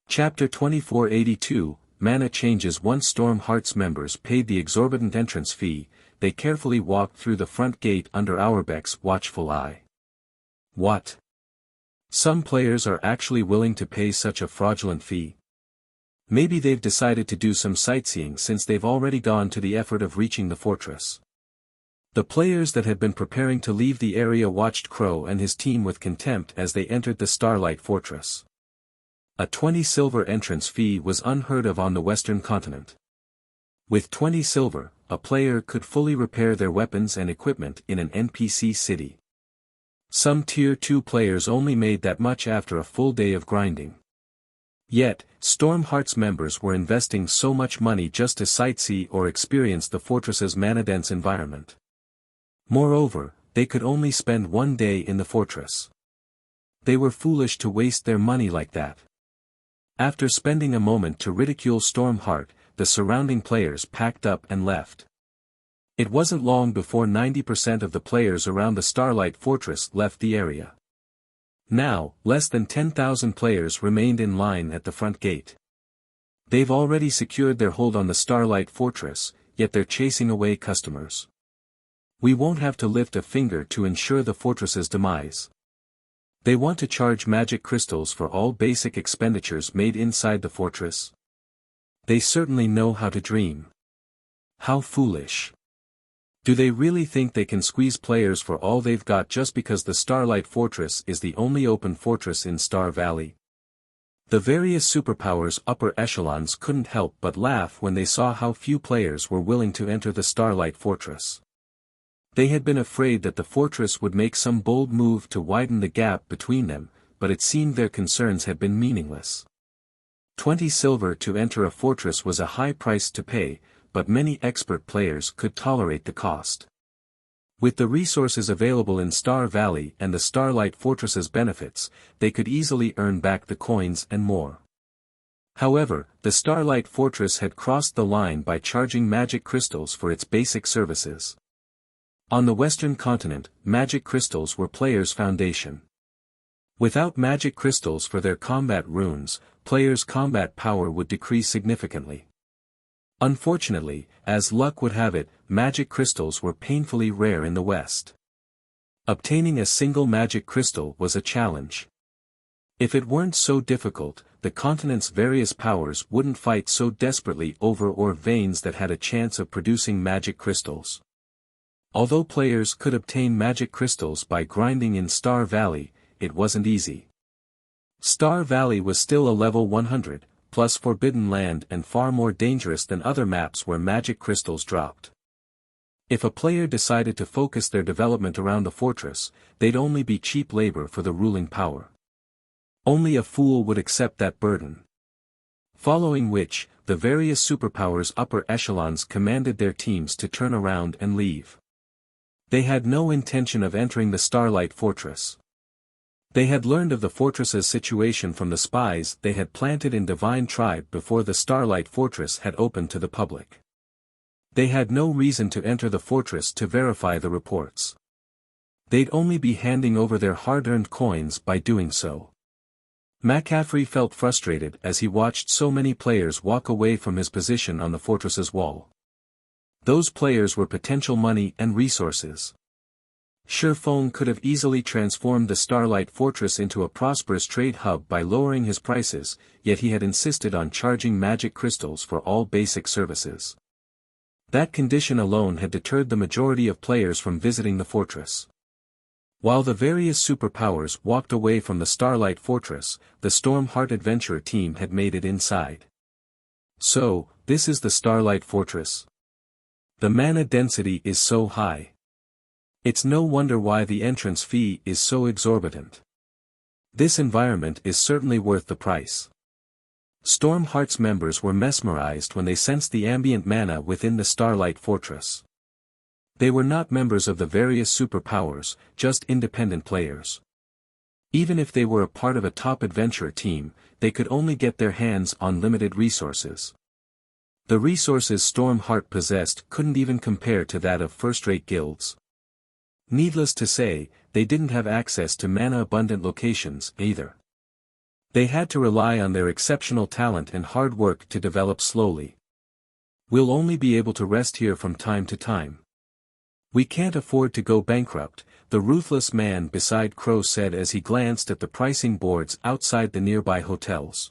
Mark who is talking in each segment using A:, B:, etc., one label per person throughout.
A: Chapter 2482, Mana Changes. Once Storm Hearts members paid the exorbitant entrance fee, they carefully walked through the front gate under Auerbach's watchful eye. What? Some players are actually willing to pay such a fraudulent fee? Maybe they've decided to do some sightseeing since they've already gone to the effort of reaching the fortress. The players that had been preparing to leave the area watched Crow and his team with contempt as they entered the Starlight Fortress. A 20 silver entrance fee was unheard of on the Western continent. With 20 silver, a player could fully repair their weapons and equipment in an NPC city. Some Tier 2 players only made that much after a full day of grinding. Yet, Storm Hearts members were investing so much money just to sightsee or experience the fortress's mana-dense environment. Moreover, they could only spend one day in the fortress. They were foolish to waste their money like that. After spending a moment to ridicule Stormheart, the surrounding players packed up and left. It wasn't long before 90% of the players around the Starlight Fortress left the area. Now, less than 10,000 players remained in line at the front gate. They've already secured their hold on the Starlight Fortress, yet they're chasing away customers. We won't have to lift a finger to ensure the fortress's demise. They want to charge magic crystals for all basic expenditures made inside the fortress. They certainly know how to dream. How foolish. Do they really think they can squeeze players for all they've got just because the Starlight Fortress is the only open fortress in Star Valley? The various superpowers upper echelons couldn't help but laugh when they saw how few players were willing to enter the Starlight Fortress. They had been afraid that the fortress would make some bold move to widen the gap between them, but it seemed their concerns had been meaningless. 20 silver to enter a fortress was a high price to pay, but many expert players could tolerate the cost. With the resources available in Star Valley and the Starlight Fortress's benefits, they could easily earn back the coins and more. However, the Starlight Fortress had crossed the line by charging magic crystals for its basic services. On the Western continent, magic crystals were players' foundation. Without magic crystals for their combat runes, players' combat power would decrease significantly. Unfortunately, as luck would have it, magic crystals were painfully rare in the West. Obtaining a single magic crystal was a challenge. If it weren't so difficult, the continent's various powers wouldn't fight so desperately over ore veins that had a chance of producing magic crystals. Although players could obtain magic crystals by grinding in Star Valley, it wasn't easy. Star Valley was still a level 100, plus Forbidden Land and far more dangerous than other maps where magic crystals dropped. If a player decided to focus their development around the fortress, they'd only be cheap labor for the ruling power. Only a fool would accept that burden. Following which, the various superpowers upper echelons commanded their teams to turn around and leave. They had no intention of entering the Starlight Fortress. They had learned of the fortress's situation from the spies they had planted in Divine Tribe before the Starlight Fortress had opened to the public. They had no reason to enter the fortress to verify the reports. They'd only be handing over their hard-earned coins by doing so. McCaffrey felt frustrated as he watched so many players walk away from his position on the fortress's wall. Those players were potential money and resources. Surephone could have easily transformed the Starlight Fortress into a prosperous trade hub by lowering his prices, yet he had insisted on charging magic crystals for all basic services. That condition alone had deterred the majority of players from visiting the fortress. While the various superpowers walked away from the Starlight Fortress, the Stormheart Adventurer team had made it inside. So, this is the Starlight Fortress. The mana density is so high. It's no wonder why the entrance fee is so exorbitant. This environment is certainly worth the price. Stormheart's members were mesmerized when they sensed the ambient mana within the Starlight Fortress. They were not members of the various superpowers, just independent players. Even if they were a part of a top adventurer team, they could only get their hands on limited resources. The resources Stormheart possessed couldn't even compare to that of first-rate guilds. Needless to say, they didn't have access to mana-abundant locations, either. They had to rely on their exceptional talent and hard work to develop slowly. We'll only be able to rest here from time to time. We can't afford to go bankrupt, the ruthless man beside Crow said as he glanced at the pricing boards outside the nearby hotels.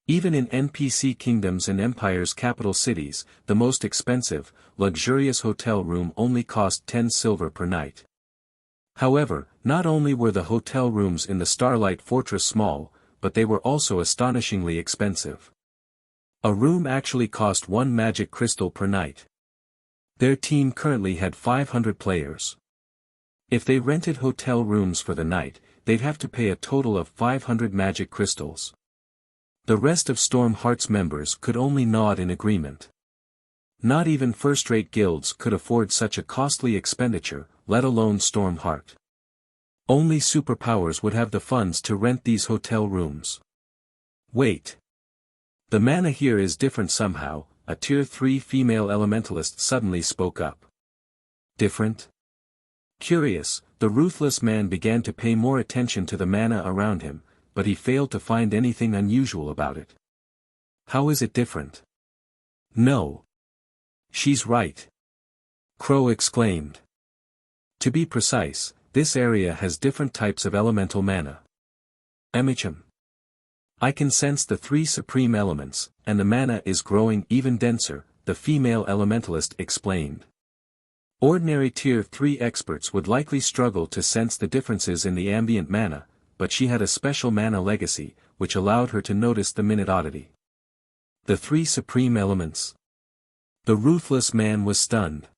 A: Even in NPC kingdoms and empires' capital cities, the most expensive, luxurious hotel room only cost 10 silver per night. However, not only were the hotel rooms in the Starlight Fortress small, but they were also astonishingly expensive. A room actually cost 1 magic crystal per night. Their team currently had 500 players. If they rented hotel rooms for the night, they'd have to pay a total of 500 magic crystals. The rest of Storm Heart's members could only nod in agreement. Not even first-rate guilds could afford such a costly expenditure, let alone Storm Heart. Only superpowers would have the funds to rent these hotel rooms. Wait. The mana here is different somehow, a Tier 3 female elementalist suddenly spoke up. Different? Curious, the ruthless man began to pay more attention to the mana around him, but he failed to find anything unusual about it. How is it different? No. She's right. Crow exclaimed. To be precise, this area has different types of elemental mana. Emicham. I can sense the 3 supreme elements, and the mana is growing even denser, the female elementalist explained. Ordinary Tier 3 experts would likely struggle to sense the differences in the ambient mana, but she had a special mana legacy, which allowed her to notice the minute oddity. The 3 supreme elements. The ruthless man was stunned.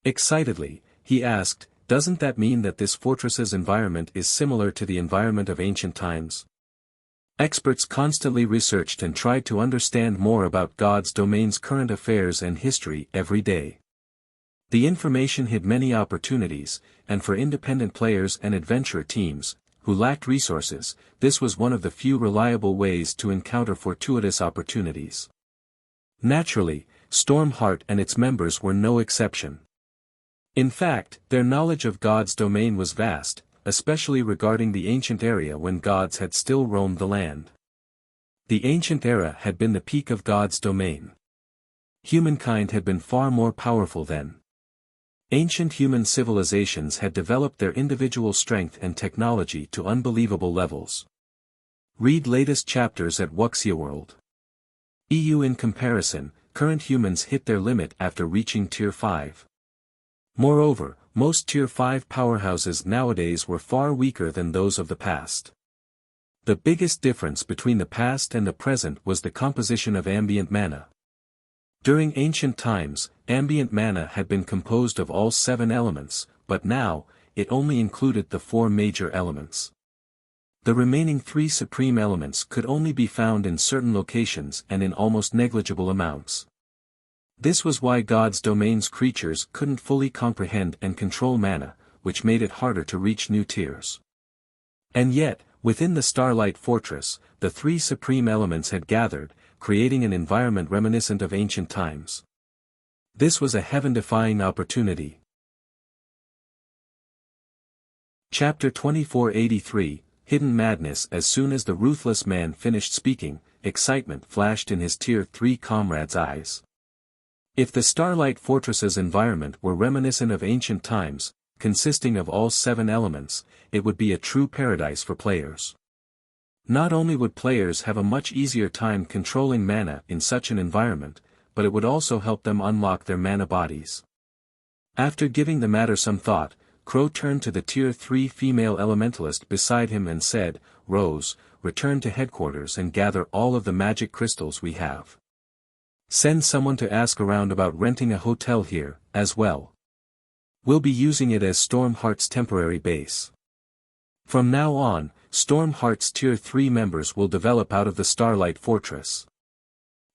A: Excitedly, he asked, doesn't that mean that this fortress's environment is similar to the environment of ancient times? Experts constantly researched and tried to understand more about God's domain's current affairs and history every day. The information hid many opportunities, and for independent players and adventure teams, who lacked resources, this was one of the few reliable ways to encounter fortuitous opportunities. Naturally, Storm Heart and its members were no exception. In fact, their knowledge of God's domain was vast, especially regarding the ancient area when gods had still roamed the land. The ancient era had been the peak of God's domain. Humankind had been far more powerful then. Ancient human civilizations had developed their individual strength and technology to unbelievable levels. Read latest chapters at Wuxia World. EU. In comparison, current humans hit their limit after reaching Tier 5. Moreover, most Tier 5 powerhouses nowadays were far weaker than those of the past. The biggest difference between the past and the present was the composition of ambient mana. During ancient times, ambient mana had been composed of all 7 elements, but now, it only included the 4 major elements. The remaining 3 supreme elements could only be found in certain locations and in almost negligible amounts. This was why God's domain's creatures couldn't fully comprehend and control mana, which made it harder to reach new tiers. And yet, within the Starlight Fortress, the 3 supreme elements had gathered, creating an environment reminiscent of ancient times. This was a heaven-defying opportunity. Chapter 2483, Hidden Madness. As soon as the ruthless man finished speaking, excitement flashed in his Tier 3 comrade's eyes. If the Starlight Fortress's environment were reminiscent of ancient times, consisting of all 7 elements, it would be a true paradise for players. Not only would players have a much easier time controlling mana in such an environment, but it would also help them unlock their mana bodies. After giving the matter some thought, Crow turned to the Tier 3 female elementalist beside him and said, Rose, return to headquarters and gather all of the magic crystals we have. Send someone to ask around about renting a hotel here, as well. We'll be using it as Storm Heart's temporary base. From now on, Storm Heart's Tier 3 members will develop out of the Starlight Fortress.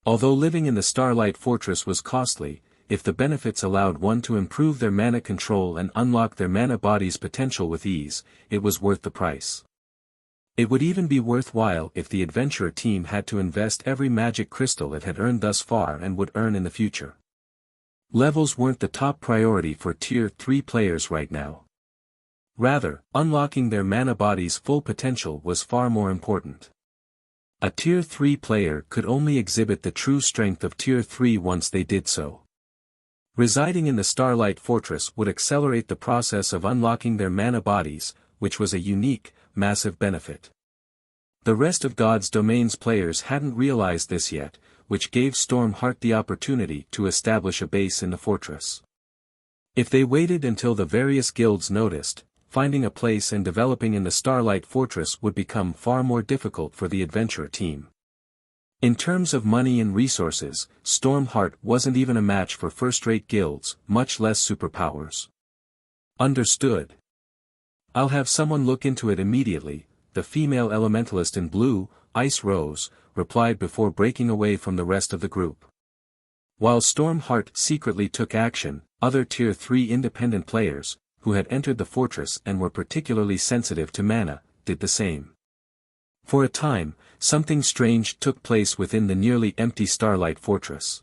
A: Although living in the Starlight Fortress was costly, if the benefits allowed one to improve their mana control and unlock their mana body's potential with ease, it was worth the price. It would even be worthwhile if the adventurer team had to invest every magic crystal it had earned thus far and would earn in the future. Levels weren't the top priority for Tier 3 players right now. Rather, unlocking their mana body's full potential was far more important. A Tier 3 player could only exhibit the true strength of Tier 3 once they did so. Residing in the Starlight Fortress would accelerate the process of unlocking their mana bodies, which was a unique, massive benefit. The rest of God's Domain's players hadn't realized this yet, which gave Stormheart the opportunity to establish a base in the fortress. If they waited until the various guilds noticed, finding a place and developing in the Starlight Fortress would become far more difficult for the adventurer team. In terms of money and resources, Stormheart wasn't even a match for first-rate guilds, much less superpowers. Understood. I'll have someone look into it immediately, the female elementalist in blue, Ice Rose, replied before breaking away from the rest of the group. While Stormheart secretly took action, other Tier 3 independent players, who had entered the fortress and were particularly sensitive to mana, did the same. For a time, something strange took place within the nearly empty Starlight Fortress.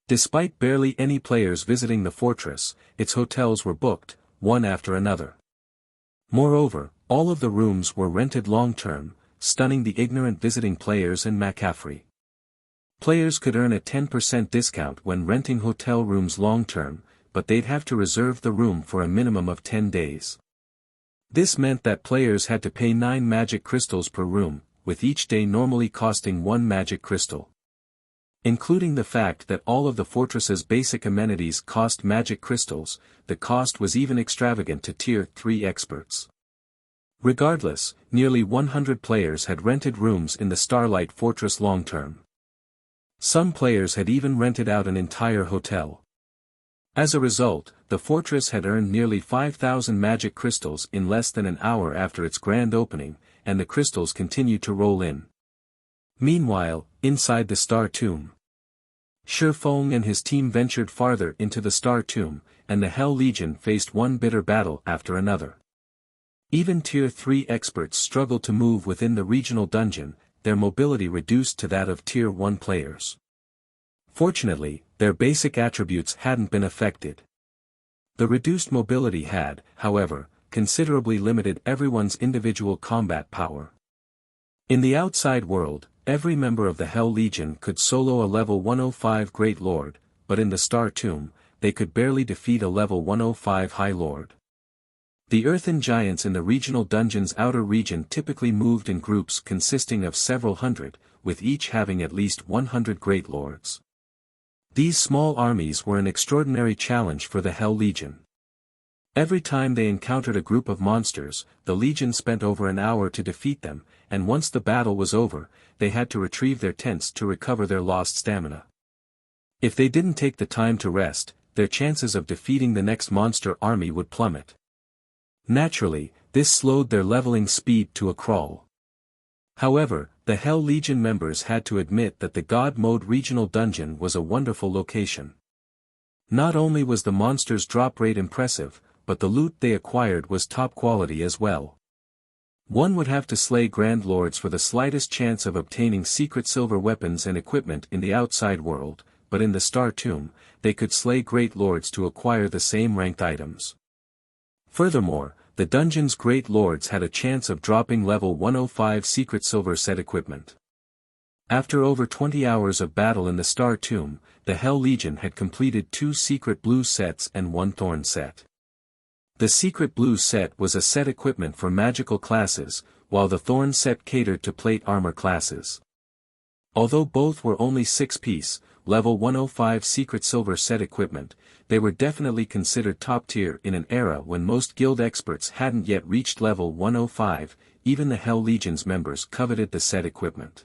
A: Despite barely any players visiting the fortress, its hotels were booked, one after another. Moreover, all of the rooms were rented long-term, stunning the ignorant visiting players and McCaffrey. Players could earn a 10% discount when renting hotel rooms long-term, but they'd have to reserve the room for a minimum of 10 days. This meant that players had to pay 9 magic crystals per room, with each day normally costing 1 magic crystal. Including the fact that all of the fortress's basic amenities cost magic crystals, the cost was even extravagant to Tier 3 experts. Regardless, nearly 100 players had rented rooms in the Starlight Fortress long-term. Some players had even rented out an entire hotel. As a result, the fortress had earned nearly 5,000 magic crystals in less than an hour after its grand opening, and the crystals continued to roll in. Meanwhile, inside the Star Tomb, Shifeng and his team ventured farther into the Star Tomb, and the Hell Legion faced one bitter battle after another. Even Tier 3 experts struggled to move within the regional dungeon, their mobility reduced to that of Tier 1 players. Fortunately, their basic attributes hadn't been affected. The reduced mobility had, however, considerably limited everyone's individual combat power. In the outside world, every member of the Hell Legion could solo a level 105 Great Lord, but in the Star Tomb, they could barely defeat a level 105 High Lord. The Earthen giants in the regional dungeon's outer region typically moved in groups consisting of several hundred, with each having at least 100 Great Lords. These small armies were an extraordinary challenge for the Hell Legion. Every time they encountered a group of monsters, the Legion spent over an hour to defeat them, and once the battle was over, they had to retrieve their tents to recover their lost stamina. If they didn't take the time to rest, their chances of defeating the next monster army would plummet. Naturally, this slowed their leveling speed to a crawl. However, the Hell Legion members had to admit that the God Mode regional dungeon was a wonderful location. Not only was the monsters' drop rate impressive, but the loot they acquired was top quality as well. One would have to slay Grand Lords for the slightest chance of obtaining secret silver weapons and equipment in the outside world, but in the Star Tomb, they could slay Great Lords to acquire the same ranked items. Furthermore, the dungeon's Great Lords had a chance of dropping level 105 secret silver set equipment. After over 20 hours of battle in the Star Tomb, the Hell Legion had completed 2 secret blue sets and 1 thorn set. The secret blue set was a set equipment for magical classes, while the thorn set catered to plate armor classes. Although both were only 6-piece, level 105 secret silver set equipment, they were definitely considered top tier in an era when most guild experts hadn't yet reached level 105, even the Hell Legion's members coveted the set equipment.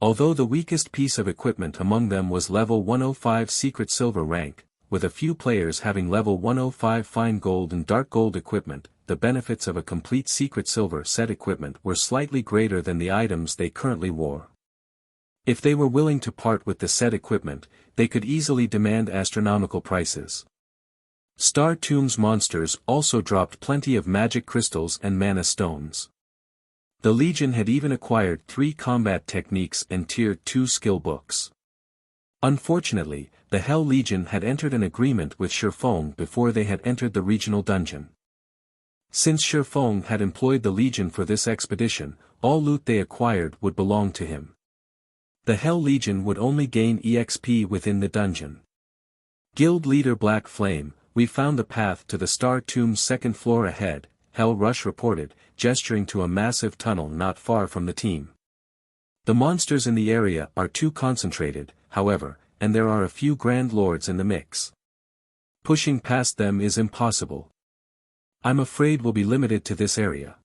A: Although the weakest piece of equipment among them was level 105 secret silver rank, with a few players having level 105 fine gold and dark gold equipment, the benefits of a complete secret silver set equipment were slightly greater than the items they currently wore. If they were willing to part with the set equipment, they could easily demand astronomical prices. Star Tomb's monsters also dropped plenty of magic crystals and mana stones. The Legion had even acquired 3 combat techniques and Tier 2 skill books. Unfortunately, the Hell Legion had entered an agreement with Shifeng before they had entered the regional dungeon. Since Shifeng had employed the Legion for this expedition, all loot they acquired would belong to him. The Hell Legion would only gain EXP within the dungeon. Guild Leader Black Flame, we found the path to the Star Tomb's second floor ahead, Hell Rush reported, gesturing to a massive tunnel not far from the team. The monsters in the area are too concentrated, however, and there are a few Grand Lords in the mix. Pushing past them is impossible. I'm afraid we'll be limited to this area.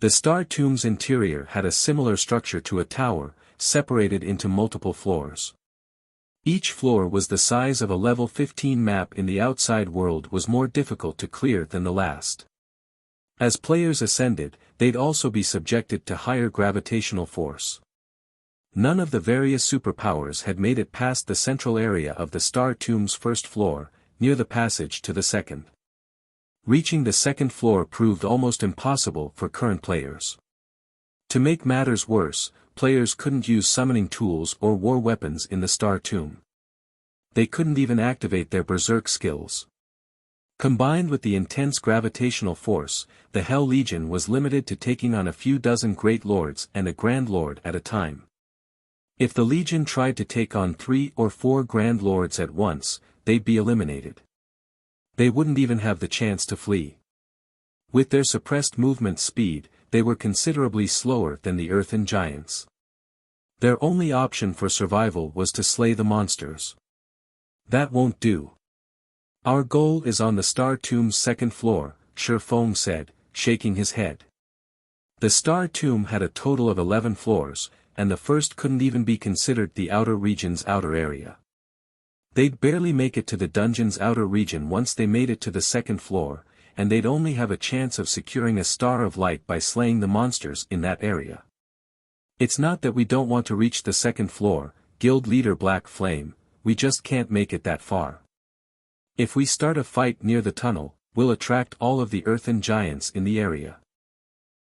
A: The Star Tomb's interior had a similar structure to a tower, separated into multiple floors. Each floor was the size of a level 15 map in the outside world was more difficult to clear than the last. As players ascended, they'd also be subjected to higher gravitational force. None of the various superpowers had made it past the central area of the Star Tomb's first floor, near the passage to the second. Reaching the second floor proved almost impossible for current players. To make matters worse, players couldn't use summoning tools or war weapons in the Star Tomb. They couldn't even activate their berserk skills. Combined with the intense gravitational force, the Hell Legion was limited to taking on a few dozen Great Lords and a Grand Lord at a time. If the Legion tried to take on 3 or 4 Grand Lords at once, they'd be eliminated. They wouldn't even have the chance to flee. With their suppressed movement speed, they were considerably slower than the Earthen giants. Their only option for survival was to slay the monsters. That won't do. Our goal is on the Star Tomb's second floor, Shifeng said, shaking his head. The Star Tomb had a total of 11 floors, and the first couldn't even be considered the outer region's outer area. They'd barely make it to the dungeon's outer region once they made it to the second floor, and they'd only have a chance of securing a Star of Light by slaying the monsters in that area. It's not that we don't want to reach the second floor, Guild Leader Black Flame, we just can't make it that far. If we start a fight near the tunnel, we'll attract all of the Earthen giants in the area.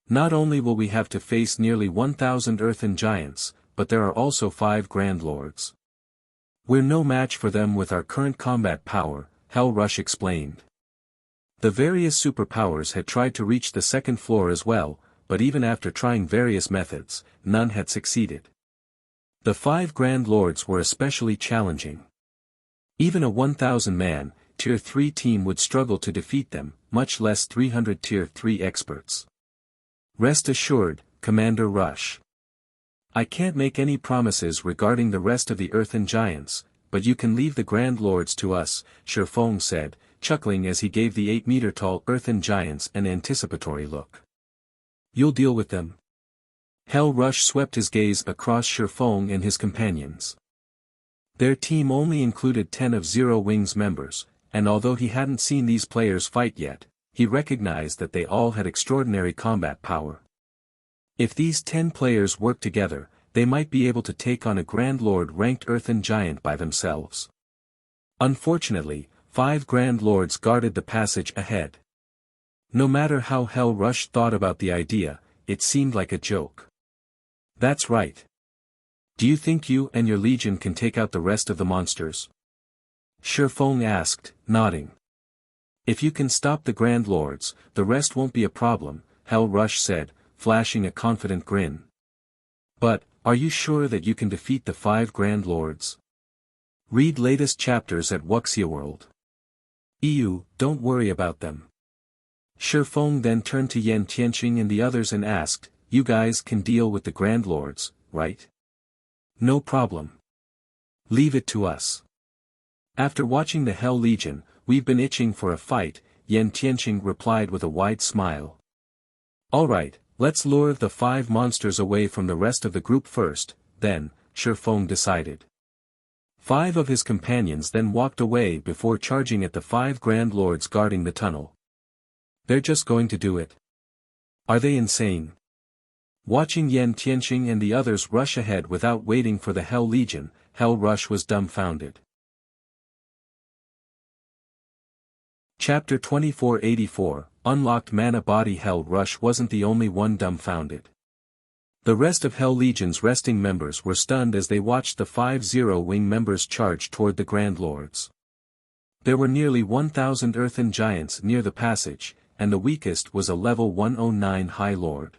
A: Not only will we have to face nearly 1,000 Earthen giants, but there are also 5 Grand Lords. We're no match for them with our current combat power, Hell Rush explained. The various superpowers had tried to reach the second floor as well, but even after trying various methods, none had succeeded. The 5 Grand Lords were especially challenging. Even a 1,000-man, Tier 3 team would struggle to defeat them, much less 300 Tier 3 experts. Rest assured, Commander Rush. I can't make any promises regarding the rest of the Earthen giants, but you can leave the Grand Lords to us, Shifeng said, chuckling as he gave the 8-meter-tall Earthen giants an anticipatory look. You'll deal with them. Hell Rush swept his gaze across Shifeng and his companions. Their team only included 10 of Zero Wing's members, and although he hadn't seen these players fight yet, he recognized that they all had extraordinary combat power. If these 10 players worked together, they might be able to take on a Grand Lord-ranked Earthen giant by themselves. Unfortunately, 5 Grand Lords guarded the passage ahead. No matter how Hell Rush thought about the idea, it seemed like a joke. That's right. Do you think you and your legion can take out the rest of the monsters? Shifeng asked, nodding. If you can stop the Grand Lords, the rest won't be a problem, Hell Rush said, flashing a confident grin. But, are you sure that you can defeat the 5 Grand Lords? Read latest chapters at Wuxia World. Don't worry about them. Shifeng then turned to Yan Tianqing and the others and asked, you guys can deal with the Grand Lords, right? No problem. Leave it to us. After watching the Hell Legion, we've been itching for a fight, Yan Tianqing replied with a wide smile. Alright, let's lure the 5 monsters away from the rest of the group first, then, Shifeng decided. 5 of his companions then walked away before charging at the 5 Grand Lords guarding the tunnel. They're just going to do it. Are they insane? Watching Yan Tianqing and the others rush ahead without waiting for the Hell Legion, Hell Rush was dumbfounded. Chapter 2484, Unlocked Mana Body. Hell Rush wasn't the only one dumbfounded. The rest of Hell Legion's resting members were stunned as they watched the 5 Zero-Wing members charge toward the Grand Lords. There were nearly 1,000 Earthen giants near the passage, and the weakest was a level 109 High Lord.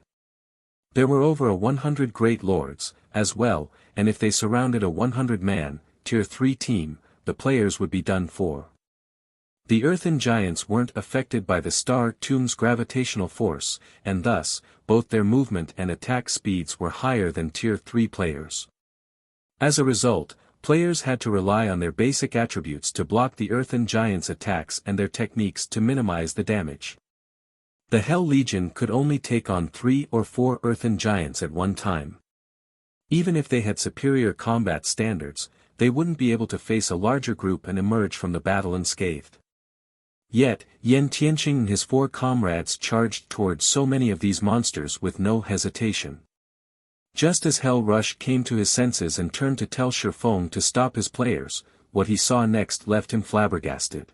A: There were over 100 great lords, as well, and if they surrounded a 100-man, Tier 3 team, the players would be done for. The Earthen giants weren't affected by the Star Tomb's gravitational force, and thus, both their movement and attack speeds were higher than Tier 3 players. As a result, players had to rely on their basic attributes to block the Earthen giants' attacks and their techniques to minimize the damage. The Hell Legion could only take on 3 or 4 Earthen giants at one time. Even if they had superior combat standards, they wouldn't be able to face a larger group and emerge from the battle unscathed. Yet, Yan Tianqing and his 4 comrades charged towards so many of these monsters with no hesitation. Just as Hell Rush came to his senses and turned to tell Shifeng to stop his players, what he saw next left him flabbergasted.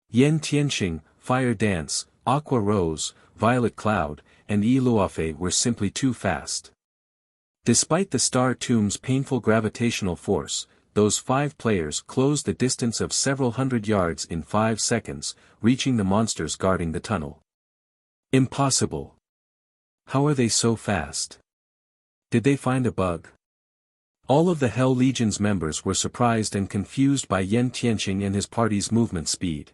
A: Yan Tianqing, Fire Dance, Aqua Rose, Violet Cloud, and Yi Luofei were simply too fast. Despite the Star Tomb's painful gravitational force, those 5 players closed the distance of several hundred yards in 5 seconds, reaching the monsters guarding the tunnel. Impossible. How are they so fast? Did they find a bug? All of the Hell Legion's members were surprised and confused by Yan Tianqing and his party's movement speed.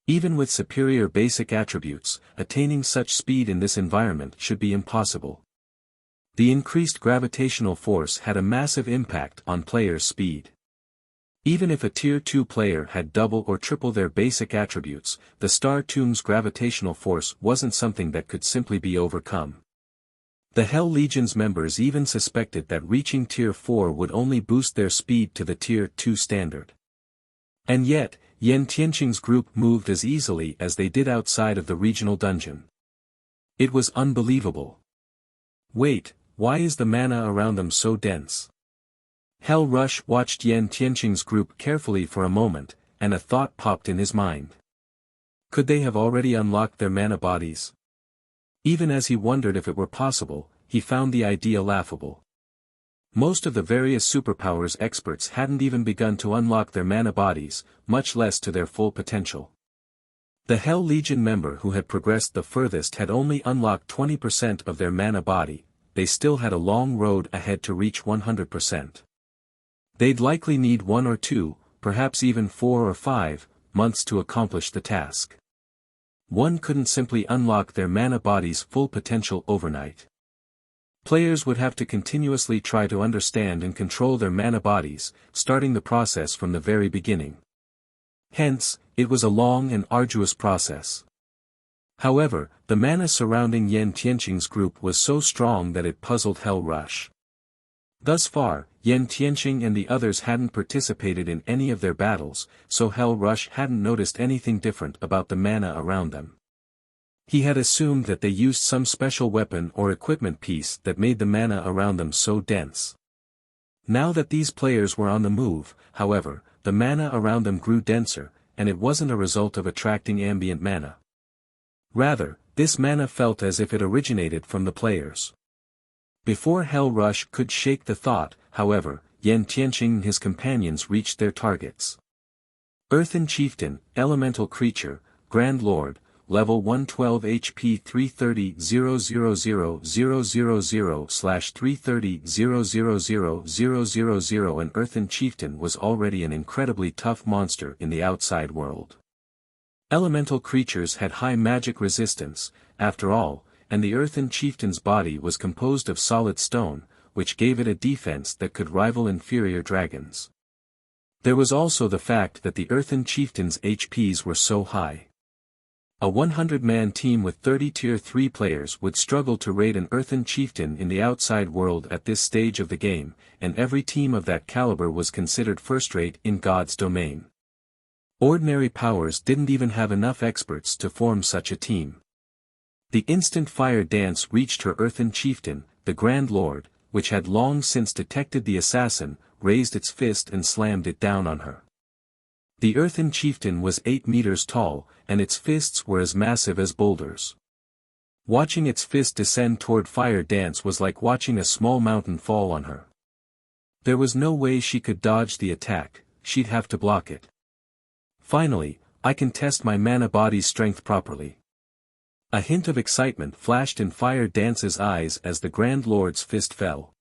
A: Even with superior basic attributes, attaining such speed in this environment should be impossible. The increased gravitational force had a massive impact on players' speed. Even if a Tier 2 player had double or triple their basic attributes, the Star Tomb's gravitational force wasn't something that could simply be overcome. The Hell Legion's members even suspected that reaching Tier 4 would only boost their speed to the Tier 2 standard. And yet, Yan Tianqing's group moved as easily as they did outside of the regional dungeon. It was unbelievable. Wait, why is the mana around them so dense? Hell Rush watched Yan Tianqing's group carefully for a moment, and a thought popped in his mind. Could they have already unlocked their mana bodies? Even as he wondered if it were possible, he found the idea laughable. Most of the various superpowers experts hadn't even begun to unlock their mana bodies, much less to their full potential. The Hell Legion member who had progressed the furthest had only unlocked 20% of their mana body. They still had a long road ahead to reach 100%. They'd likely need 1 or 2, perhaps even 4 or 5, months to accomplish the task. One couldn't simply unlock their mana body's full potential overnight. Players would have to continuously try to understand and control their mana bodies, starting the process from the very beginning. Hence, it was a long and arduous process. However, the mana surrounding Yan Tianqing's group was so strong that it puzzled Hell Rush. Thus far, Yan Tianqing and the others hadn't participated in any of their battles, so Hell Rush hadn't noticed anything different about the mana around them. He had assumed that they used some special weapon or equipment piece that made the mana around them so dense. Now that these players were on the move, however, the mana around them grew denser, and it wasn't a result of attracting ambient mana. Rather, this mana felt as if it originated from the players. Before Hell Rush could shake the thought, however, Yan Tianqing and his companions reached their targets. Earthen Chieftain, Elemental Creature, Grand Lord, Level 112 HP 330,000/330,000,000. An Earthen Chieftain was already an incredibly tough monster in the outside world. Elemental creatures had high magic resistance, after all, and the Earthen Chieftain's body was composed of solid stone, which gave it a defense that could rival inferior dragons. There was also the fact that the Earthen Chieftain's HPs were so high. A 100-man team with 30 Tier 3 players would struggle to raid an Earthen Chieftain in the outside world at this stage of the game, and every team of that caliber was considered first-rate in God's domain. Ordinary powers didn't even have enough experts to form such a team. The instant Fire Dance reached her Earthen Chieftain, the Grand Lord, which had long since detected the assassin, raised its fist and slammed it down on her. The Earthen Chieftain was 8 meters tall, and its fists were as massive as boulders. Watching its fist descend toward Fire Dance was like watching a small mountain fall on her. There was no way she could dodge the attack, she'd have to block it. Finally, I can test my mana body's strength properly. A hint of excitement flashed in Fire Dance's eyes as the Grand Lord's fist fell.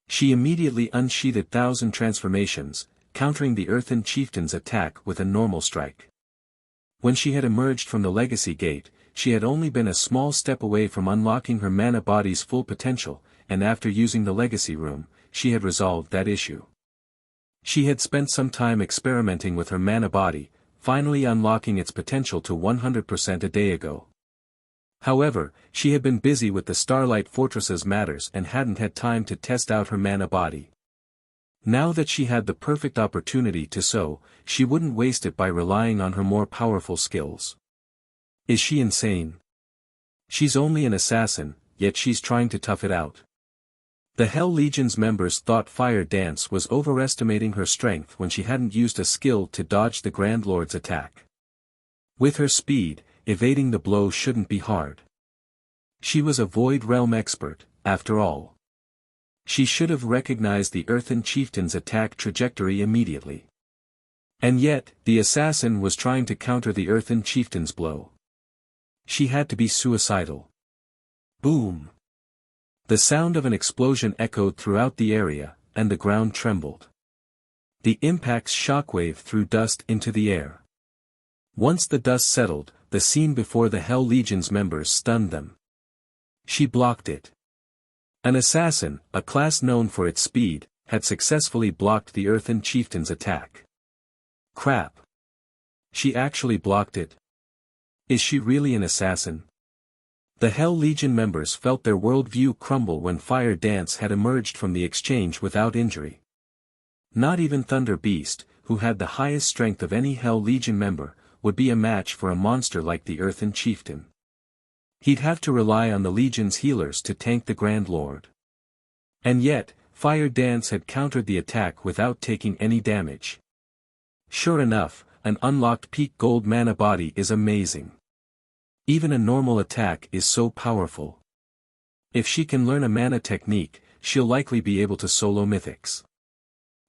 A: She immediately unsheathed 1,000 transformations, countering the Earthen Chieftain's attack with a normal strike. When she had emerged from the Legacy Gate, she had only been a small step away from unlocking her mana body's full potential, and after using the Legacy Room, she had resolved that issue. She had spent some time experimenting with her mana body, finally unlocking its potential to 100% a day ago. However, she had been busy with the Starlight Fortress's matters and hadn't had time to test out her mana body. Now that she had the perfect opportunity to so, she wouldn't waste it by relying on her more powerful skills. Is she insane? She's only an assassin, yet she's trying to tough it out. The Hell Legion's members thought Fire Dance was overestimating her strength when she hadn't used a skill to dodge the Grand Lord's attack. With her speed, evading the blow shouldn't be hard. She was a Void Realm expert, after all. She should have recognized the Earthen Chieftain's attack trajectory immediately. And yet, the assassin was trying to counter the Earthen Chieftain's blow. She had to be suicidal. Boom! The sound of an explosion echoed throughout the area, and the ground trembled. The impact's shockwave threw dust into the air. Once the dust settled, the scene before the Hell Legion's members stunned them. She blocked it. An assassin, a class known for its speed, had successfully blocked the Earthen Chieftain's attack. Crap! She actually blocked it. Is she really an assassin? The Hell Legion members felt their worldview crumble when Fire Dance had emerged from the exchange without injury. Not even Thunder Beast, who had the highest strength of any Hell Legion member, would be a match for a monster like the Earthen Chieftain. He'd have to rely on the Legion's healers to tank the Grand Lord. And yet, Fire Dance had countered the attack without taking any damage. Sure enough, an unlocked peak gold mana body is amazing. Even a normal attack is so powerful. If she can learn a mana technique, she'll likely be able to solo mythics.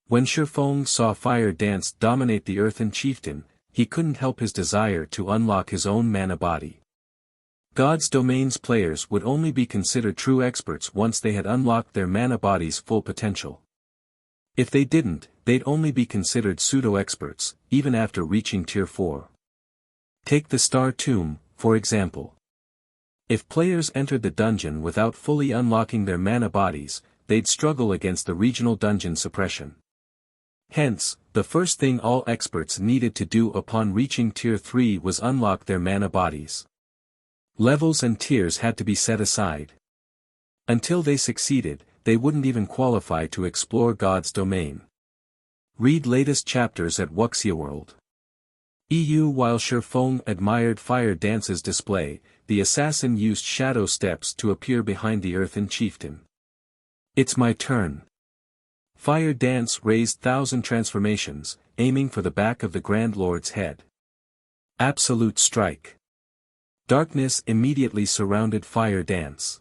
A: When Shifeng saw Fire Dance dominate the Earthen Chieftain, he couldn't help his desire to unlock his own mana body. God's Domain's players would only be considered true experts once they had unlocked their mana body's full potential. If they didn't, they'd only be considered pseudo-experts, even after reaching Tier 4. Take the Star Tomb, for example. If players entered the dungeon without fully unlocking their mana bodies, they'd struggle against the regional dungeon suppression. Hence, the first thing all experts needed to do upon reaching Tier 3 was unlock their mana bodies. Levels and tiers had to be set aside. Until they succeeded, they wouldn't even qualify to explore God's Domain. Read latest chapters at Wuxia World. While Shifeng admired Fire Dance's display, the assassin used shadow steps to appear behind the Earthen Chieftain. It's my turn. Fire Dance raised 1,000 transformations, aiming for the back of the Grand Lord's head. Absolute strike. Darkness immediately surrounded Fire Dance.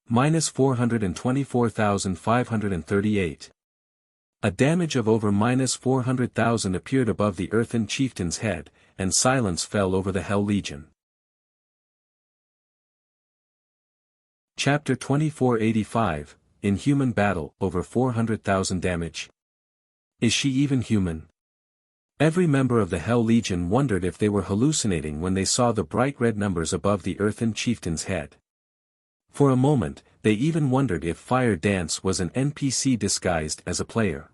A: -424,538. A damage of over -400,000 appeared above the Earthen Chieftain's head, and silence fell over the Hell Legion. Chapter 2485, Inhuman Battle, over 400,000 damage. Is she even human? Every member of the Hell Legion wondered if they were hallucinating when they saw the bright red numbers above the Earthen Chieftain's head. For a moment, they even wondered if Fire Dance was an NPC disguised as a player.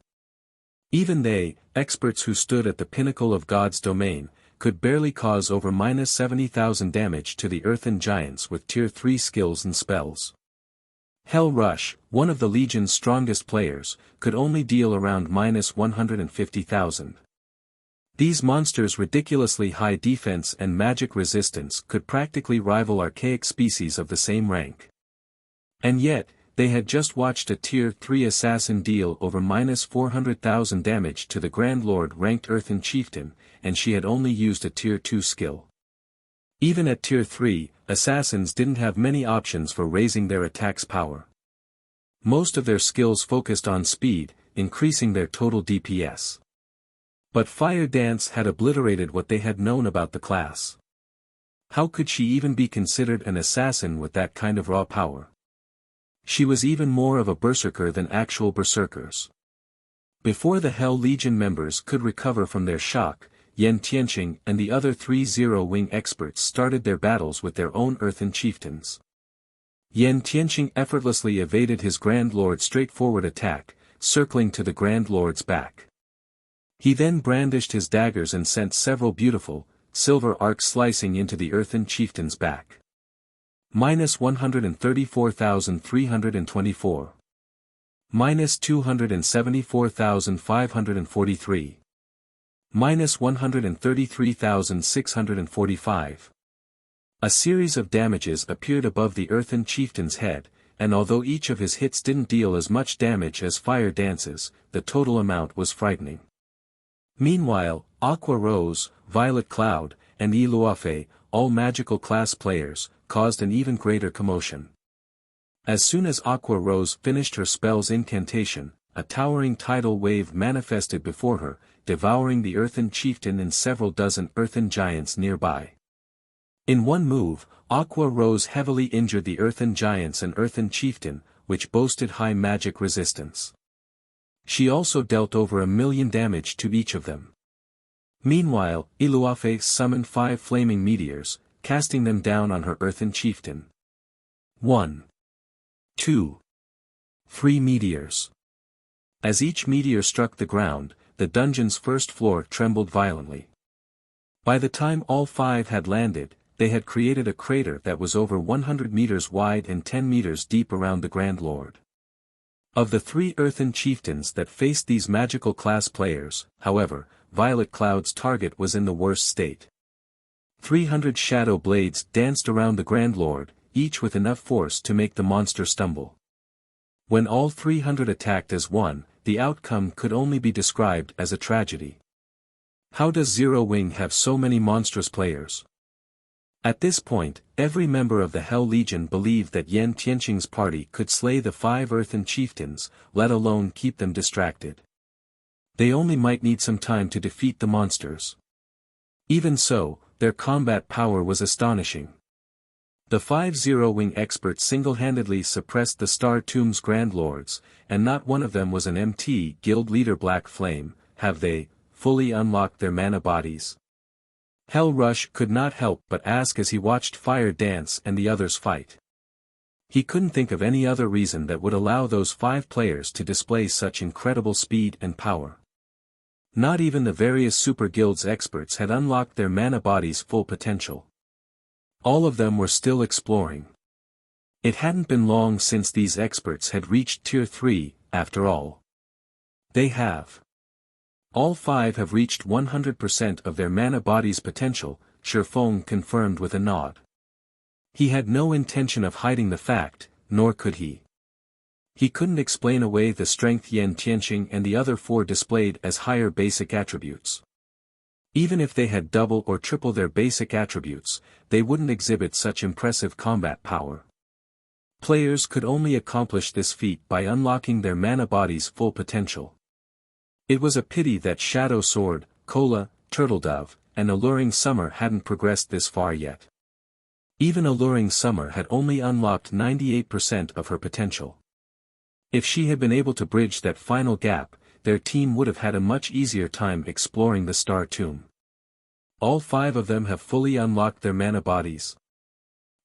A: Even they, experts who stood at the pinnacle of God's Domain, could barely cause over -70,000 damage to the Earthen Giants with Tier 3 skills and spells. Hell Rush, one of the Legion's strongest players, could only deal around -150,000. These monsters' ridiculously high defense and magic resistance could practically rival archaic species of the same rank. And yet, they had just watched a Tier 3 assassin deal over -400,000 damage to the Grand Lord-ranked Earthen Chieftain, and she had only used a Tier 2 skill. Even at Tier 3, assassins didn't have many options for raising their attack's power. Most of their skills focused on speed, increasing their total DPS. But Fire Dance had obliterated what they had known about the class. How could she even be considered an assassin with that kind of raw power? She was even more of a berserker than actual berserkers. Before the Hell Legion members could recover from their shock, Yan Tianqing and the other 3 Zero-Wing experts started their battles with their own Earthen Chieftains. Yan Tianqing effortlessly evaded his Grand Lord's straightforward attack, circling to the Grand Lord's back. He then brandished his daggers and sent several beautiful, silver arcs slicing into the Earthen Chieftain's back. -134,324. -274,543. -133,645. A series of damages appeared above the Earthen Chieftain's head, and although each of his hits didn't deal as much damage as Fire Dance's, the total amount was frightening. Meanwhile, Aqua Rose, Violet Cloud, and Yi Luofei, all magical class players, caused an even greater commotion. As soon as Aqua Rose finished her spell's incantation, a towering tidal wave manifested before her, devouring the Earthen Chieftain and several dozen Earthen Giants nearby. In one move, Aqua Rose heavily injured the Earthen Giants and Earthen Chieftain, which boasted high magic resistance. She also dealt over 1,000,000 damage to each of them. Meanwhile, Yi Luofei summoned 5 flaming meteors, casting them down on her Earthen Chieftain. 1. 2. 3 meteors. As each meteor struck the ground, the dungeon's first floor trembled violently. By the time all 5 had landed, they had created a crater that was over 100 meters wide and 10 meters deep around the Grand Lord. Of the 3 Earthen Chieftains that faced these magical class players, however, Violet Cloud's target was in the worst state. 300 shadow blades danced around the Grand Lord, each with enough force to make the monster stumble. When all 300 attacked as one, the outcome could only be described as a tragedy. How does Zero Wing have so many monstrous players? At this point, every member of the Hell Legion believed that Yan Tianqing's party could slay the 5 Earthen Chieftains, let alone keep them distracted. They only might need some time to defeat the monsters. Even so, their combat power was astonishing. The 5 Zero-Wing experts single-handedly suppressed the Star Tomb's Grand Lords, and not one of them was an MT Guild leader. Black Flame, have they fully unlocked their mana bodies? Hell Rush could not help but ask as he watched Fire Dance and the others fight. He couldn't think of any other reason that would allow those 5 players to display such incredible speed and power. Not even the various Super Guilds experts had unlocked their mana bodies' full potential. All of them were still exploring. It hadn't been long since these experts had reached Tier 3, after all. They have. All 5 have reached 100% of their mana body's potential, Shifeng confirmed with a nod. He had no intention of hiding the fact, nor could he. He couldn't explain away the strength Yan Tianqing and the other 4 displayed as higher basic attributes. Even if they had double or triple their basic attributes, they wouldn't exhibit such impressive combat power. Players could only accomplish this feat by unlocking their mana body's full potential. It was a pity that Shadow Sword, Cola, Turtledove, and Alluring Summer hadn't progressed this far yet. Even Alluring Summer had only unlocked 98% of her potential. If she had been able to bridge that final gap, their team would have had a much easier time exploring the Star Tomb. All 5 of them have fully unlocked their mana bodies.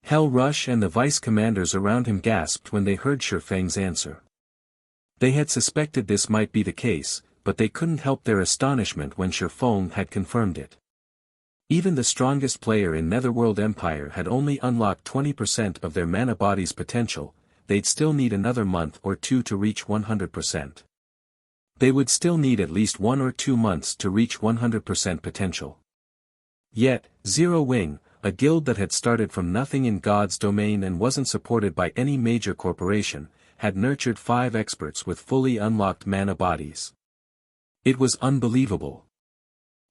A: Hell Rush and the vice commanders around him gasped when they heard Shifeng's answer. They had suspected this might be the case, but they couldn't help their astonishment when Shifeng had confirmed it. Even the strongest player in Netherworld Empire had only unlocked 20% of their mana body's potential. They'd still need another month or 2 to reach 100%. They would still need at least 1 or 2 months to reach 100% potential. Yet, Zero Wing, a guild that had started from nothing in God's domain and wasn't supported by any major corporation, had nurtured 5 experts with fully unlocked mana bodies. It was unbelievable.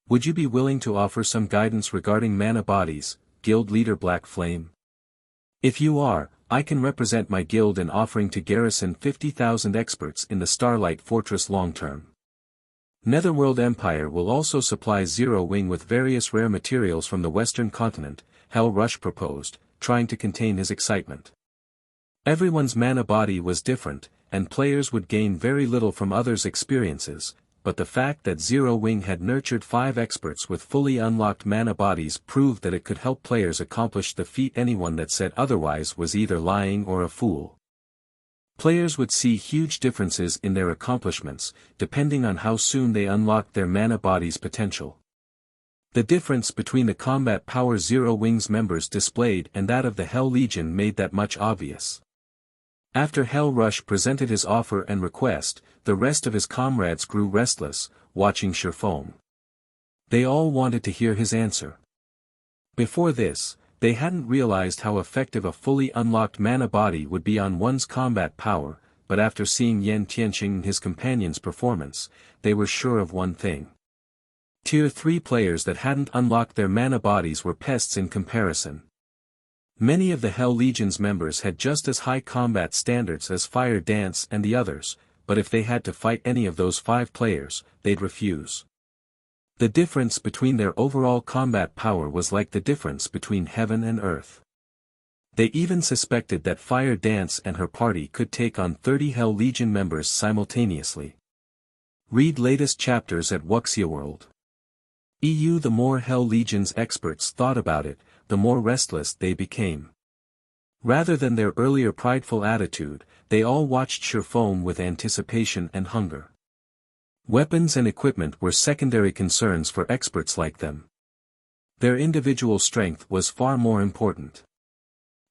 A: Would you be willing to offer some guidance regarding mana bodies, guild leader Black Flame? If you are, I can represent my guild in offering to garrison 50,000 experts in the Starlight Fortress long-term. Netherworld Empire will also supply Zero Wing with various rare materials from the Western continent, Hell Rush proposed, trying to contain his excitement. Everyone's mana body was different, and players would gain very little from others' experiences, but the fact that Zero Wing had nurtured 5 experts with fully unlocked mana bodies proved that it could help players accomplish the feat. Anyone that said otherwise was either lying or a fool. Players would see huge differences in their accomplishments, depending on how soon they unlocked their mana body's potential. The difference between the combat power Zero Wing's members displayed and that of the Hell Legion made that much obvious. After Hell Rush presented his offer and request, the rest of his comrades grew restless, watching Shurfong. They all wanted to hear his answer. Before this, they hadn't realized how effective a fully unlocked mana body would be on one's combat power, but after seeing Yan Tianqing and his companion's performance, they were sure of one thing. Tier 3 players that hadn't unlocked their mana bodies were pests in comparison. Many of the Hell Legion's members had just as high combat standards as Fire Dance and the others, but if they had to fight any of those 5 players, they'd refuse. The difference between their overall combat power was like the difference between heaven and earth. They even suspected that Fire Dance and her party could take on 30 Hell Legion members simultaneously. Read latest chapters at Wuxia World. The more Hell Legion's experts thought about it, the more restless they became. Rather than their earlier prideful attitude, they all watched Shurfong with anticipation and hunger. Weapons and equipment were secondary concerns for experts like them. Their individual strength was far more important.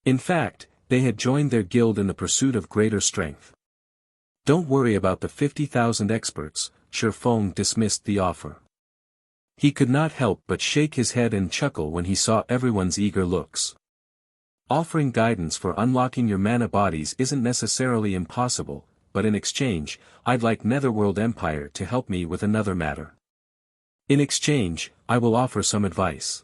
A: In fact, they had joined their guild in the pursuit of greater strength. Don't worry about the 50,000 experts, Shurfong dismissed the offer. He could not help but shake his head and chuckle when he saw everyone's eager looks. Offering guidance for unlocking your mana bodies isn't necessarily impossible, but in exchange, I'd like Netherworld Empire to help me with another matter. In exchange, I will offer some advice.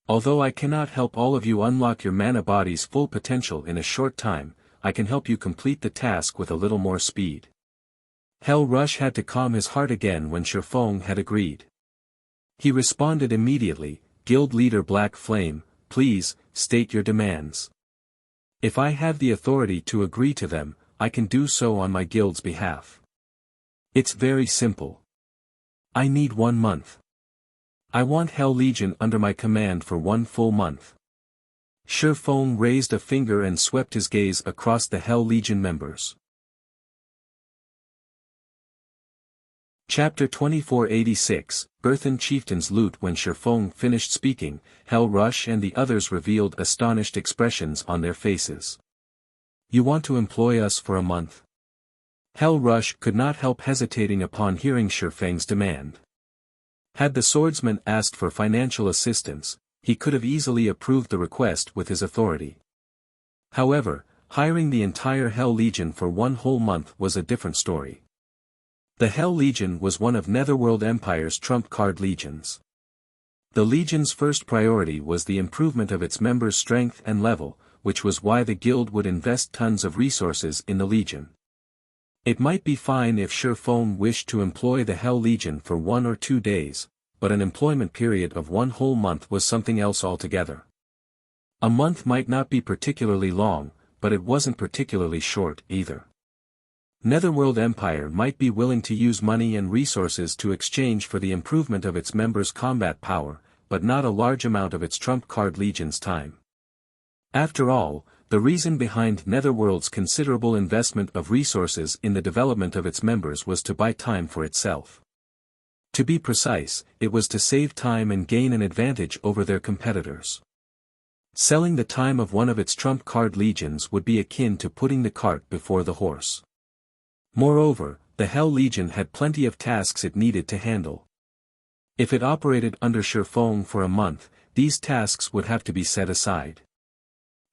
A: Although I cannot help all of you unlock your mana body's full potential in a short time, I can help you complete the task with a little more speed. Hell Rush had to calm his heart again when Shurfong had agreed. He responded immediately, Guild Leader Black Flame, please, state your demands. If I have the authority to agree to them, I can do so on my guild's behalf. It's very simple. I need 1 month. I want Hell Legion under my command for 1 full month. Shurfong raised a finger and swept his gaze across the Hell Legion members. Chapter 2486, Earthen Chieftains loot. When Shurfong finished speaking, Hell Rush and the others revealed astonished expressions on their faces. You want to employ us for a month? Hell Rush could not help hesitating upon hearing Shurfeng's demand. Had the swordsman asked for financial assistance, he could have easily approved the request with his authority. However, hiring the entire Hell Legion for 1 whole month was a different story. The Hell Legion was one of Netherworld Empire's trump-card legions. The legion's first priority was the improvement of its members' strength and level, which was why the guild would invest tons of resources in the legion. It might be fine if Shurfong wished to employ the Hell Legion for 1 or 2 days, but an employment period of 1 whole month was something else altogether. A month might not be particularly long, but it wasn't particularly short either. Netherworld Empire might be willing to use money and resources to exchange for the improvement of its members' combat power, but not a large amount of its trump-card legion's time. After all, the reason behind Netherworld's considerable investment of resources in the development of its members was to buy time for itself. To be precise, it was to save time and gain an advantage over their competitors. Selling the time of one of its trump-card legions would be akin to putting the cart before the horse. Moreover, the Hell Legion had plenty of tasks it needed to handle. If it operated under Shurfong for a month, these tasks would have to be set aside.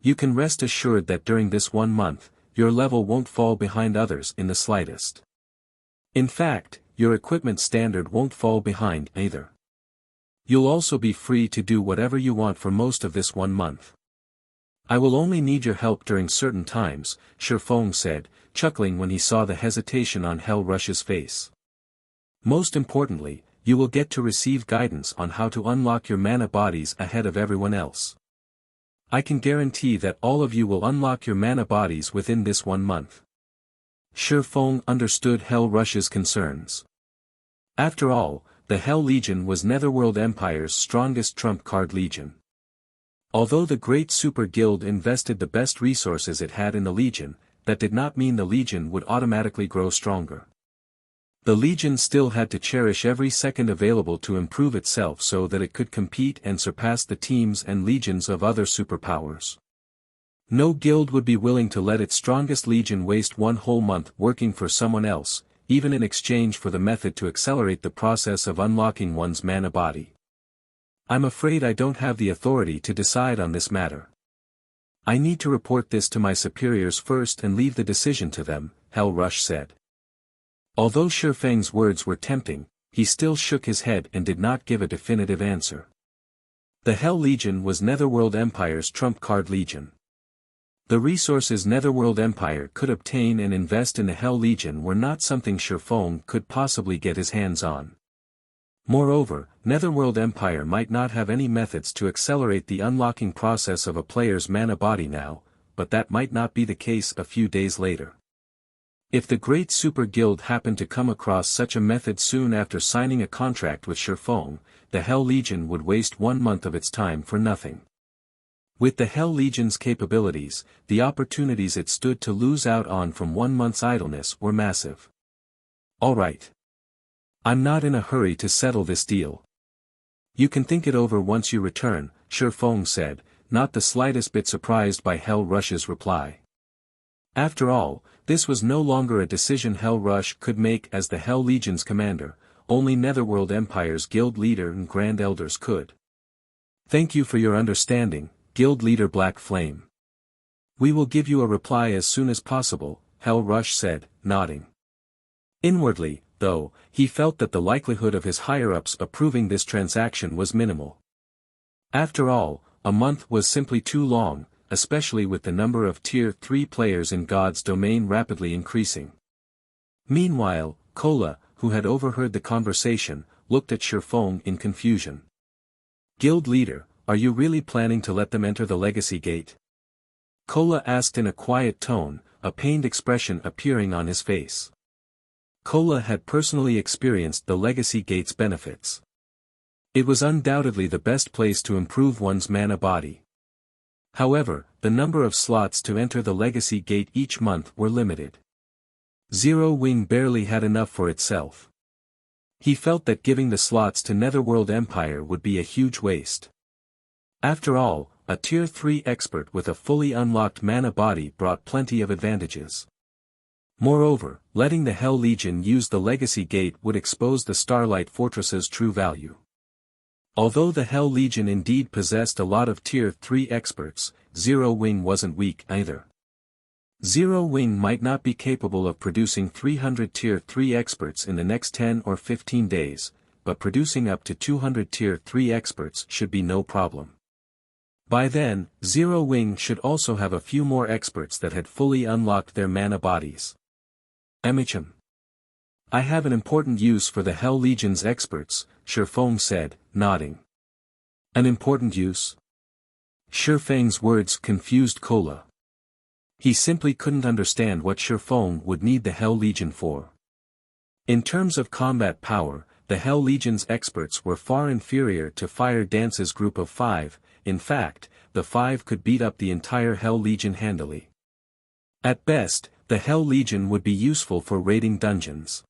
A: You can rest assured that during this 1 month, your level won't fall behind others in the slightest. In fact, your equipment standard won't fall behind either. You'll also be free to do whatever you want for most of this 1 month. I will only need your help during certain times, Shurfong said, chuckling when he saw the hesitation on Hell Rush's face. Most importantly, you will get to receive guidance on how to unlock your mana bodies ahead of everyone else. I can guarantee that all of you will unlock your mana bodies within this 1 month. Shi Feng understood Hell Rush's concerns. After all, the Hell Legion was Netherworld Empire's strongest trump card legion. Although the Great Super Guild invested the best resources it had in the Legion, that did not mean the Legion would automatically grow stronger. The Legion still had to cherish every second available to improve itself so that it could compete and surpass the teams and legions of other superpowers. No guild would be willing to let its strongest legion waste 1 whole month working for someone else, even in exchange for the method to accelerate the process of unlocking one's mana body. I'm afraid I don't have the authority to decide on this matter. I need to report this to my superiors first and leave the decision to them, Hell Rush said. Although Shi Feng's words were tempting, he still shook his head and did not give a definitive answer. The Hell Legion was Netherworld Empire's trump card legion. The resources Netherworld Empire could obtain and invest in the Hell Legion were not something Shi Feng could possibly get his hands on. Moreover, Netherworld Empire might not have any methods to accelerate the unlocking process of a player's mana body now, but that might not be the case a few days later. If the Great Super Guild happened to come across such a method soon after signing a contract with Shi Feng, the Hell Legion would waste 1 month of its time for nothing. With the Hell Legion's capabilities, the opportunities it stood to lose out on from 1 month's idleness were massive. Alright. I'm not in a hurry to settle this deal. You can think it over once you return, Shi Feng said, not the slightest bit surprised by Hell Rush's reply. After all, this was no longer a decision Hell Rush could make as the Hell Legion's commander, only Netherworld Empire's guild leader and Grand Elders could. Thank you for your understanding, Guild Leader Black Flame. We will give you a reply as soon as possible, Hell Rush said, nodding. Inwardly, though, he felt that the likelihood of his higher-ups approving this transaction was minimal. After all, a month was simply too long, especially with the number of Tier 3 players in God's domain rapidly increasing. Meanwhile, Kola, who had overheard the conversation, looked at Shi Feng in confusion. Guild Leader, are you really planning to let them enter the Legacy Gate? Kola asked in a quiet tone, a pained expression appearing on his face. Kola had personally experienced the Legacy Gate's benefits. It was undoubtedly the best place to improve one's mana body. However, the number of slots to enter the Legacy Gate each month were limited. Zero Wing barely had enough for itself. He felt that giving the slots to Netherworld Empire would be a huge waste. After all, a Tier 3 expert with a fully unlocked mana body brought plenty of advantages. Moreover, letting the Hell Legion use the Legacy Gate would expose the Starlight Fortress's true value. Although the Hell Legion indeed possessed a lot of Tier 3 experts, Zero Wing wasn't weak either. Zero Wing might not be capable of producing 300 Tier 3 experts in the next 10 or 15 days, but producing up to 200 Tier 3 experts should be no problem. By then, Zero Wing should also have a few more experts that had fully unlocked their mana bodies. MHM. I have an important use for the Hell Legion's experts, Shi Feng said, nodding. An important use? Shi Feng's words confused Kola. He simply couldn't understand what Shi Feng would need the Hell Legion for. In terms of combat power, the Hell Legion's experts were far inferior to Fire Dance's group of 5, in fact, the 5 could beat up the entire Hell Legion handily. At best, the Hell Legion would be useful for raiding dungeons.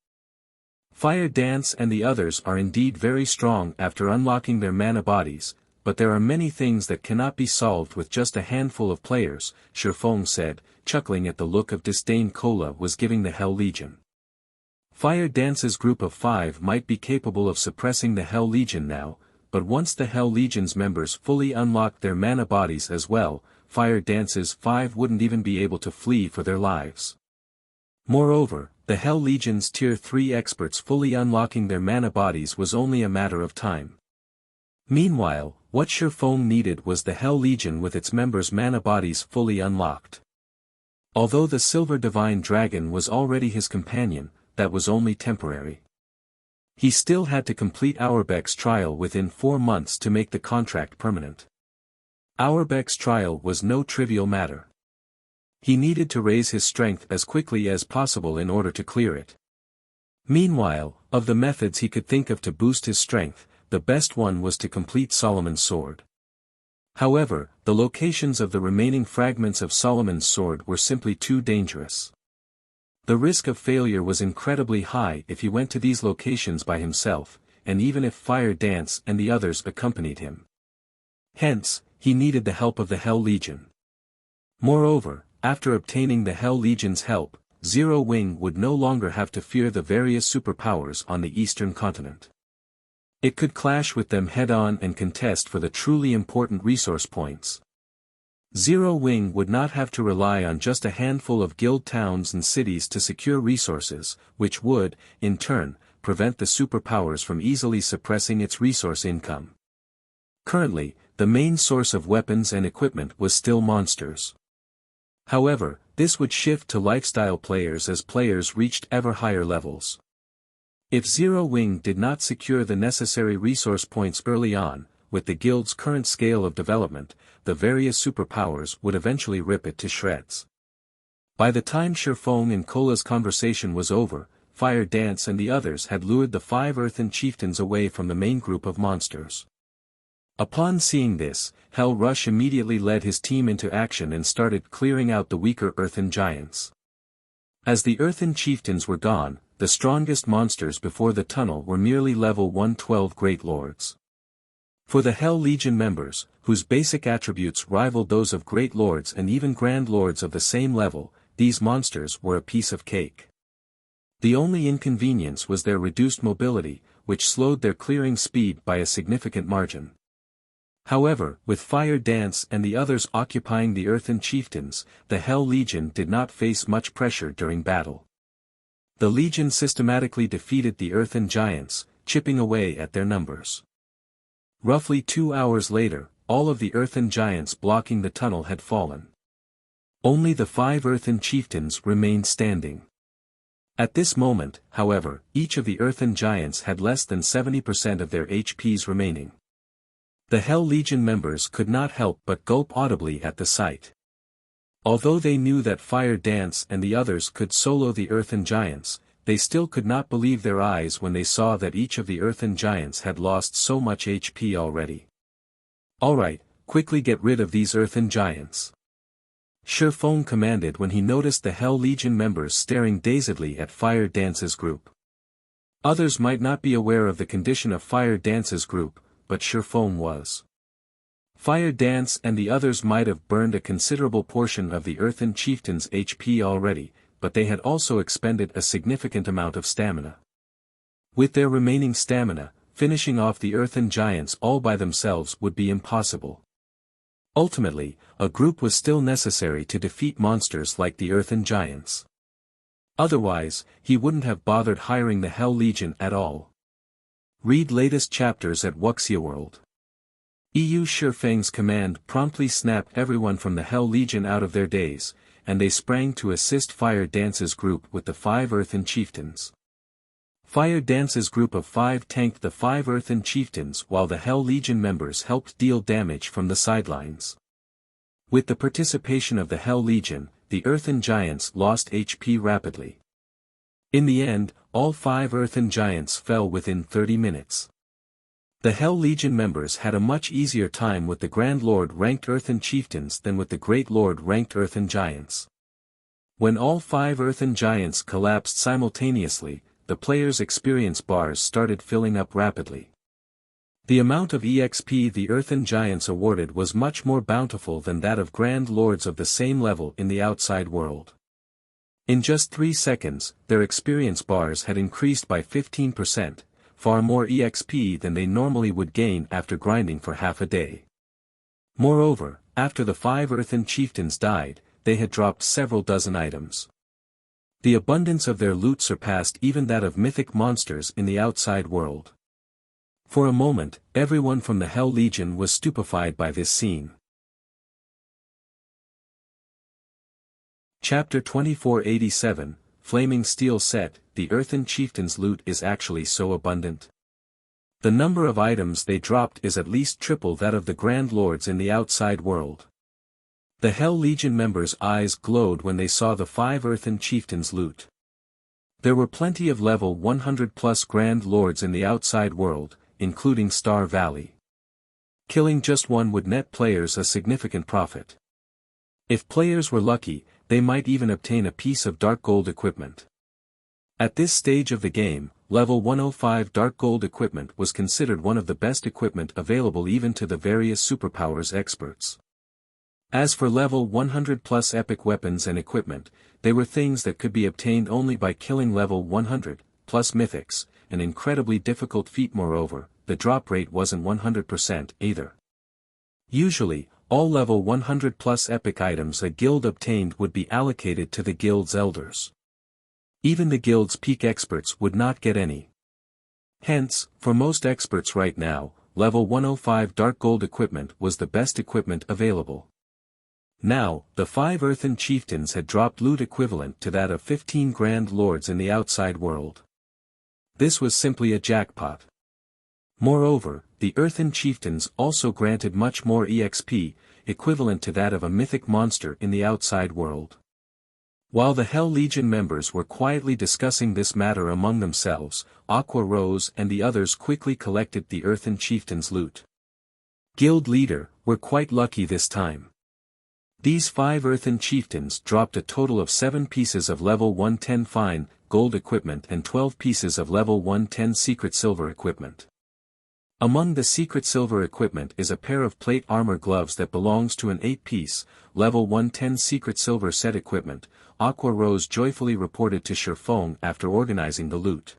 A: Fire Dance and the others are indeed very strong after unlocking their mana bodies, but there are many things that cannot be solved with just a handful of players, Shi Feng said, chuckling at the look of disdain Kola was giving the Hell Legion. Fire Dance's group of 5 might be capable of suppressing the Hell Legion now, but once the Hell Legion's members fully unlocked their mana bodies as well, Fire Dance's 5 wouldn't even be able to flee for their lives. Moreover, the Hell Legion's Tier 3 experts fully unlocking their mana bodies was only a matter of time. Meanwhile, what Shi Feng needed was the Hell Legion with its members' mana bodies fully unlocked. Although the Silver Divine Dragon was already his companion, that was only temporary. He still had to complete Audiobook's trial within 4 months to make the contract permanent. Auerbach's trial was no trivial matter. He needed to raise his strength as quickly as possible in order to clear it. Meanwhile, of the methods he could think of to boost his strength, the best one was to complete Solomon's sword. However, the locations of the remaining fragments of Solomon's sword were simply too dangerous. The risk of failure was incredibly high if he went to these locations by himself, and even if Fire Dance and the others accompanied him. Hence, he needed the help of the Hell Legion. Moreover, after obtaining the Hell Legion's help, Zero Wing would no longer have to fear the various superpowers on the eastern continent. It could clash with them head-on and contest for the truly important resource points. Zero Wing would not have to rely on just a handful of guild towns and cities to secure resources, which would, in turn, prevent the superpowers from easily suppressing its resource income. Currently, the main source of weapons and equipment was still monsters. However, this would shift to lifestyle players as players reached ever higher levels. If Zero Wing did not secure the necessary resource points early on, with the guild's current scale of development, the various superpowers would eventually rip it to shreds. By the time Shifeng and Kola's conversation was over, Fire Dance and the others had lured the 5 Earthen Chieftains away from the main group of monsters. Upon seeing this, Hell Rush immediately led his team into action and started clearing out the weaker Earthen Giants. As the Earthen Chieftains were gone, the strongest monsters before the tunnel were merely level 112 Great Lords. For the Hell Legion members, whose basic attributes rivaled those of Great Lords and even Grand Lords of the same level, these monsters were a piece of cake. The only inconvenience was their reduced mobility, which slowed their clearing speed by a significant margin. However, with Fire Dance and the others occupying the Earthen Chieftains, the Hell Legion did not face much pressure during battle. The Legion systematically defeated the Earthen Giants, chipping away at their numbers. Roughly 2 hours later, all of the Earthen Giants blocking the tunnel had fallen. Only the 5 Earthen Chieftains remained standing. At this moment, however, each of the Earthen Giants had less than 70% of their HPs remaining. The Hell Legion members could not help but gulp audibly at the sight. Although they knew that Fire Dance and the others could solo the Earthen Giants, they still could not believe their eyes when they saw that each of the Earthen Giants had lost so much HP already. "Alright, quickly get rid of these Earthen Giants," Shifeng commanded when he noticed the Hell Legion members staring dazedly at Fire Dance's group. Others might not be aware of the condition of Fire Dance's group, but Shifeng was. Fire Dance and the others might have burned a considerable portion of the Earthen Chieftains' HP already, but they had also expended a significant amount of stamina. With their remaining stamina, finishing off the Earthen Giants all by themselves would be impossible. Ultimately, a group was still necessary to defeat monsters like the Earthen Giants. Otherwise, he wouldn't have bothered hiring the Hell Legion at all. Read latest chapters at Wuxia World. Shifeng's command promptly snapped everyone from the Hell Legion out of their daze, and they sprang to assist Fire Dance's group with the 5 Earthen Chieftains. Fire Dance's group of 5 tanked the 5 Earthen Chieftains while the Hell Legion members helped deal damage from the sidelines. With the participation of the Hell Legion, the Earthen Giants lost HP rapidly. In the end, all 5 Earthen Giants fell within 30 minutes. The Hell Legion members had a much easier time with the Grand Lord ranked Earthen Chieftains than with the Great Lord ranked Earthen Giants. When all 5 Earthen Giants collapsed simultaneously, the players' experience bars started filling up rapidly. The amount of EXP the Earthen Giants awarded was much more bountiful than that of Grand Lords of the same level in the outside world. In just 3 seconds, their experience bars had increased by 15%, far more EXP than they normally would gain after grinding for half a day. Moreover, after the 5 Earthen Chieftains died, they had dropped several dozen items. The abundance of their loot surpassed even that of mythic monsters in the outside world. For a moment, everyone from the Hell Legion was stupefied by this scene. Chapter 2487, Flaming Steel Set, the Earthen Chieftain's loot is actually so abundant. The number of items they dropped is at least triple that of the Grand Lords in the outside world. The Hell Legion members' eyes glowed when they saw the 5 Earthen Chieftains loot. There were plenty of level 100 plus Grand Lords in the outside world, including Star Valley. Killing just one would net players a significant profit. If players were lucky, they might even obtain a piece of dark gold equipment. At this stage of the game, level 105 dark gold equipment was considered one of the best equipment available even to the various superpowers experts. As for level 100 plus epic weapons and equipment, they were things that could be obtained only by killing level 100 plus mythics, an incredibly difficult feat. Moreover, the drop rate wasn't 100% either. Usually, all level 100 plus epic items a guild obtained would be allocated to the guild's elders. Even the guild's peak experts would not get any. Hence, for most experts right now, level 105 dark gold equipment was the best equipment available. Now, the 5 Earthen Chieftains had dropped loot equivalent to that of 15 Grand Lords in the outside world. This was simply a jackpot. Moreover, the Earthen Chieftains also granted much more EXP, equivalent to that of a mythic monster in the outside world. While the Hell Legion members were quietly discussing this matter among themselves, Aqua Rose and the others quickly collected the Earthen Chieftains' loot. Guild leader, we're quite lucky this time. These 5 Earthen Chieftains dropped a total of 7 pieces of level 110 fine gold equipment and 12 pieces of level 110 secret silver equipment. Among the secret silver equipment is a pair of plate armor gloves that belongs to an 8-piece, level 110 secret silver set equipment, Aqua Rose joyfully reported to Shurfong after organizing the loot.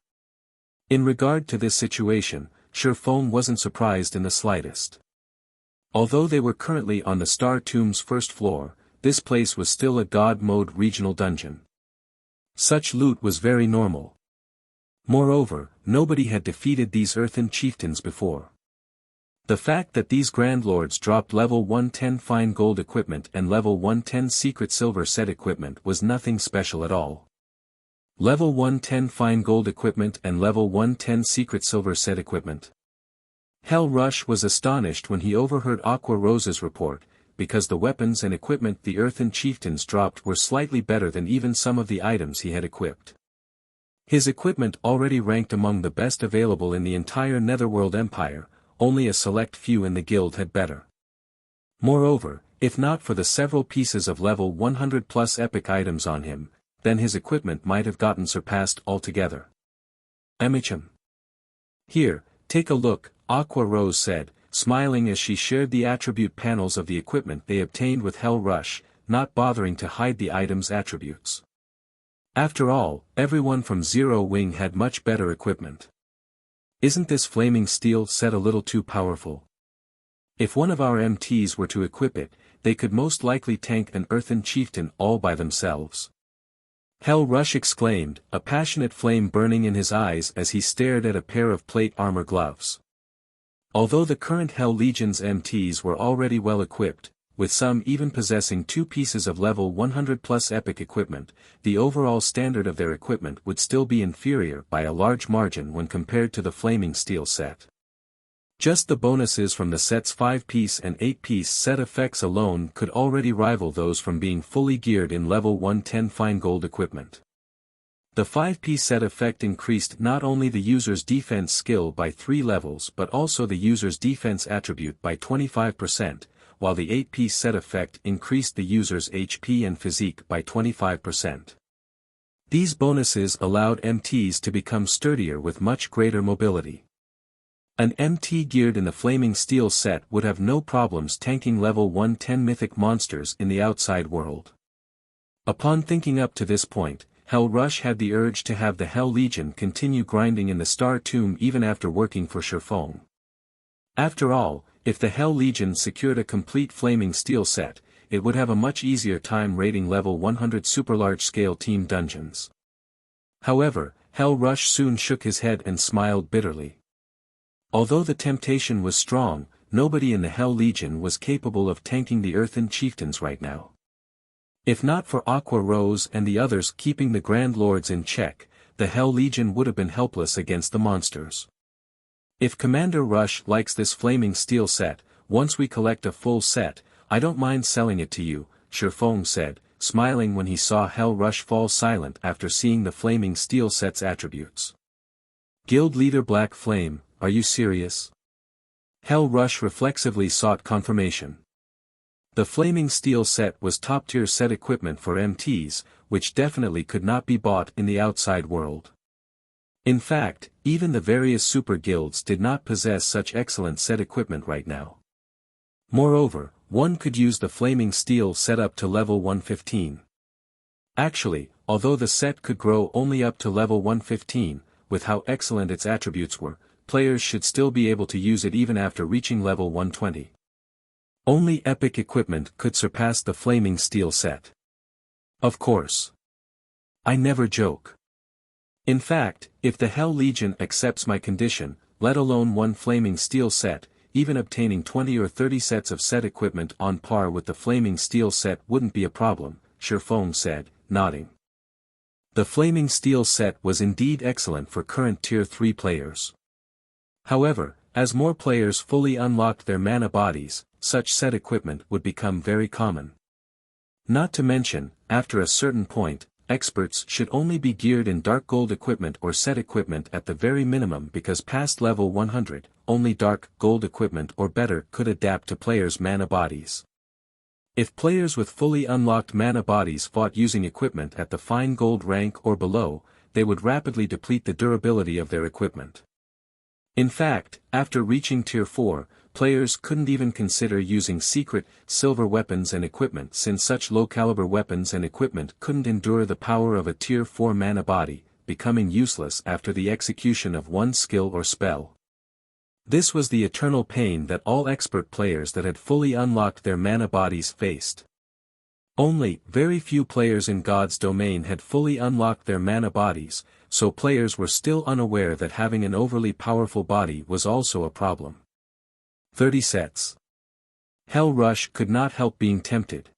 A: In regard to this situation, Shurfong wasn't surprised in the slightest. Although they were currently on the Star Tomb's first floor, this place was still a God Mode regional dungeon. Such loot was very normal. Moreover, nobody had defeated these Earthen Chieftains before. The fact that these Grand Lords dropped level 110 fine gold equipment and level 110 secret silver set equipment was nothing special at all. Level 110 fine gold equipment and level 110 secret silver set equipment. Hell Rush was astonished when he overheard Aqua Rose's report, because the weapons and equipment the Earthen Chieftains dropped were slightly better than even some of the items he had equipped. His equipment already ranked among the best available in the entire Netherworld Empire, only a select few in the guild had better. Moreover, if not for the several pieces of level 100 plus epic items on him, then his equipment might have gotten surpassed altogether. MHM. Here, take a look, Aqua Rose said, smiling as she shared the attribute panels of the equipment they obtained with Hell Rush, not bothering to hide the item's attributes. After all, everyone from Zero Wing had much better equipment. Isn't this flaming steel set a little too powerful? If one of our MTs were to equip it, they could most likely tank an Earthen Chieftain all by themselves. Hell Rush exclaimed, a passionate flame burning in his eyes as he stared at a pair of plate armor gloves. Although the current Hell Legion's MTs were already well equipped, with some even possessing 2 pieces of level 100 plus epic equipment, the overall standard of their equipment would still be inferior by a large margin when compared to the Flaming Steel set. Just the bonuses from the set's 5-piece and 8-piece set effects alone could already rival those from being fully geared in level 110 fine gold equipment. The 5-piece set effect increased not only the user's defense skill by 3 levels but also the user's defense attribute by 25%, while the 8-piece set effect increased the user's HP and physique by 25%. These bonuses allowed MTs to become sturdier with much greater mobility. An MT geared in the Flaming Steel set would have no problems tanking level 110 mythic monsters in the outside world. Upon thinking up to this point, Hell Rush had the urge to have the Hell Legion continue grinding in the Star Tomb even after working for Shurfong. After all, if the Hell Legion secured a complete Flaming Steel set, it would have a much easier time raiding level 100 super large-scale team dungeons. However, Hell Rush soon shook his head and smiled bitterly. Although the temptation was strong, nobody in the Hell Legion was capable of tanking the Earthen Chieftains right now. If not for Aqua Rose and the others keeping the Grand Lords in check, the Hell Legion would have been helpless against the monsters. If Commander Rush likes this flaming steel set, once we collect a full set, I don't mind selling it to you, Shifeng said, smiling when he saw Hell Rush fall silent after seeing the flaming steel set's attributes. Guild Leader Black Flame, are you serious? Hell Rush reflexively sought confirmation. The flaming steel set was top-tier set equipment for MTs, which definitely could not be bought in the outside world. In fact, even the various super guilds did not possess such excellent set equipment right now. Moreover, one could use the flaming steel set up to level 115. Actually, although the set could grow only up to level 115, with how excellent its attributes were, players should still be able to use it even after reaching level 120. Only epic equipment could surpass the flaming steel set. Of course. I never joke. In fact, if the Hell Legion accepts my condition, let alone one flaming steel set, even obtaining 20 or 30 sets of set equipment on par with the flaming steel set wouldn't be a problem, Shifeng said, nodding. The flaming steel set was indeed excellent for current tier 3 players. However, as more players fully unlocked their mana bodies, such set equipment would become very common. Not to mention, after a certain point, experts should only be geared in dark gold equipment or set equipment at the very minimum because past level 100, only dark gold equipment or better could adapt to players' mana bodies. If players with fully unlocked mana bodies fought using equipment at the fine gold rank or below, they would rapidly deplete the durability of their equipment. In fact, after reaching tier 4, players couldn't even consider using secret, silver weapons and equipment since such low-caliber weapons and equipment couldn't endure the power of a tier 4 mana body, becoming useless after the execution of one skill or spell. This was the eternal pain that all expert players that had fully unlocked their mana bodies faced. Only very few players in God's domain had fully unlocked their mana bodies, so players were still unaware that having an overly powerful body was also a problem. 30 sets. Hell Rush could not help being tempted.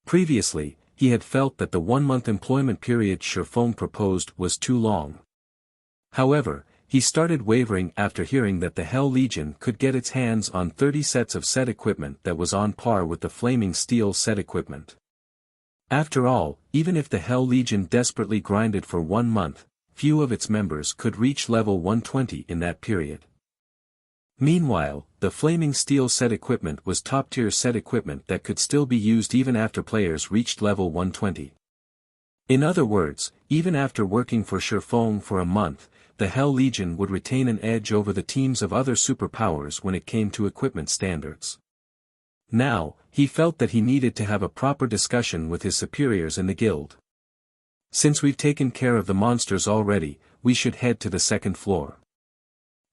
A: Previously, he had felt that the 1-month employment period Shifeng proposed was too long. However, he started wavering after hearing that the Hell Legion could get its hands on 30 sets of set equipment that was on par with the flaming steel set equipment. After all, even if the Hell Legion desperately grinded for 1 month, few of its members could reach level 120 in that period. Meanwhile, the flaming steel set equipment was top-tier set equipment that could still be used even after players reached level 120. In other words, even after working for Shifeng for a month, the Hell Legion would retain an edge over the teams of other superpowers when it came to equipment standards. Now, he felt that he needed to have a proper discussion with his superiors in the guild. Since we've taken care of the monsters already, we should head to the second floor.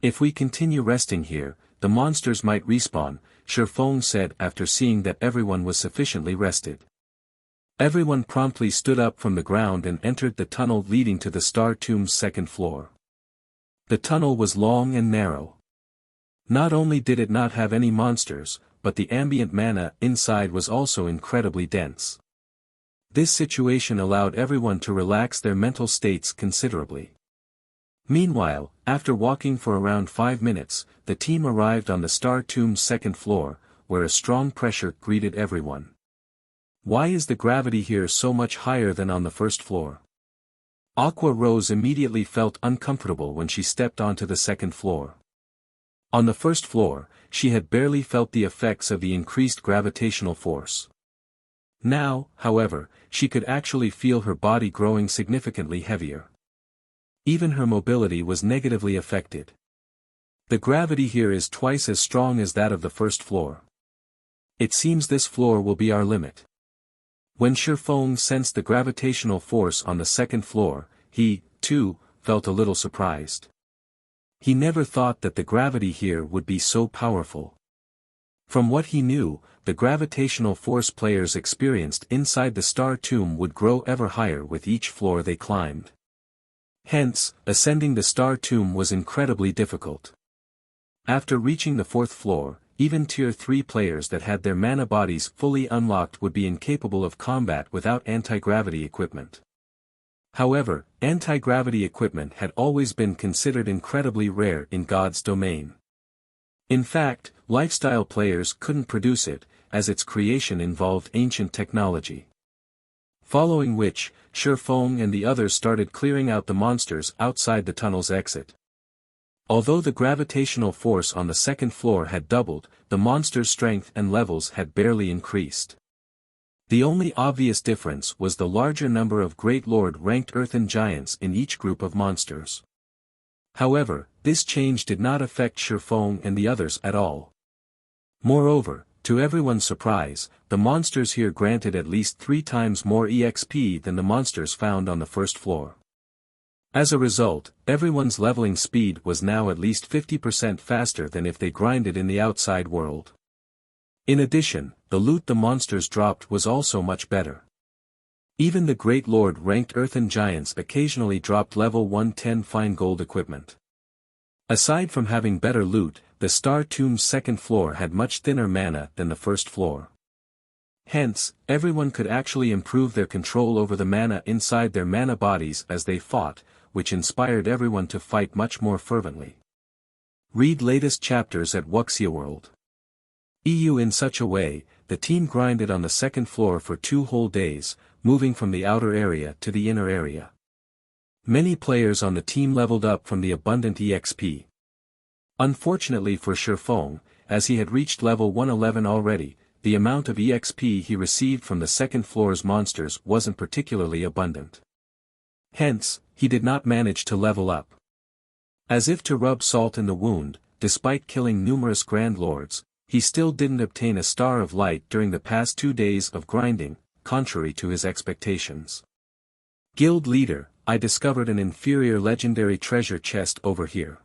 A: If we continue resting here, the monsters might respawn, Shifeng said after seeing that everyone was sufficiently rested. Everyone promptly stood up from the ground and entered the tunnel leading to the Star Tomb's second floor. The tunnel was long and narrow. Not only did it not have any monsters, but the ambient mana inside was also incredibly dense. This situation allowed everyone to relax their mental states considerably. Meanwhile, after walking for around 5 minutes, the team arrived on the Star Tomb's second floor, where a strong pressure greeted everyone. Why is the gravity here so much higher than on the first floor? Aqua Rose immediately felt uncomfortable when she stepped onto the second floor. On the first floor, she had barely felt the effects of the increased gravitational force. Now, however, she could actually feel her body growing significantly heavier. Even her mobility was negatively affected. The gravity here is twice as strong as that of the first floor. It seems this floor will be our limit. When Shifeng sensed the gravitational force on the second floor, he, too, felt a little surprised. He never thought that the gravity here would be so powerful. From what he knew, the gravitational force players experienced inside the Star Tomb would grow ever higher with each floor they climbed. Hence, ascending the Star Tomb was incredibly difficult. After reaching the 4th floor, even tier 3 players that had their mana bodies fully unlocked would be incapable of combat without anti-gravity equipment. However, anti-gravity equipment had always been considered incredibly rare in God's domain. In fact, lifestyle players couldn't produce it, as its creation involved ancient technology. Following which, Shifeng and the others started clearing out the monsters outside the tunnel's exit. Although the gravitational force on the second floor had doubled, the monsters' strength and levels had barely increased. The only obvious difference was the larger number of Great Lord-ranked Earthen giants in each group of monsters. However, this change did not affect Shifeng and the others at all. Moreover, to everyone's surprise, the monsters here granted at least 3 times more EXP than the monsters found on the first floor. As a result, everyone's leveling speed was now at least 50% faster than if they grinded in the outside world. In addition, the loot the monsters dropped was also much better. Even the Great Lord-ranked Earthen giants occasionally dropped level 110 fine gold equipment. Aside from having better loot, the Star Tomb's second floor had much thinner mana than the first floor. Hence, everyone could actually improve their control over the mana inside their mana bodies as they fought, which inspired everyone to fight much more fervently. Read latest chapters at Wuxia World. EU. In such a way, the team grinded on the second floor for 2 whole days, moving from the outer area to the inner area. Many players on the team leveled up from the abundant EXP. Unfortunately for Shifeng, as he had reached level 111 already, the amount of EXP he received from the second floor's monsters wasn't particularly abundant. Hence, he did not manage to level up. As if to rub salt in the wound, despite killing numerous Grand Lords, he still didn't obtain a Star of Light during the past 2 days of grinding, contrary to his expectations. Guild leader, I discovered an inferior legendary treasure chest over here.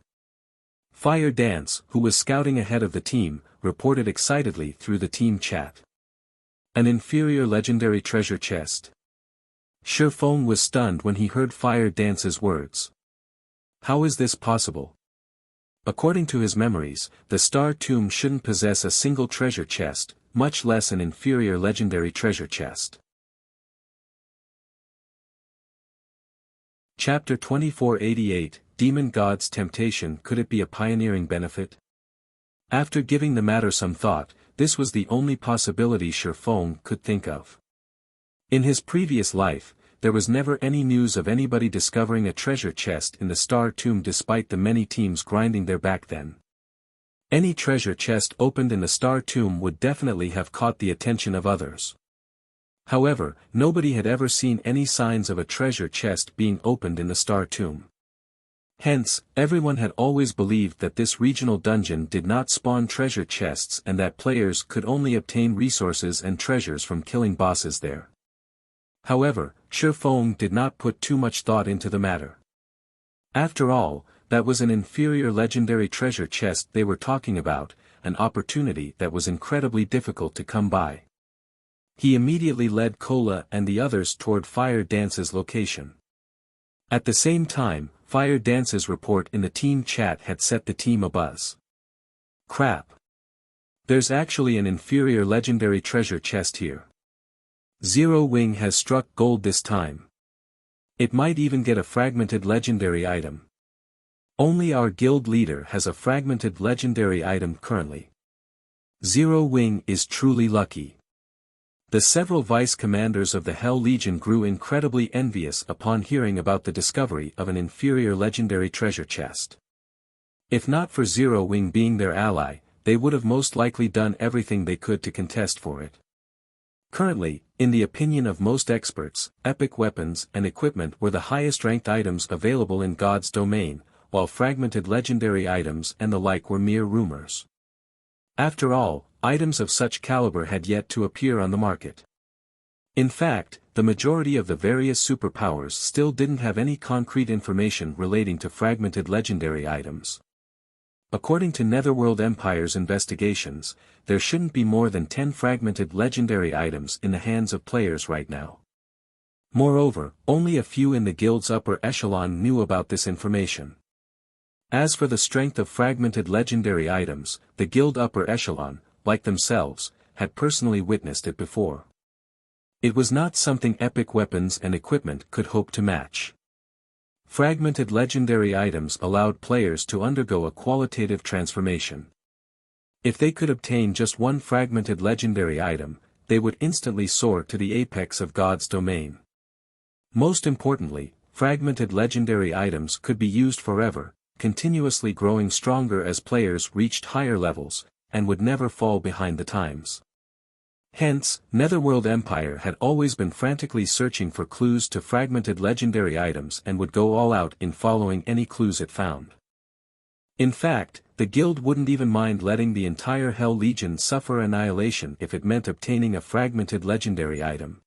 A: Fire Dance, who was scouting ahead of the team, reported excitedly through the team chat. An inferior legendary treasure chest. Shifeng was stunned when he heard Fire Dance's words. How is this possible? According to his memories, the Star Tomb shouldn't possess a single treasure chest, much less an inferior legendary treasure chest. Chapter 2488, Demon God's Temptation. Could it be a pioneering benefit? After giving the matter some thought, this was the only possibility Shifeng could think of. In his previous life, there was never any news of anybody discovering a treasure chest in the Star Tomb despite the many teams grinding there back then. Any treasure chest opened in the Star Tomb would definitely have caught the attention of others. However, nobody had ever seen any signs of a treasure chest being opened in the Star Tomb. Hence, everyone had always believed that this regional dungeon did not spawn treasure chests and that players could only obtain resources and treasures from killing bosses there. However, Shifeng did not put too much thought into the matter. After all, that was an inferior legendary treasure chest they were talking about, an opportunity that was incredibly difficult to come by. He immediately led Kola and the others toward Fire Dance's location. At the same time, Fire Dance's report in the team chat had set the team abuzz. Crap! There's actually an inferior legendary treasure chest here. Zero Wing has struck gold this time. It might even get a fragmented legendary item. Only our guild leader has a fragmented legendary item currently. Zero Wing is truly lucky. The several vice commanders of the Hell Legion grew incredibly envious upon hearing about the discovery of an inferior legendary treasure chest. If not for Zero Wing being their ally, they would have most likely done everything they could to contest for it. Currently, in the opinion of most experts, epic weapons and equipment were the highest ranked items available in God's domain, while fragmented legendary items and the like were mere rumors. After all, items of such caliber had yet to appear on the market. In fact, the majority of the various superpowers still didn't have any concrete information relating to fragmented legendary items. According to Netherworld Empire's investigations, there shouldn't be more than 10 fragmented legendary items in the hands of players right now. Moreover, only a few in the guild's upper echelon knew about this information. As for the strength of fragmented legendary items, the guild upper echelon, like themselves, had personally witnessed it before. It was not something epic weapons and equipment could hope to match. Fragmented legendary items allowed players to undergo a qualitative transformation. If they could obtain just one fragmented legendary item, they would instantly soar to the apex of God's domain. Most importantly, fragmented legendary items could be used forever, continuously growing stronger as players reached higher levels, and would never fall behind the times. Hence, Netherworld Empire had always been frantically searching for clues to fragmented legendary items and would go all out in following any clues it found. In fact, the guild wouldn't even mind letting the entire Hell Legion suffer annihilation if it meant obtaining a fragmented legendary item.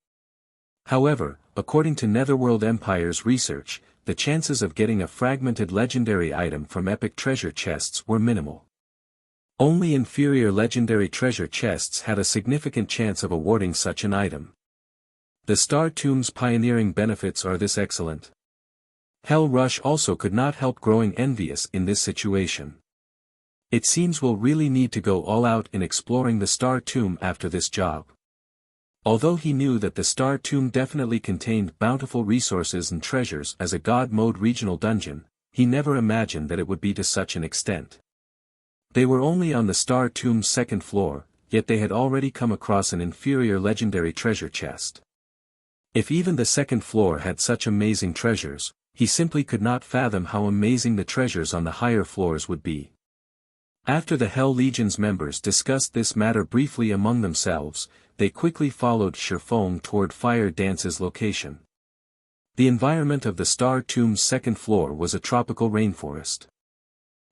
A: However, according to Netherworld Empire's research, the chances of getting a fragmented legendary item from epic treasure chests were minimal. Only inferior legendary treasure chests had a significant chance of awarding such an item. The Star Tomb's pioneering benefits are this excellent. Hell Rush also could not help growing envious in this situation. It seems we'll really need to go all out in exploring the Star Tomb after this job. Although he knew that the Star Tomb definitely contained bountiful resources and treasures as a God Mode regional dungeon, he never imagined that it would be to such an extent. They were only on the Star Tomb's second floor, yet they had already come across an inferior legendary treasure chest. If even the second floor had such amazing treasures, he simply could not fathom how amazing the treasures on the higher floors would be. After the Hell Legion's members discussed this matter briefly among themselves, they quickly followed Shifeng toward Fire Dance's location. The environment of the Star Tomb's second floor was a tropical rainforest.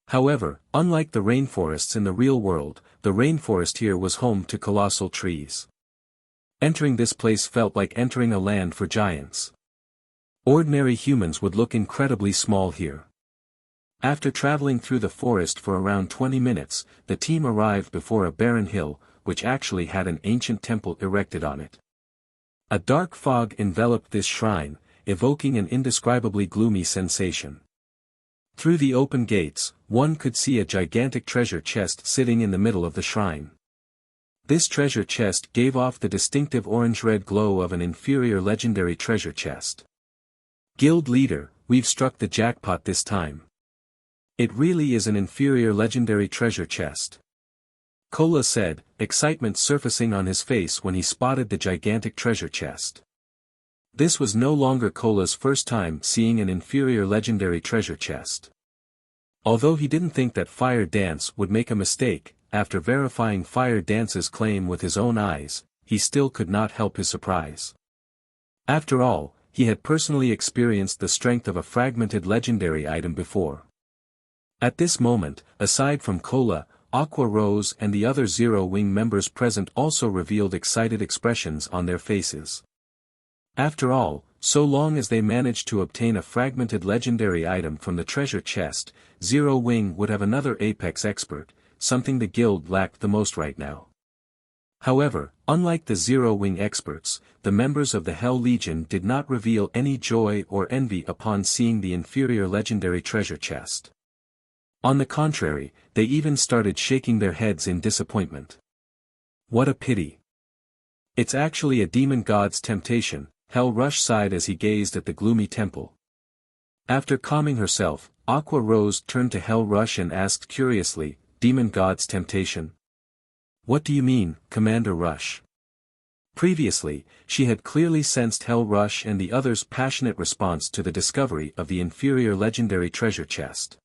A: However, unlike the rainforests in the real world, the rainforest here was home to colossal trees. Entering this place felt like entering a land for giants. Ordinary humans would look incredibly small here. After traveling through the forest for around 20 minutes, the team arrived before a barren hill, which actually had an ancient temple erected on it. A dark fog enveloped this shrine, evoking an indescribably gloomy sensation. Through the open gates, one could see a gigantic treasure chest sitting in the middle of the shrine. This treasure chest gave off the distinctive orange-red glow of an inferior legendary treasure chest. Guild leader, we've struck the jackpot this time. It really is an inferior legendary treasure chest. Kola said, excitement surfacing on his face when he spotted the gigantic treasure chest. This was no longer Kola's first time seeing an inferior legendary treasure chest. Although he didn't think that Fire Dance would make a mistake, after verifying Fire Dance's claim with his own eyes, he still could not help his surprise. After all, he had personally experienced the strength of a fragmented legendary item before. At this moment, aside from Kola, Aqua Rose and the other Zero Wing members present also revealed excited expressions on their faces. After all, so long as they managed to obtain a fragmented legendary item from the treasure chest, Zero Wing would have another Apex expert, something the guild lacked the most right now. However, unlike the Zero Wing experts, the members of the Hell Legion did not reveal any joy or envy upon seeing the inferior legendary treasure chest. On the contrary, they even started shaking their heads in disappointment. What a pity. It's actually a demon god's temptation, Hell Rush sighed as he gazed at the gloomy temple. After calming herself, Aqua Rose turned to Hell Rush and asked curiously, Demon God's temptation? What do you mean, Commander Rush? Previously, she had clearly sensed Hell Rush and the others' passionate response to the discovery of the inferior legendary treasure chest.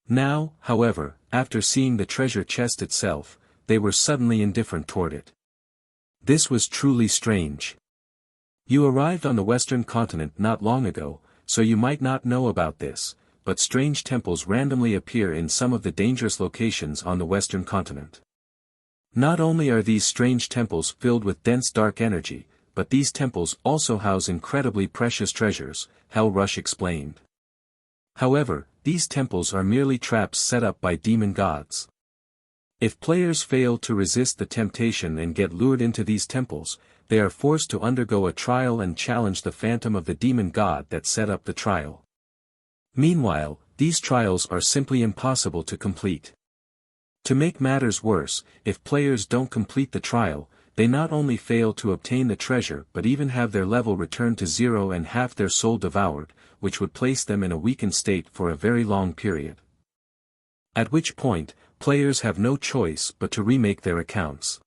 A: Now, however, after seeing the treasure chest itself, they were suddenly indifferent toward it. This was truly strange. You arrived on the Western continent not long ago, so you might not know about this, but strange temples randomly appear in some of the dangerous locations on the Western continent. Not only are these strange temples filled with dense dark energy, but these temples also house incredibly precious treasures, Hell Rush explained. However, these temples are merely traps set up by demon gods. If players fail to resist the temptation and get lured into these temples, they are forced to undergo a trial and challenge the phantom of the demon god that set up the trial. Meanwhile, these trials are simply impossible to complete. To make matters worse, if players don't complete the trial, they not only fail to obtain the treasure but even have their level returned to 0 and half their soul devoured, which would place them in a weakened state for a very long period. At which point, players have no choice but to remake their accounts.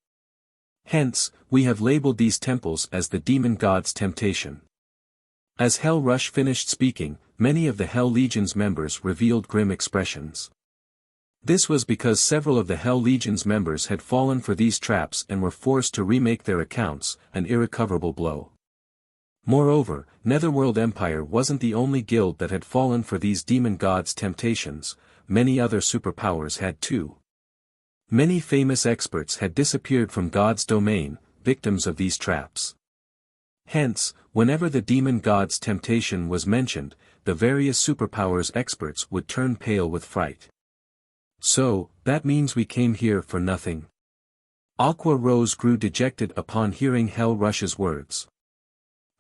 A: Hence, we have labeled these temples as the Demon God's Temptation. As Hell Rush finished speaking, many of the Hell Legion's members revealed grim expressions. This was because several of the Hell Legion's members had fallen for these traps and were forced to remake their accounts, an irrecoverable blow. Moreover, Netherworld Empire wasn't the only guild that had fallen for these Demon God's temptations, many other superpowers had too. Many famous experts had disappeared from God's domain, victims of these traps. Hence, whenever the Demon God's temptation was mentioned, the various superpowers experts would turn pale with fright. So, that means we came here for nothing. Aqua Rose grew dejected upon hearing Hell Rush's words.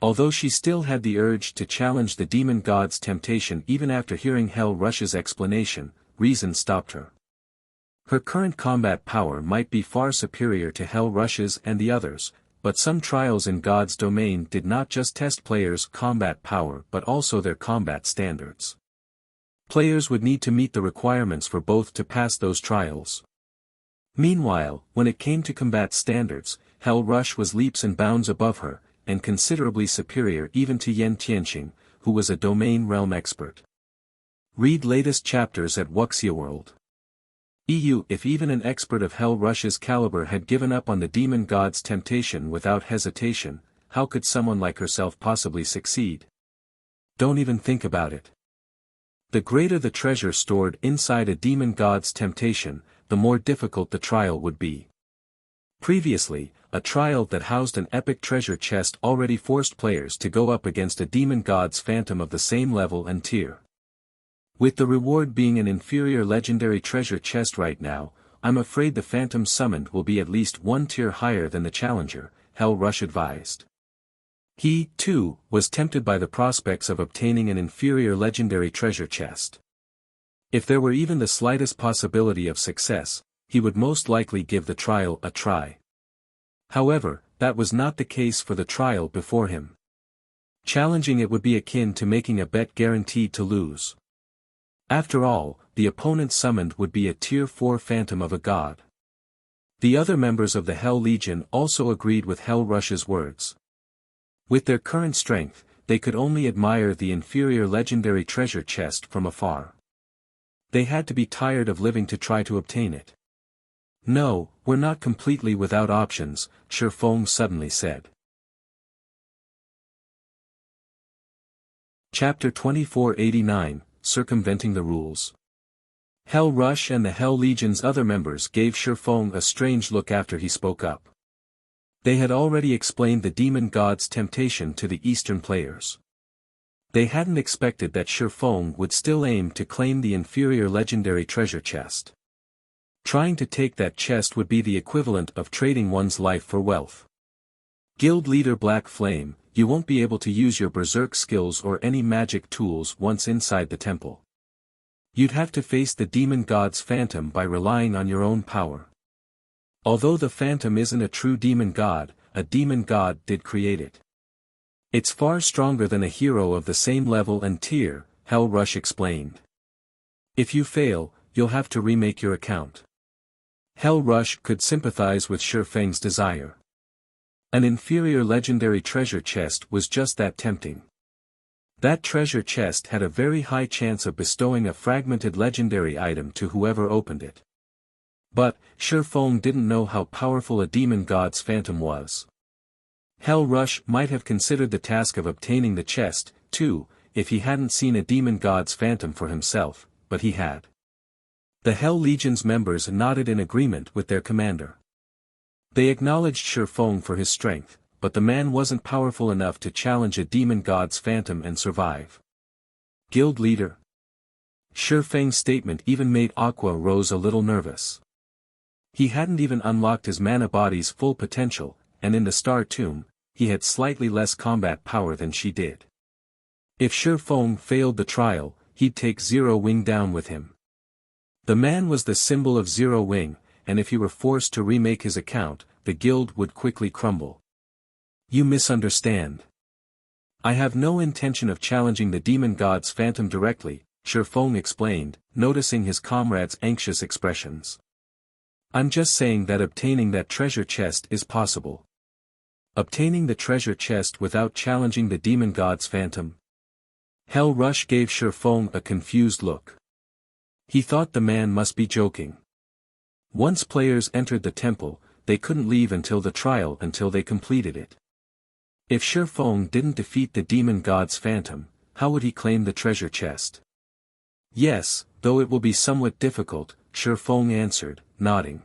A: Although she still had the urge to challenge the Demon God's temptation even after hearing Hell Rush's explanation, reason stopped her. Her current combat power might be far superior to Hell Rush's and the others, but some trials in God's domain did not just test players' combat power but also their combat standards. Players would need to meet the requirements for both to pass those trials. Meanwhile, when it came to combat standards, Hell Rush was leaps and bounds above her, and considerably superior even to Yen Tianqing, who was a domain realm expert. Read latest chapters at Wuxia World. If even an expert of Hell Rush's caliber had given up on the Demon God's temptation without hesitation, how could someone like herself possibly succeed? Don't even think about it. The greater the treasure stored inside a Demon God's temptation, the more difficult the trial would be. Previously, a trial that housed an epic treasure chest already forced players to go up against a Demon God's phantom of the same level and tier. With the reward being an inferior legendary treasure chest right now, I'm afraid the phantom summoned will be at least one tier higher than the challenger, Hell Rush advised. He, too, was tempted by the prospects of obtaining an inferior legendary treasure chest. If there were even the slightest possibility of success, he would most likely give the trial a try. However, that was not the case for the trial before him. Challenging it would be akin to making a bet guaranteed to lose. After all, the opponent summoned would be a Tier 4 phantom of a god. The other members of the Hell Legion also agreed with Hell Rush's words. With their current strength, they could only admire the inferior legendary treasure chest from afar. They had to be tired of living to try to obtain it. No, we're not completely without options, Shifeng suddenly said. Chapter 2489, Circumventing the Rules. Hell Rush and the Hell Legion's other members gave Shifeng a strange look after he spoke up. They had already explained the Demon God's temptation to the Eastern players. They hadn't expected that Shifeng would still aim to claim the inferior legendary treasure chest. Trying to take that chest would be the equivalent of trading one's life for wealth. Guild Leader Black Flame, you won't be able to use your berserk skills or any magic tools once inside the temple. You'd have to face the Demon God's phantom by relying on your own power. Although the phantom isn't a true demon god, a demon god did create it. It's far stronger than a hero of the same level and tier, Hell Rush explained. If you fail, you'll have to remake your account. Hell Rush could sympathize with Shifeng's desire. An inferior legendary treasure chest was just that tempting. That treasure chest had a very high chance of bestowing a fragmented legendary item to whoever opened it. But, Shifeng didn't know how powerful a demon god's phantom was. Hell Rush might have considered the task of obtaining the chest, too, if he hadn't seen a demon god's phantom for himself, but he had. The Hell Legion's members nodded in agreement with their commander. They acknowledged Shifeng for his strength, but the man wasn't powerful enough to challenge a demon god's phantom and survive. Guild Leader. Shifeng's statement even made Aqua Rose a little nervous. He hadn't even unlocked his mana body's full potential, and in the Star Tomb, he had slightly less combat power than she did. If Shifeng failed the trial, he'd take Zero Wing down with him. The man was the symbol of Zero Wing, and if he were forced to remake his account, the guild would quickly crumble. You misunderstand. I have no intention of challenging the demon god's phantom directly, Shifeng explained, noticing his comrade's anxious expressions. I'm just saying that obtaining that treasure chest is possible. Obtaining the treasure chest without challenging the demon god's phantom? Hell Rush gave Shifeng a confused look. He thought the man must be joking. Once players entered the temple, they couldn't leave until the trial until they completed it. If Shifeng didn't defeat the demon god's phantom, how would he claim the treasure chest? Yes, though it will be somewhat difficult, Shifeng answered, nodding.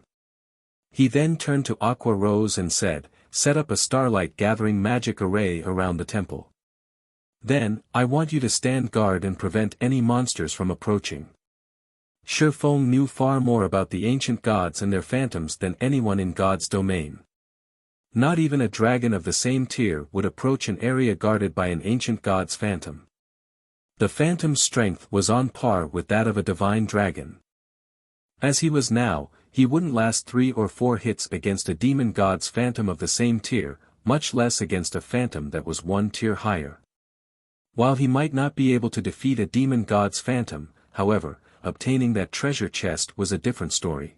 A: He then turned to Aqua Rose and said, set up a Starlight gathering magic array around the temple. Then, I want you to stand guard and prevent any monsters from approaching. Shifeng knew far more about the ancient gods and their phantoms than anyone in God's domain. Not even a dragon of the same tier would approach an area guarded by an ancient god's phantom. The phantom's strength was on par with that of a divine dragon. As he was now, he wouldn't last 3 or 4 hits against a demon god's phantom of the same tier, much less against a phantom that was 1 tier higher. While he might not be able to defeat a demon god's phantom, however, obtaining that treasure chest was a different story.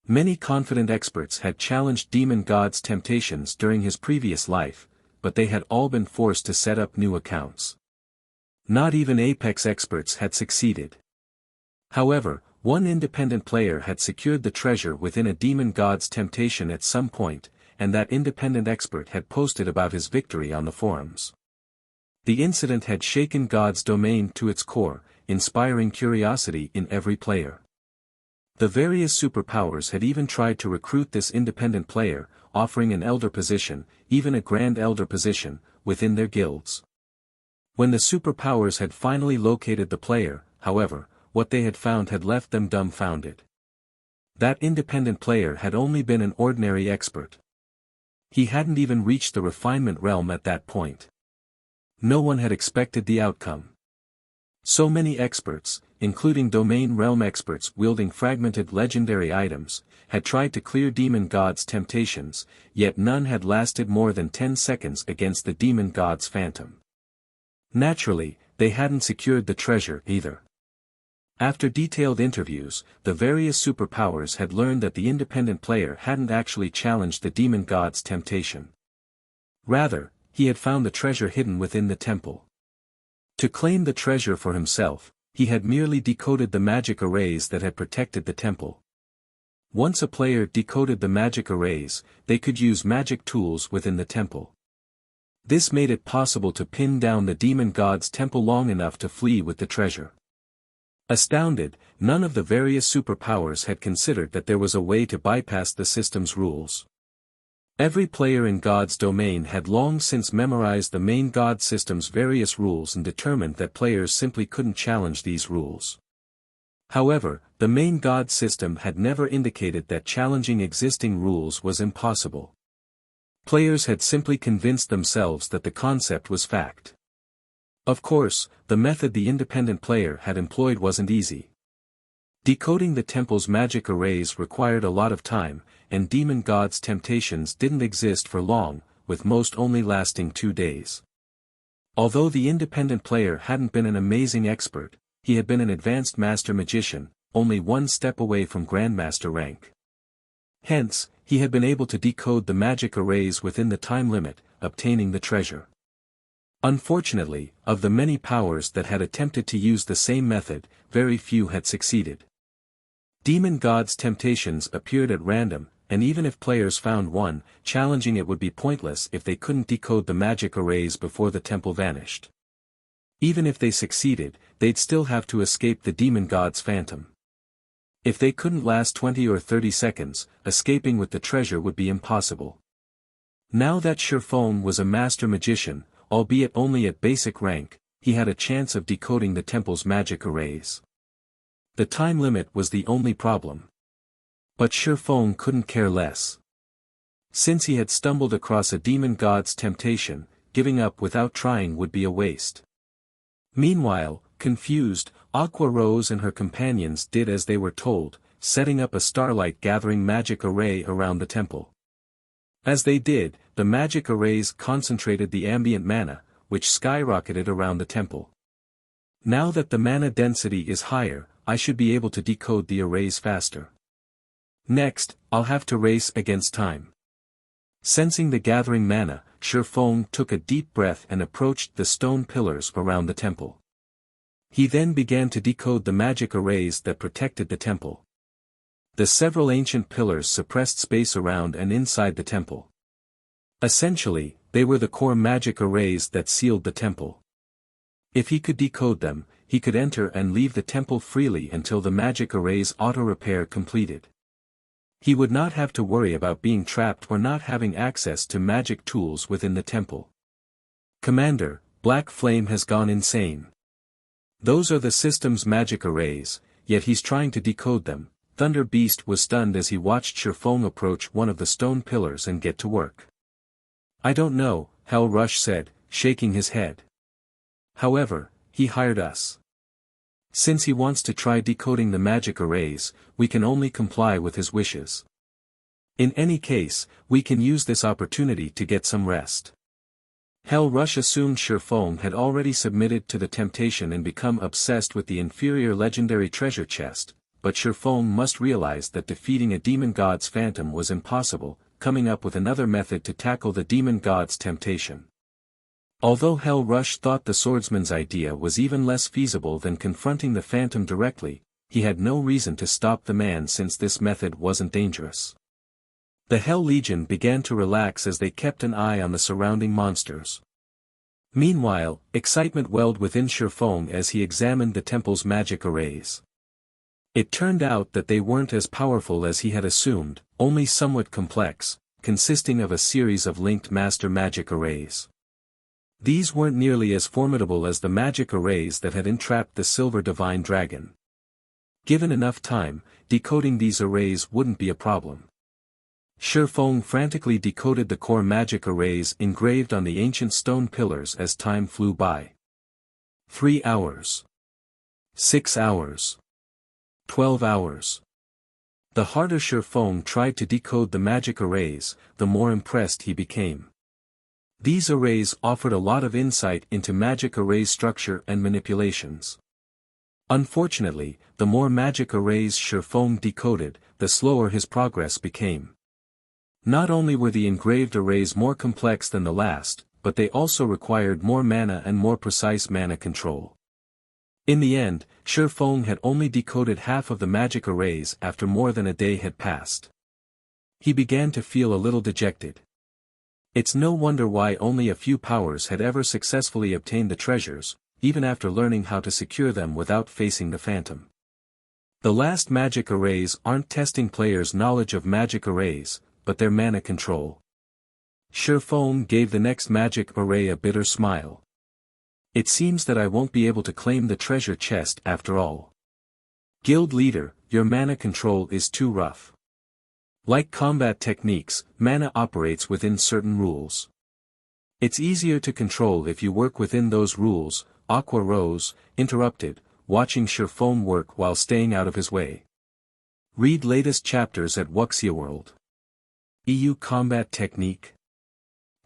A: Many confident experts had challenged demon god's temptations during his previous life, but they had all been forced to set up new accounts. Not even apex experts had succeeded. However, one independent player had secured the treasure within a demon god's temptation at some point, and that independent expert had posted about his victory on the forums. The incident had shaken God's domain to its core, inspiring curiosity in every player. The various superpowers had even tried to recruit this independent player, offering an elder position, even a grand elder position, within their guilds. When the superpowers had finally located the player, however, what they had found had left them dumbfounded. That independent player had only been an ordinary expert. He hadn't even reached the refinement realm at that point. No one had expected the outcome. So many experts, including domain realm experts wielding fragmented legendary items, had tried to clear demon god's temptations, yet none had lasted more than 10 seconds against the demon god's phantom. Naturally, they hadn't secured the treasure either. After detailed interviews, the various superpowers had learned that the independent player hadn't actually challenged the demon god's temptation. Rather, he had found the treasure hidden within the temple. To claim the treasure for himself, he had merely decoded the magic arrays that had protected the temple. Once a player decoded the magic arrays, they could use magic tools within the temple. This made it possible to pin down the demon god's temple long enough to flee with the treasure. Astounded, none of the various superpowers had considered that there was a way to bypass the system's rules. Every player in God's domain had long since memorized the main God system's various rules and determined that players simply couldn't challenge these rules. However, the main God system had never indicated that challenging existing rules was impossible. Players had simply convinced themselves that the concept was fact. Of course, the method the independent player had employed wasn't easy. Decoding the temple's magic arrays required a lot of time, and demon god's temptations didn't exist for long, with most only lasting 2 days. Although the independent player hadn't been an amazing expert, he had been an advanced master magician, only 1 step away from grandmaster rank. Hence, he had been able to decode the magic arrays within the time limit, obtaining the treasure. Unfortunately, of the many powers that had attempted to use the same method, very few had succeeded. Demon god's temptations appeared at random, and even if players found one, challenging it would be pointless if they couldn't decode the magic arrays before the temple vanished. Even if they succeeded, they'd still have to escape the demon god's phantom. If they couldn't last 20 or 30 seconds, escaping with the treasure would be impossible. Now that Shifeng was a master magician, albeit only at basic rank, he had a chance of decoding the temple's magic arrays. The time limit was the only problem. But Shifeng couldn't care less. Since he had stumbled across a demon god's temptation, giving up without trying would be a waste. Meanwhile, confused, Aqua Rose and her companions did as they were told, setting up a Starlight gathering magic array around the temple. As they did, the magic arrays concentrated the ambient mana, which skyrocketed around the temple. Now that the mana density is higher, I should be able to decode the arrays faster. Next, I'll have to race against time. Sensing the gathering mana, Shifeng took a deep breath and approached the stone pillars around the temple. He then began to decode the magic arrays that protected the temple. The several ancient pillars suppressed space around and inside the temple. Essentially, they were the core magic arrays that sealed the temple. If he could decode them, he could enter and leave the temple freely until the magic array's auto-repair completed. He would not have to worry about being trapped or not having access to magic tools within the temple. Commander, Black Flame has gone insane. Those are the system's magic arrays, yet he's trying to decode them. Thunder Beast was stunned as he watched Shifeng approach one of the stone pillars and get to work. I don't know, Hell Rush said, shaking his head. However, he hired us. Since he wants to try decoding the magic arrays, we can only comply with his wishes. In any case, we can use this opportunity to get some rest. Hell Rush assumed Shifeng had already submitted to the temptation and become obsessed with the inferior legendary treasure chest, but Shifeng must realize that defeating a demon god's phantom was impossible, coming up with another method to tackle the demon god's temptation. Although Hell Rush thought the swordsman's idea was even less feasible than confronting the phantom directly, he had no reason to stop the man since this method wasn't dangerous. The Hell Legion began to relax as they kept an eye on the surrounding monsters. Meanwhile, excitement welled within Shifeng as he examined the temple's magic arrays. It turned out that they weren't as powerful as he had assumed, only somewhat complex, consisting of a series of linked master magic arrays. These weren't nearly as formidable as the magic arrays that had entrapped the Silver Divine Dragon. Given enough time, decoding these arrays wouldn't be a problem. Shifeng frantically decoded the core magic arrays engraved on the ancient stone pillars as time flew by. 3 hours. 6 hours. 12 hours. The harder Shifeng tried to decode the magic arrays, the more impressed he became. These arrays offered a lot of insight into magic array structure and manipulations. Unfortunately, the more magic arrays Shifeng decoded, the slower his progress became. Not only were the engraved arrays more complex than the last, but they also required more mana and more precise mana control. In the end, Shifeng had only decoded half of the magic arrays after more than a day had passed. He began to feel a little dejected. It's no wonder why only a few powers had ever successfully obtained the treasures, even after learning how to secure them without facing the phantom. The last magic arrays aren't testing players' knowledge of magic arrays, but their mana control. Shifeng gave the next magic array a bitter smile. It seems that I won't be able to claim the treasure chest after all. Guild leader, your mana control is too rough. Like combat techniques, mana operates within certain rules. It's easier to control if you work within those rules. Aqua Rose interrupted, watching Shifeng work while staying out of his way. Read latest chapters at Wuxia World. EU combat technique.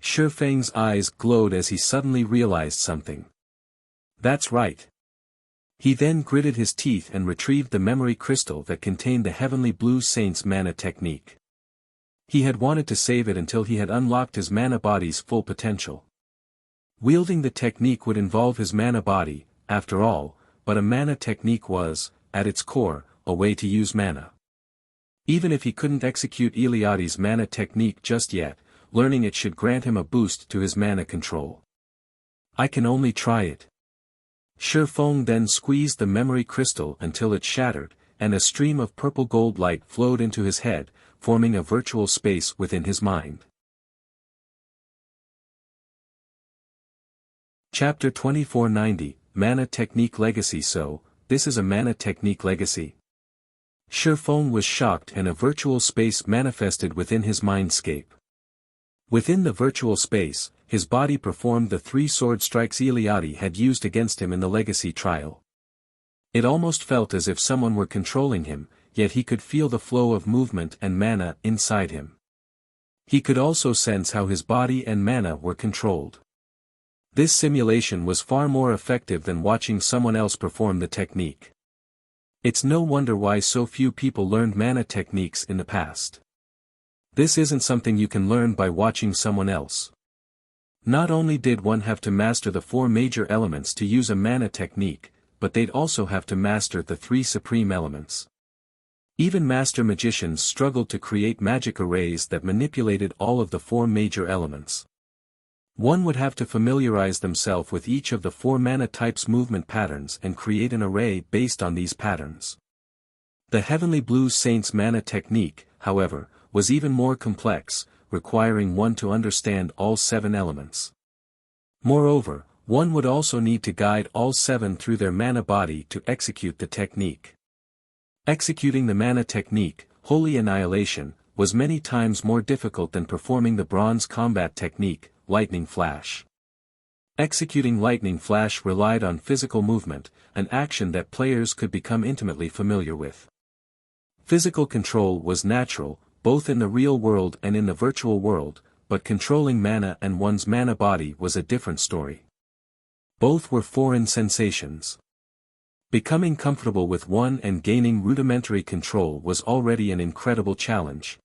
A: Shifeng's eyes glowed as he suddenly realized something. That's right. He then gritted his teeth and retrieved the memory crystal that contained the Heavenly Blue Saint's mana technique. He had wanted to save it until he had unlocked his mana body's full potential. Wielding the technique would involve his mana body, after all, but a mana technique was, at its core, a way to use mana. Even if he couldn't execute Eliade's mana technique just yet, learning it should grant him a boost to his mana control. I can only try it. Shifeng then squeezed the memory crystal until it shattered, and a stream of purple gold light flowed into his head, forming a virtual space within his mind. Chapter 2490, Mana Technique Legacy. So, this is a mana technique legacy? Shifeng was shocked and a virtual space manifested within his mindscape. Within the virtual space, his body performed the 3 sword strikes Eliade had used against him in the legacy trial. It almost felt as if someone were controlling him, yet he could feel the flow of movement and mana inside him. He could also sense how his body and mana were controlled. This simulation was far more effective than watching someone else perform the technique. It's no wonder why so few people learned mana techniques in the past. This isn't something you can learn by watching someone else. Not only did one have to master the 4 major elements to use a mana technique, but they'd also have to master the 3 supreme elements. Even master magicians struggled to create magic arrays that manipulated all of the 4 major elements. One would have to familiarize themselves with each of the 4 mana types' movement patterns and create an array based on these patterns. The Heavenly Blue Saint's mana technique, however, was even more complex, requiring one to understand all 7 elements. Moreover, one would also need to guide all 7 through their mana body to execute the technique. Executing the mana technique, Holy Annihilation, was many times more difficult than performing the bronze combat technique, Lightning Flash. Executing Lightning Flash relied on physical movement, an action that players could become intimately familiar with. Physical control was natural, both in the real world and in the virtual world, but controlling mana and one's mana body was a different story. Both were foreign sensations. Becoming comfortable with one and gaining rudimentary control was already an incredible challenge.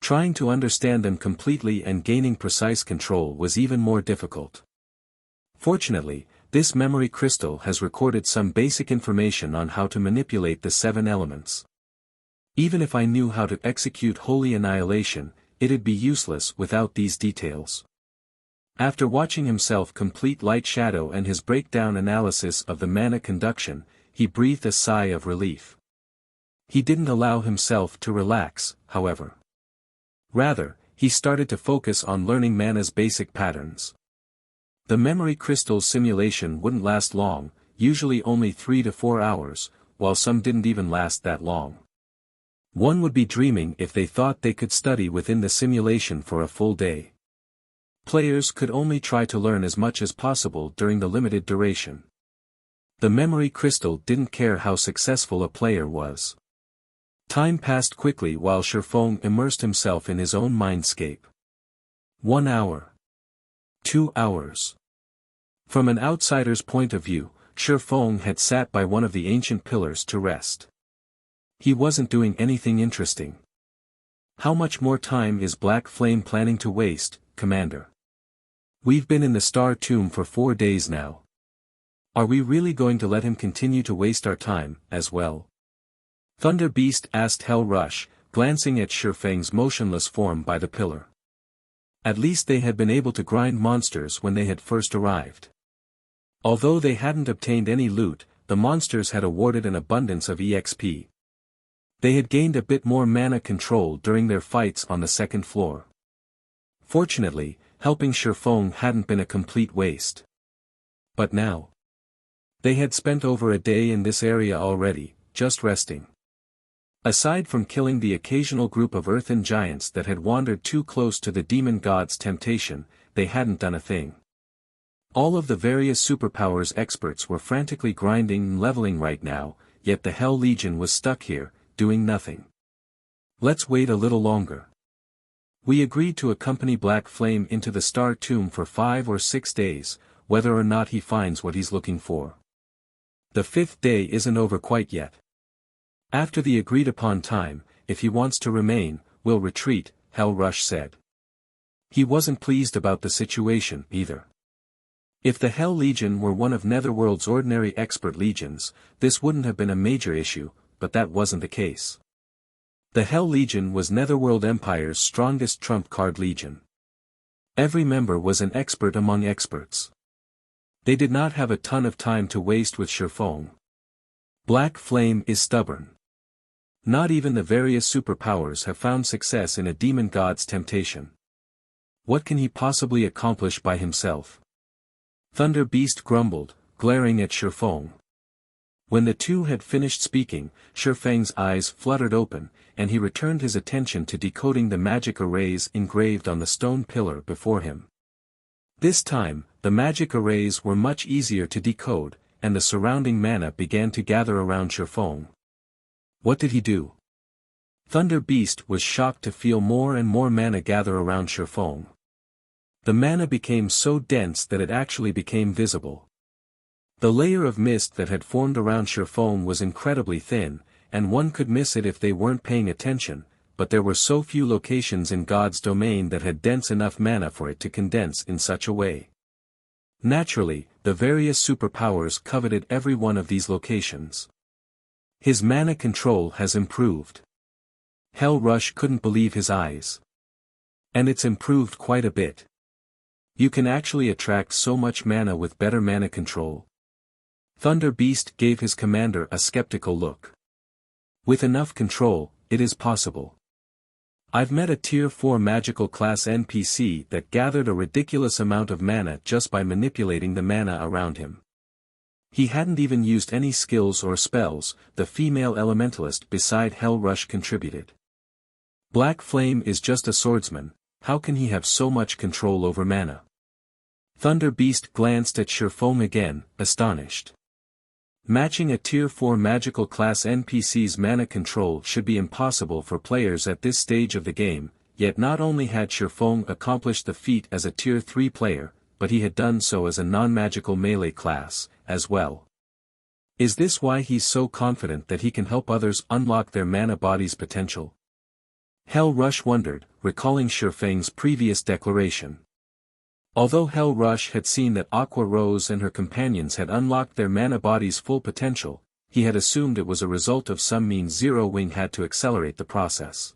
A: Trying to understand them completely and gaining precise control was even more difficult. Fortunately, this memory crystal has recorded some basic information on how to manipulate the 7 elements. Even if I knew how to execute Holy Annihilation, it'd be useless without these details. After watching himself complete Light Shadow and his breakdown analysis of the mana conduction, he breathed a sigh of relief. He didn't allow himself to relax, however. Rather, he started to focus on learning mana's basic patterns. The memory crystal's simulation wouldn't last long, usually only 3 to 4 hours, while some didn't even last that long. One would be dreaming if they thought they could study within the simulation for a full day. Players could only try to learn as much as possible during the limited duration. The memory crystal didn't care how successful a player was. Time passed quickly while Shifeng immersed himself in his own mindscape. 1 hour. 2 hours. From an outsider's point of view, Shifeng had sat by one of the ancient pillars to rest. He wasn't doing anything interesting. How much more time is Black Flame planning to waste, Commander? We've been in the Star Tomb for 4 days now. Are we really going to let him continue to waste our time, as well? Thunder Beast asked Hell Rush, glancing at Shifeng's motionless form by the pillar. At least they had been able to grind monsters when they had first arrived. Although they hadn't obtained any loot, the monsters had awarded an abundance of EXP. They had gained a bit more mana control during their fights on the 2nd floor. Fortunately, helping Shifeng hadn't been a complete waste. But now, they had spent over a day in this area already, just resting. Aside from killing the occasional group of earthen giants that had wandered too close to the demon god's temptation, they hadn't done a thing. All of the various superpowers experts were frantically grinding and leveling right now, yet the Hell Legion was stuck here, doing nothing. Let's wait a little longer. We agreed to accompany Black Flame into the Star Tomb for 5 or 6 days, whether or not he finds what he's looking for. The 5th day isn't over quite yet. After the agreed-upon time, if he wants to remain, we'll retreat, Hell Rush said. He wasn't pleased about the situation, either. If the Hell Legion were one of Netherworld's ordinary expert legions, this wouldn't have been a major issue, but that wasn't the case. The Hell Legion was Netherworld Empire's strongest trump-card legion. Every member was an expert among experts. They did not have a ton of time to waste with Shifeng. Black Flame is stubborn. Not even the various superpowers have found success in a demon god's temptation. What can he possibly accomplish by himself? Thunder Beast grumbled, glaring at Shifeng. When the two had finished speaking, Shifeng's eyes fluttered open, and he returned his attention to decoding the magic arrays engraved on the stone pillar before him. This time, the magic arrays were much easier to decode, and the surrounding mana began to gather around Shifeng. What did he do? Thunder Beast was shocked to feel more and more mana gather around Shifeng. The mana became so dense that it actually became visible. The layer of mist that had formed around Shifeng was incredibly thin, and one could miss it if they weren't paying attention, but there were so few locations in God's domain that had dense enough mana for it to condense in such a way. Naturally, the various superpowers coveted every one of these locations. His mana control has improved. Hell Rush couldn't believe his eyes. And it's improved quite a bit. You can actually attract so much mana with better mana control. Thunder Beast gave his commander a skeptical look. With enough control, it is possible. I've met a tier 4 magical class NPC that gathered a ridiculous amount of mana just by manipulating the mana around him. He hadn't even used any skills or spells, the female elementalist beside Hell Rush contributed. Black Flame is just a swordsman, how can he have so much control over mana? Thunder Beast glanced at Shifeng again, astonished. Matching a tier 4 magical class NPC's mana control should be impossible for players at this stage of the game, yet not only had Shifeng accomplished the feat as a tier 3 player, but he had done so as a non-magical melee class, as well. Is this why he's so confident that he can help others unlock their mana body's potential? Hell Rush wondered, recalling Shifeng's previous declaration. Although Hell Rush had seen that Aqua Rose and her companions had unlocked their mana body's full potential, he had assumed it was a result of some means Zero Wing had to accelerate the process.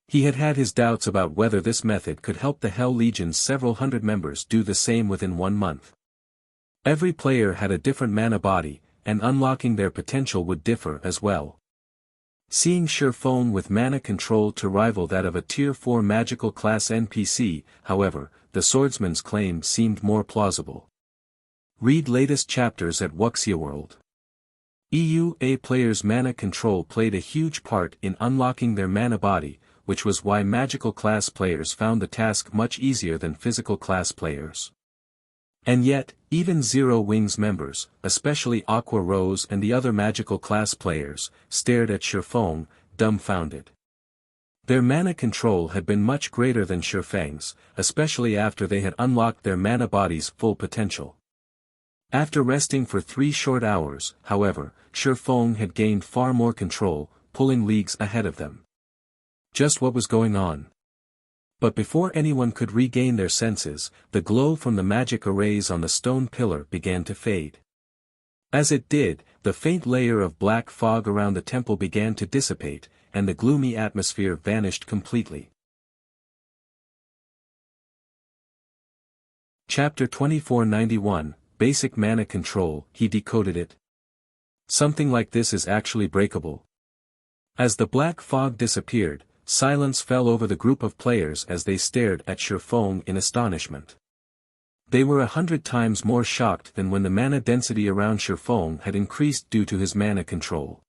A: He had had his doubts about whether this method could help the Hell Legion's several hundred members do the same within 1 month. Every player had a different mana body, and unlocking their potential would differ as well. Seeing Shifeng with mana control to rival that of a tier 4 magical class NPC, however, the swordsman's claim seemed more plausible. Read latest chapters at Wuxia World. EUA players' mana control played a huge part in unlocking their mana body, which was why magical class players found the task much easier than physical class players. And yet, even Zero Wing's members, especially Aqua Rose and the other magical class players, stared at Shifeng, dumbfounded. Their mana control had been much greater than Shifeng's, especially after they had unlocked their mana body's full potential. After resting for 3 short hours, however, Shifeng had gained far more control, pulling leagues ahead of them. Just what was going on? But before anyone could regain their senses, the glow from the magic arrays on the stone pillar began to fade. As it did, the faint layer of black fog around the temple began to dissipate, and the gloomy atmosphere vanished completely. Chapter 2491, Basic Mana Control, he decoded it. Something like this is actually breakable. As the black fog disappeared, silence fell over the group of players as they stared at Shifeng in astonishment. They were 100 times more shocked than when the mana density around Shifeng had increased due to his mana control.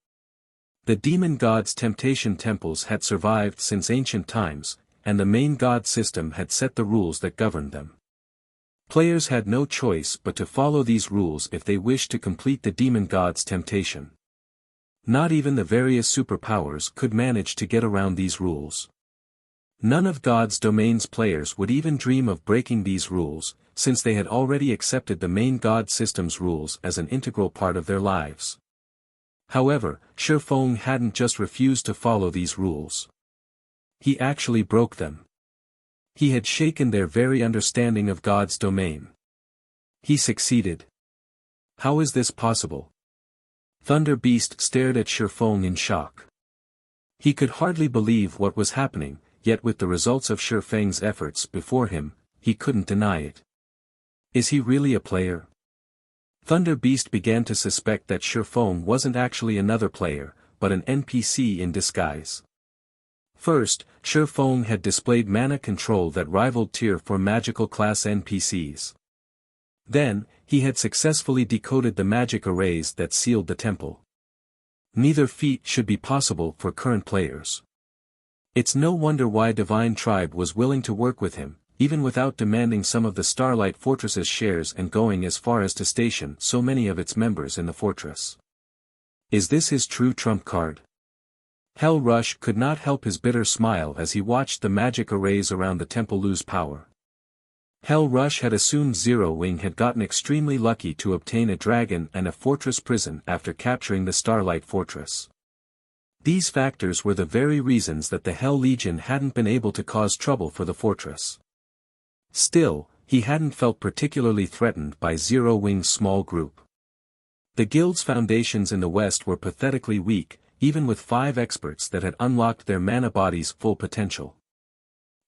A: The demon god's temptation temples had survived since ancient times, and the main god system had set the rules that governed them. Players had no choice but to follow these rules if they wished to complete the demon god's temptation. Not even the various superpowers could manage to get around these rules. None of God's domain's players would even dream of breaking these rules, since they had already accepted the main god system's rules as an integral part of their lives. However, Shifeng hadn't just refused to follow these rules. He actually broke them. He had shaken their very understanding of God's domain. He succeeded. How is this possible? Thunder Beast stared at Shifeng in shock. He could hardly believe what was happening, yet with the results of Shifeng's efforts before him, he couldn't deny it. Is he really a player? Thunder Beast began to suspect that Shifeng wasn't actually another player, but an NPC in disguise. First, Shifeng had displayed mana control that rivaled tier 4 magical class NPCs. Then, he had successfully decoded the magic arrays that sealed the temple. Neither feat should be possible for current players. It's no wonder why Divine Tribe was willing to work with him, even without demanding some of the Starlight Fortress's shares and going as far as to station so many of its members in the fortress. Is this his true trump card? Hell Rush could not help his bitter smile as he watched the magic arrays around the temple lose power. Hell Rush had assumed Zero Wing had gotten extremely lucky to obtain a dragon and a fortress prison after capturing the Starlight fortress. These factors were the very reasons that the Hell Legion hadn't been able to cause trouble for the fortress. Still, he hadn't felt particularly threatened by Zero Wing's small group. The guild's foundations in the west were pathetically weak, even with 5 experts that had unlocked their mana body's full potential.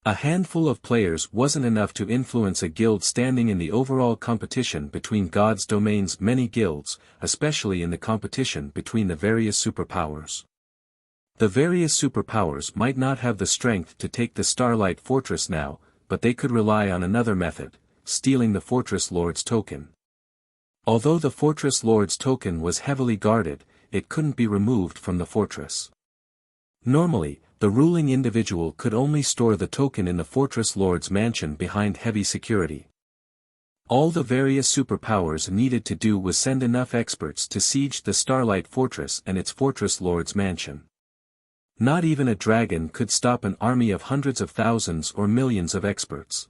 A: A handful of players wasn't enough to influence a guild standing in the overall competition between God's Domain's many guilds, especially in the competition between the various superpowers. The various superpowers might not have the strength to take the Starlight Fortress now, but they could rely on another method, stealing the Fortress Lord's token. Although the Fortress Lord's token was heavily guarded, it couldn't be removed from the fortress. Normally, the ruling individual could only store the token in the Fortress Lord's mansion behind heavy security. All the various superpowers needed to do was send enough experts to siege the Starlight Fortress and its Fortress Lord's mansion. Not even a dragon could stop an army of hundreds of thousands or millions of experts.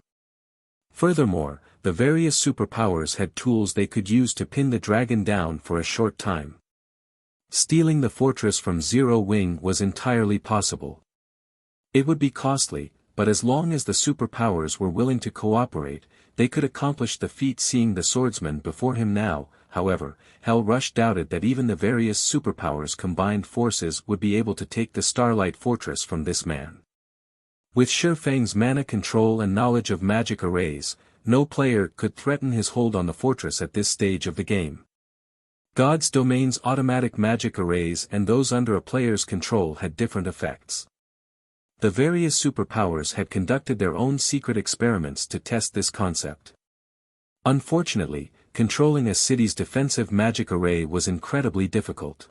A: Furthermore, the various superpowers had tools they could use to pin the dragon down for a short time. Stealing the fortress from Zero Wing was entirely possible. It would be costly, but as long as the superpowers were willing to cooperate, they could accomplish the feat. Seeing the swordsman before him now, however, Hell Rush doubted that even the various superpowers' combined forces would be able to take the Starlight Fortress from this man. With Shifang's mana control and knowledge of magic arrays, no player could threaten his hold on the fortress at this stage of the game. God's Domain's automatic magic arrays and those under a player's control had different effects. The various superpowers had conducted their own secret experiments to test this concept. Unfortunately, controlling a city's defensive magic array was incredibly difficult.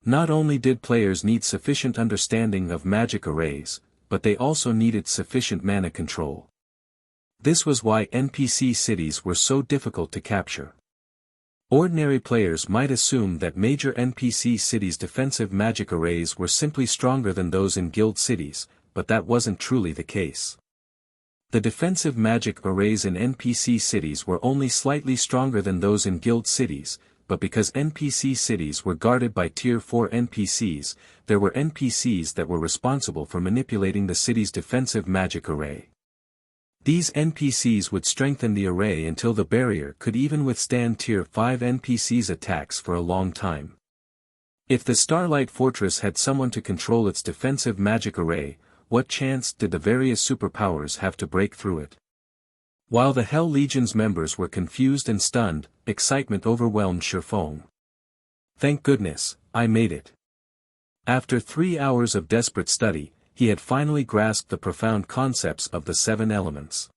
A: Not only did players need sufficient understanding of magic arrays, but they also needed sufficient mana control. This was why NPC cities were so difficult to capture. Ordinary players might assume that major NPC cities' defensive magic arrays were simply stronger than those in guild cities, but that wasn't truly the case. The defensive magic arrays in NPC cities were only slightly stronger than those in guild cities, but because NPC cities were guarded by Tier 4 NPCs, there were NPCs that were responsible for manipulating the city's defensive magic array. These NPCs would strengthen the array until the barrier could even withstand Tier 5 NPCs' attacks for a long time. If the Starlight Fortress had someone to control its defensive magic array, what chance did the various superpowers have to break through it? While the Hell Legion's members were confused and stunned, excitement overwhelmed Shifang. Thank goodness, I made it. After 3 hours of desperate study, he had finally grasped the profound concepts of the 7 elements.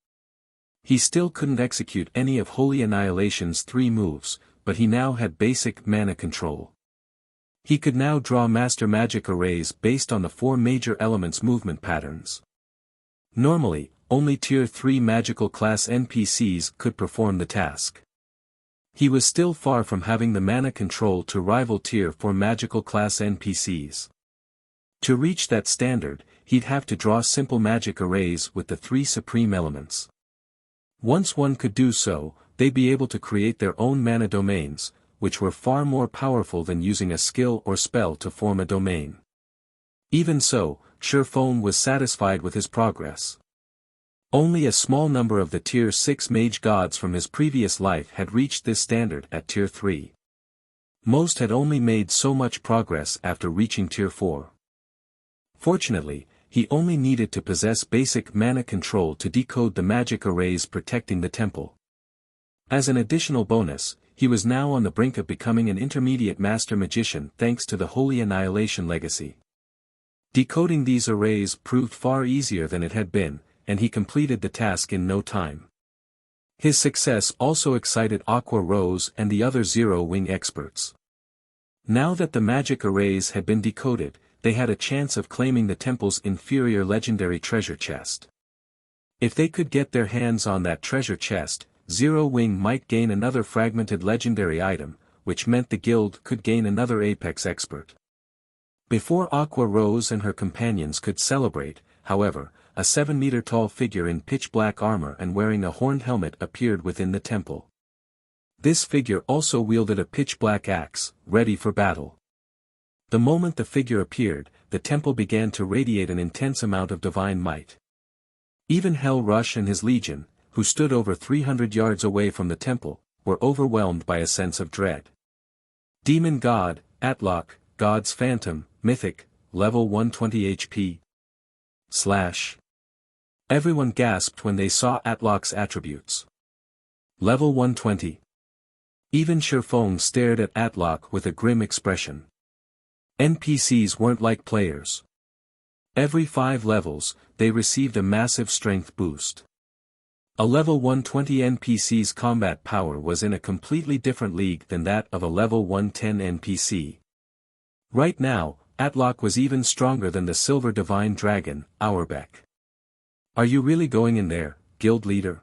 A: He still couldn't execute any of Holy Annihilation's 3 moves, but he now had basic mana control. He could now draw master magic arrays based on the 4 major elements' movement patterns. Normally, only Tier 3 magical class NPCs could perform the task. He was still far from having the mana control to rival Tier 4 magical class NPCs. To reach that standard, he'd have to draw simple magic arrays with the 3 supreme elements. Once one could do so, they'd be able to create their own mana domains, which were far more powerful than using a skill or spell to form a domain. Even so, Shifang was satisfied with his progress. Only a small number of the Tier 6 mage gods from his previous life had reached this standard at Tier 3. Most had only made so much progress after reaching Tier 4. Fortunately, he only needed to possess basic mana control to decode the magic arrays protecting the temple. As an additional bonus, he was now on the brink of becoming an intermediate master magician thanks to the Holy Annihilation legacy. Decoding these arrays proved far easier than it had been, and he completed the task in no time. His success also excited Aqua Rose and the other Zero Wing experts. Now that the magic arrays had been decoded, they had a chance of claiming the temple's inferior legendary treasure chest. If they could get their hands on that treasure chest, Zero Wing might gain another fragmented legendary item, which meant the guild could gain another apex expert. Before Aqua Rose and her companions could celebrate, however, a 7-meter-tall figure in pitch-black armor and wearing a horned helmet appeared within the temple. This figure also wielded a pitch-black axe, ready for battle. The moment the figure appeared, the temple began to radiate an intense amount of divine might. Even Hell Rush and his legion, who stood over 300 yards away from the temple, were overwhelmed by a sense of dread. Demon God, Atlok, God's Phantom, Mythic, level 120 HP. Everyone gasped when they saw Atlok's attributes. Level 120. Even Shifeng stared at Atlok with a grim expression. NPCs weren't like players. Every 5 levels, they received a massive strength boost. A level 120 NPC's combat power was in a completely different league than that of a level 110 NPC. Right now, Atlok was even stronger than the Silver Divine Dragon, Audiobook. "Are you really going in there, guild leader?"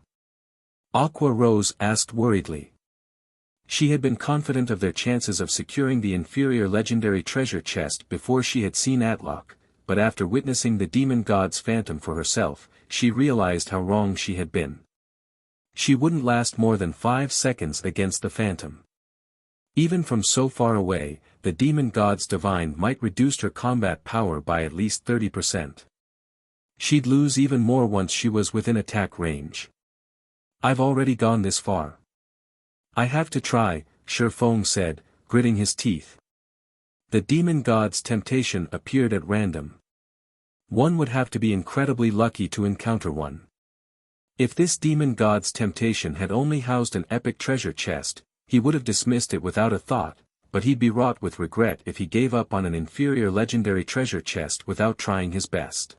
A: Aqua Rose asked worriedly. She had been confident of their chances of securing the inferior legendary treasure chest before she had seen Atlok, but after witnessing the demon god's phantom for herself, she realized how wrong she had been. She wouldn't last more than 5 seconds against the phantom. Even from so far away, the demon god's divine might reduce her combat power by at least 30%. She'd lose even more once she was within attack range. "I've already gone this far. I have to try," Shifeng said, gritting his teeth. The demon god's temptation appeared at random. One would have to be incredibly lucky to encounter one. If this demon god's temptation had only housed an epic treasure chest, he would have dismissed it without a thought, but he'd be wrought with regret if he gave up on an inferior legendary treasure chest without trying his best.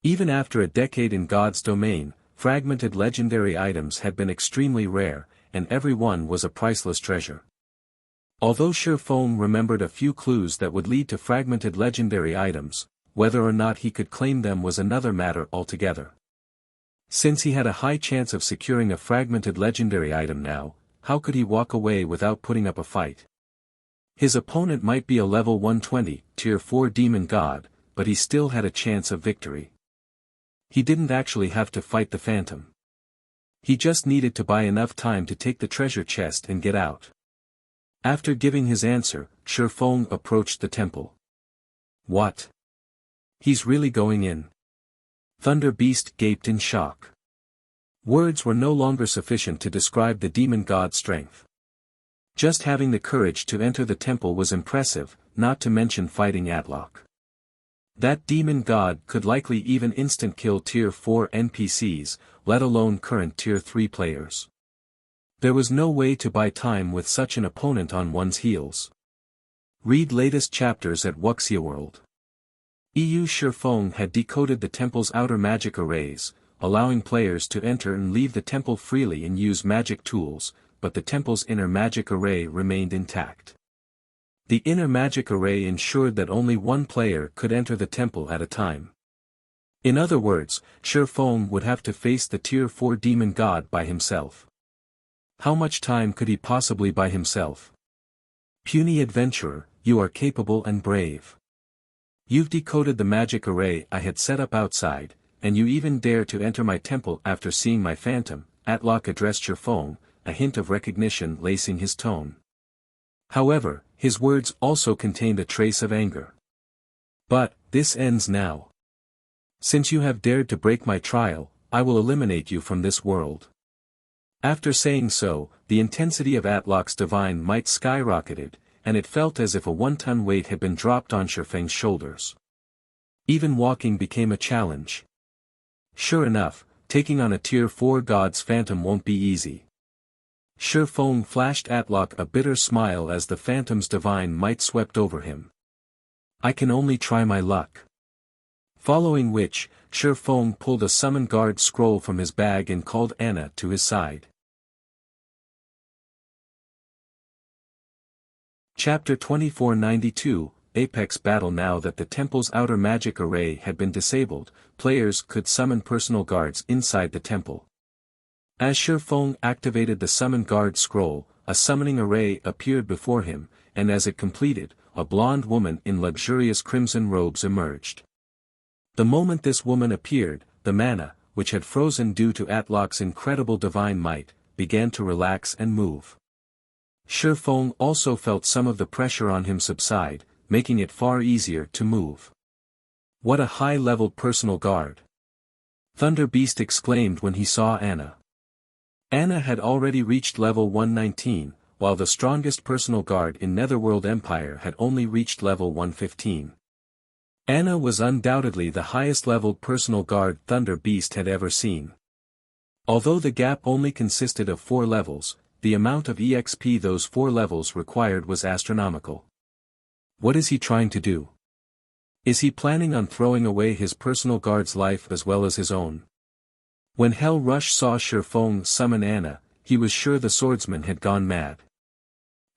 A: Even after a decade in God's domain, fragmented legendary items had been extremely rare, and every one was a priceless treasure. Although Shifeng remembered a few clues that would lead to fragmented legendary items, whether or not he could claim them was another matter altogether. Since he had a high chance of securing a fragmented legendary item now, how could he walk away without putting up a fight? His opponent might be a level 120, tier 4 demon god, but he still had a chance of victory. He didn't actually have to fight the phantom. He just needed to buy enough time to take the treasure chest and get out. After giving his answer, Shifeng approached the temple. "What? He's really going in?" Thunder Beast gaped in shock. Words were no longer sufficient to describe the demon god's strength. Just having the courage to enter the temple was impressive, not to mention fighting Atlok. That demon god could likely even instant-kill tier 4 NPCs, let alone current tier 3 players. There was no way to buy time with such an opponent on one's heels. Read latest chapters at Wuxia World. Shifeng had decoded the temple's outer magic arrays, allowing players to enter and leave the temple freely and use magic tools, but the temple's inner magic array remained intact. The inner magic array ensured that only one player could enter the temple at a time. In other words, Shifeng would have to face the tier 4 demon god by himself. How much time could he possibly buy himself? "Puny adventurer, you are capable and brave. You've decoded the magic array I had set up outside, and you even dare to enter my temple after seeing my phantom," Atlok addressed Shifeng, a hint of recognition lacing his tone. However, his words also contained a trace of anger. "But, this ends now. Since you have dared to break my trial, I will eliminate you from this world." After saying so, the intensity of Atlok's divine might skyrocketed, and it felt as if a 1-ton weight had been dropped on Shifeng's shoulders. Even walking became a challenge. Sure enough, taking on a tier 4 god's phantom won't be easy. Shifeng flashed Atlok a bitter smile as the phantom's divine might swept over him. "I can only try my luck." Following which, Shifeng pulled a summon guard scroll from his bag and called Anna to his side. Chapter 2492, Apex Battle. Now that the temple's outer magic array had been disabled, players could summon personal guards inside the temple. As Shifeng activated the summon guard scroll, a summoning array appeared before him, and as it completed, a blonde woman in luxurious crimson robes emerged. The moment this woman appeared, the mana, which had frozen due to Atlok's incredible divine might, began to relax and move. Shifeng also felt some of the pressure on him subside, making it far easier to move. What a high-leveled personal guard! Thunder Beast exclaimed when he saw Anna. Anna had already reached level 119, while the strongest personal guard in Netherworld Empire had only reached level 115. Anna was undoubtedly the highest-leveled personal guard Thunder Beast had ever seen. Although the gap only consisted of 4 levels, the amount of EXP those 4 levels required was astronomical. What is he trying to do? Is he planning on throwing away his personal guard's life as well as his own? When Hell Rush saw Shifeng summon Anna, he was sure the swordsman had gone mad.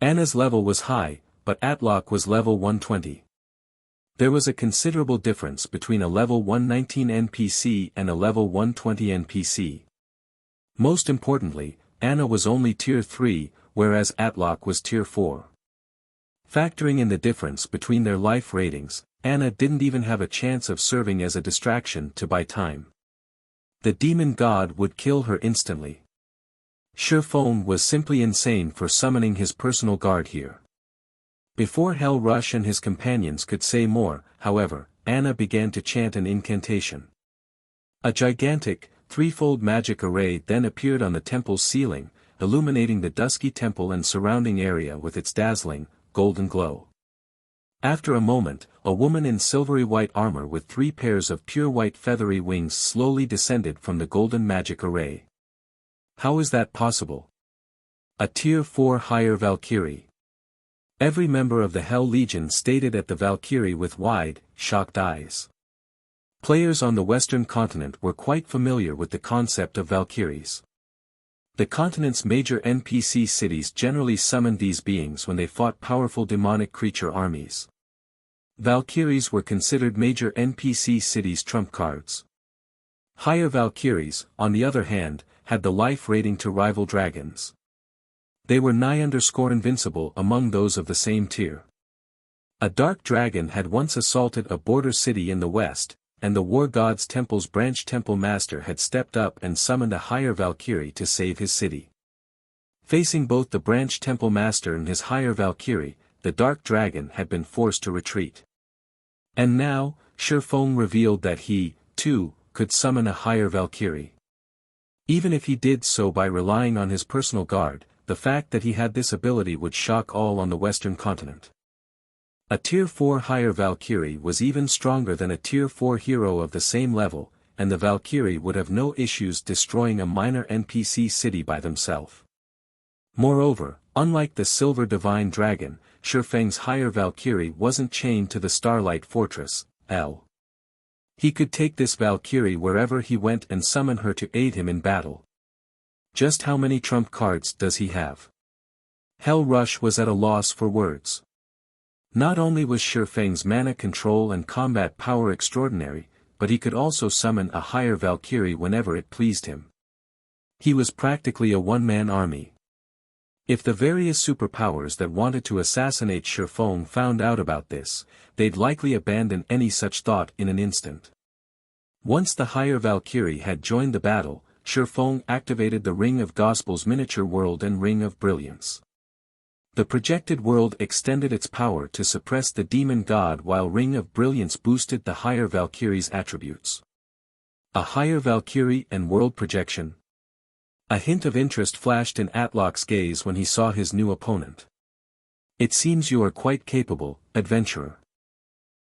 A: Anna's level was high, but Atlok was level 120. There was a considerable difference between a level 119 NPC and a level 120 NPC. Most importantly, Anna was only tier 3, whereas Atlok was tier 4. Factoring in the difference between their life ratings, Anna didn't even have a chance of serving as a distraction to buy time. The demon god would kill her instantly. Shifeng was simply insane for summoning his personal guard here. Before Hell Rush and his companions could say more, however, Anna began to chant an incantation. A gigantic, threefold magic array then appeared on the temple's ceiling, illuminating the dusky temple and surrounding area with its dazzling, golden glow. After a moment, a woman in silvery white armor with 3 pairs of pure white feathery wings slowly descended from the golden magic array. How is that possible? A tier 4 higher Valkyrie. Every member of the Hell Legion stared at the Valkyrie with wide, shocked eyes. Players on the Western continent were quite familiar with the concept of Valkyries. The continent's major NPC cities generally summoned these beings when they fought powerful demonic creature armies. Valkyries were considered major NPC cities' trump cards. Higher Valkyries, on the other hand, had the life rating to rival dragons. They were nigh-invincible among those of the same tier. A dark dragon had once assaulted a border city in the west, and the War God's Temple's branch temple master had stepped up and summoned a higher Valkyrie to save his city. Facing both the branch temple master and his higher Valkyrie, the dark dragon had been forced to retreat. And now, Shifeng revealed that he, too, could summon a higher Valkyrie. Even if he did so by relying on his personal guard, the fact that he had this ability would shock all on the Western continent. A tier 4 higher Valkyrie was even stronger than a tier 4 hero of the same level, and the Valkyrie would have no issues destroying a minor NPC city by themselves. Moreover, unlike the Silver Divine Dragon, Shifeng's higher Valkyrie wasn't chained to the Starlight Fortress, L. He could take this Valkyrie wherever he went and summon her to aid him in battle. Just how many trump cards does he have? Hell Rush was at a loss for words. Not only was Shifeng's mana control and combat power extraordinary, but he could also summon a higher Valkyrie whenever it pleased him. He was practically a one-man army. If the various superpowers that wanted to assassinate Shifeng found out about this, they'd likely abandon any such thought in an instant. Once the higher Valkyrie had joined the battle, Shifeng activated the Ring of Gospel's miniature world and Ring of Brilliance. The projected world extended its power to suppress the demon god while Ring of Brilliance boosted the higher Valkyrie's attributes. A higher Valkyrie and world projection. A hint of interest flashed in Atlok's gaze when he saw his new opponent. It seems you are quite capable, adventurer.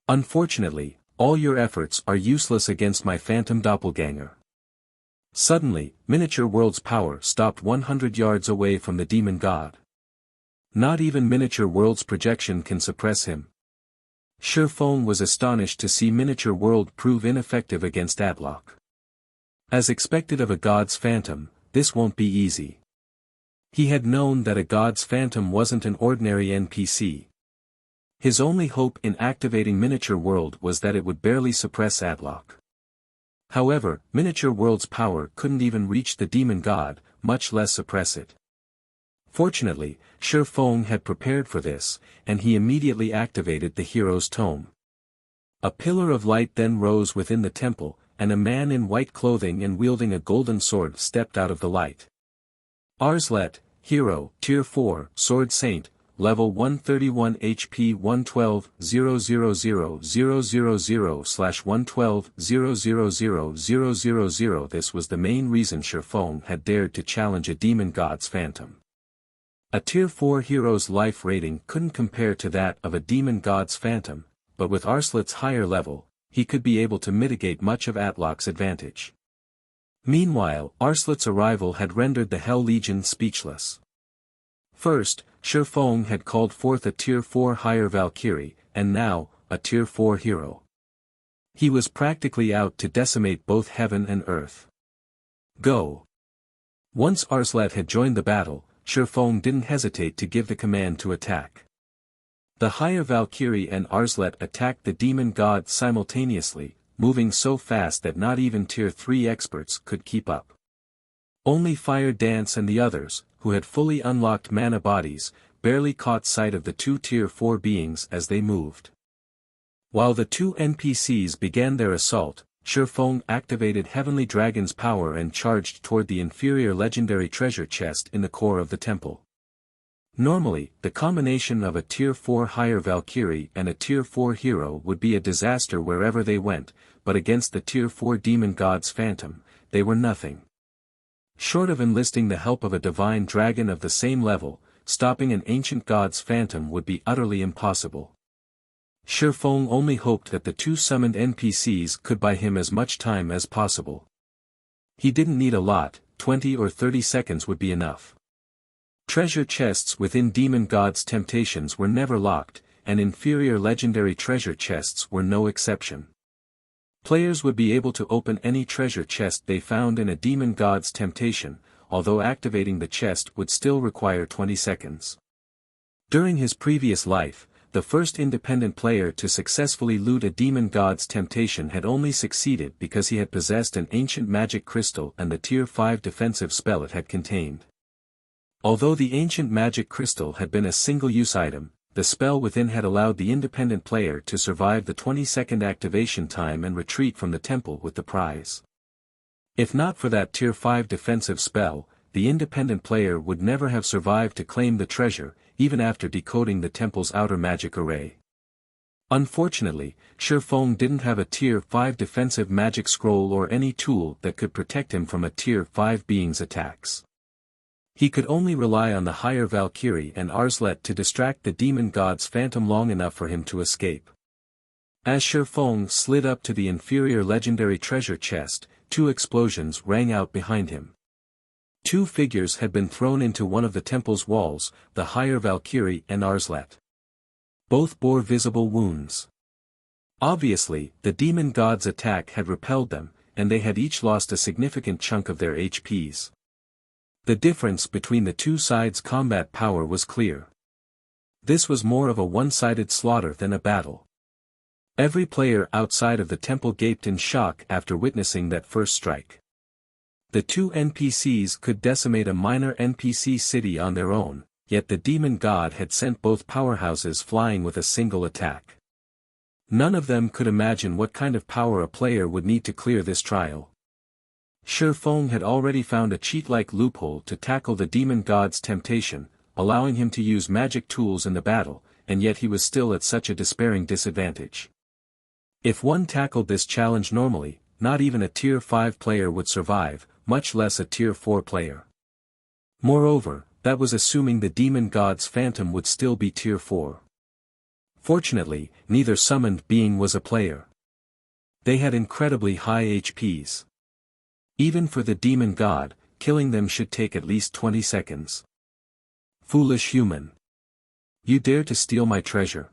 A: Unfortunately, all your efforts are useless against my phantom doppelganger. Suddenly, Miniature World's power stopped 100 yards away from the demon god. Not even Miniature World's projection can suppress him. Shifeng was astonished to see Miniature World prove ineffective against Atlok. As expected of a god's phantom, this won't be easy. He had known that a god's phantom wasn't an ordinary NPC. His only hope in activating Miniature World was that it would barely suppress Atlok. However, Miniature World's power couldn't even reach the demon god, much less suppress it. Fortunately, Shi Feng had prepared for this, and he immediately activated the hero's tome. A pillar of light then rose within the temple, and a man in white clothing and wielding a golden sword stepped out of the light. Arslet, Hero, Tier 4, Sword Saint, Level 131 HP 112-000/112-000-000. This was the main reason Shi Feng had dared to challenge a demon god's phantom. A Tier 4 hero's life rating couldn't compare to that of a demon god's phantom, but with Arslet's higher level, he could be able to mitigate much of Atlok's advantage. Meanwhile, Arslet's arrival had rendered the Hell Legion speechless. First, Shi Feng had called forth a Tier 4 higher Valkyrie, and now, a Tier 4 hero. He was practically out to decimate both heaven and earth. Go! Once Arslet had joined the battle, Shi Feng didn't hesitate to give the command to attack. The higher Valkyrie and Arslet attacked the demon god simultaneously, moving so fast that not even Tier 3 experts could keep up. Only Fire Dance and the others, who had fully unlocked mana bodies, barely caught sight of the two Tier 4 beings as they moved. While the two NPCs began their assault, Shi Feng activated Heavenly Dragon's power and charged toward the inferior legendary treasure chest in the core of the temple. Normally, the combination of a Tier 4 higher Valkyrie and a Tier 4 hero would be a disaster wherever they went, but against the Tier 4 demon god's phantom, they were nothing. Short of enlisting the help of a divine dragon of the same level, stopping an ancient god's phantom would be utterly impossible. Shi Feng only hoped that the two summoned NPCs could buy him as much time as possible. He didn't need a lot, 20 or 30 seconds would be enough. Treasure chests within demon gods' temptations were never locked, and inferior legendary treasure chests were no exception. Players would be able to open any treasure chest they found in a demon god's temptation, although activating the chest would still require 20 seconds. During his previous life, the first independent player to successfully loot a demon god's temptation had only succeeded because he had possessed an ancient magic crystal and the Tier 5 defensive spell it had contained. Although the ancient magic crystal had been a single-use item, the spell within had allowed the independent player to survive the 20-second activation time and retreat from the temple with the prize. If not for that Tier 5 defensive spell, the independent player would never have survived to claim the treasure, even after decoding the temple's outer magic array. Unfortunately, Shi Feng didn't have a Tier 5 defensive magic scroll or any tool that could protect him from a Tier 5 being's attacks. He could only rely on the higher Valkyrie and Arslet to distract the demon god's phantom long enough for him to escape. As Shi Feng slid up to the inferior legendary treasure chest, two explosions rang out behind him. Two figures had been thrown into one of the temple's walls, the higher Valkyrie and Arslet. Both bore visible wounds. Obviously, the demon god's attack had repelled them, and they had each lost a significant chunk of their HPs. The difference between the two sides' combat power was clear. This was more of a one-sided slaughter than a battle. Every player outside of the temple gaped in shock after witnessing that first strike. The two NPCs could decimate a minor NPC city on their own, yet the demon god had sent both powerhouses flying with a single attack. None of them could imagine what kind of power a player would need to clear this trial. Shi Feng had already found a cheat-like loophole to tackle the demon god's temptation, allowing him to use magic tools in the battle, and yet he was still at such a despairing disadvantage. If one tackled this challenge normally, not even a Tier 5 player would survive, much less a Tier 4 player. Moreover, that was assuming the demon god's phantom would still be Tier 4. Fortunately, neither summoned being was a player. They had incredibly high HPs. Even for the demon god, killing them should take at least 20 seconds. Foolish human! You dare to steal my treasure?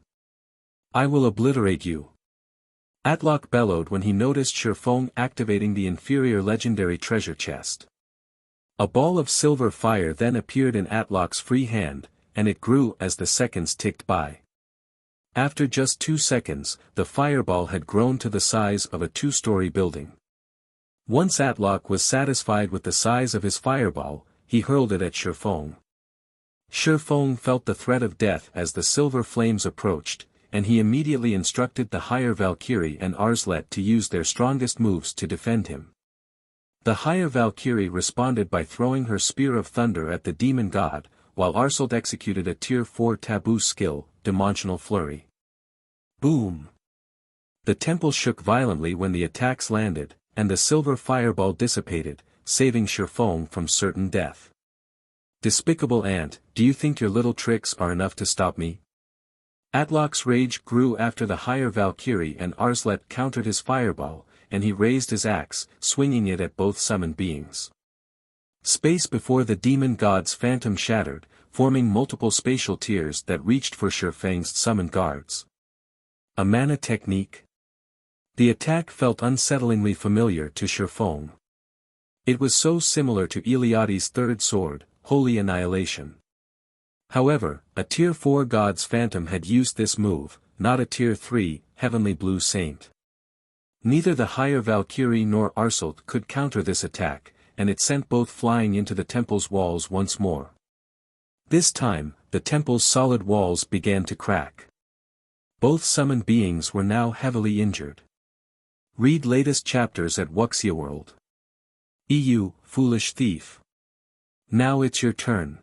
A: I will obliterate you! Atlok bellowed when he noticed Shi Feng activating the inferior legendary treasure chest. A ball of silver fire then appeared in Atlok's free hand, and it grew as the seconds ticked by. After just 2 seconds, the fireball had grown to the size of a 2-story building. Once Atlok was satisfied with the size of his fireball, he hurled it at Shi Feng. Shifeng felt the threat of death as the silver flames approached, and he immediately instructed the higher Valkyrie and Arslet to use their strongest moves to defend him. The higher Valkyrie responded by throwing her Spear of Thunder at the demon god, while Arslet executed a Tier 4 taboo skill, Dimensional Flurry. Boom! The temple shook violently when the attacks landed, and the silver fireball dissipated, saving Shifeng from certain death. Despicable ant, do you think your little tricks are enough to stop me? Atlok's rage grew after the higher Valkyrie and Arslet countered his fireball, and he raised his axe, swinging it at both summoned beings. Space before the demon god's phantom shattered, forming multiple spatial tiers that reached for Shifeng's summoned guards. A mana technique? The attack felt unsettlingly familiar to Shifeng. It was so similar to Eliade's third sword, Holy Annihilation. However, a Tier 4 god's phantom had used this move, not a Tier 3, Heavenly Blue Saint. Neither the higher Valkyrie nor Arslet could counter this attack, and it sent both flying into the temple's walls once more. This time, the temple's solid walls began to crack. Both summoned beings were now heavily injured. Read latest chapters at Wuxia World. EU, foolish thief. Now it's your turn.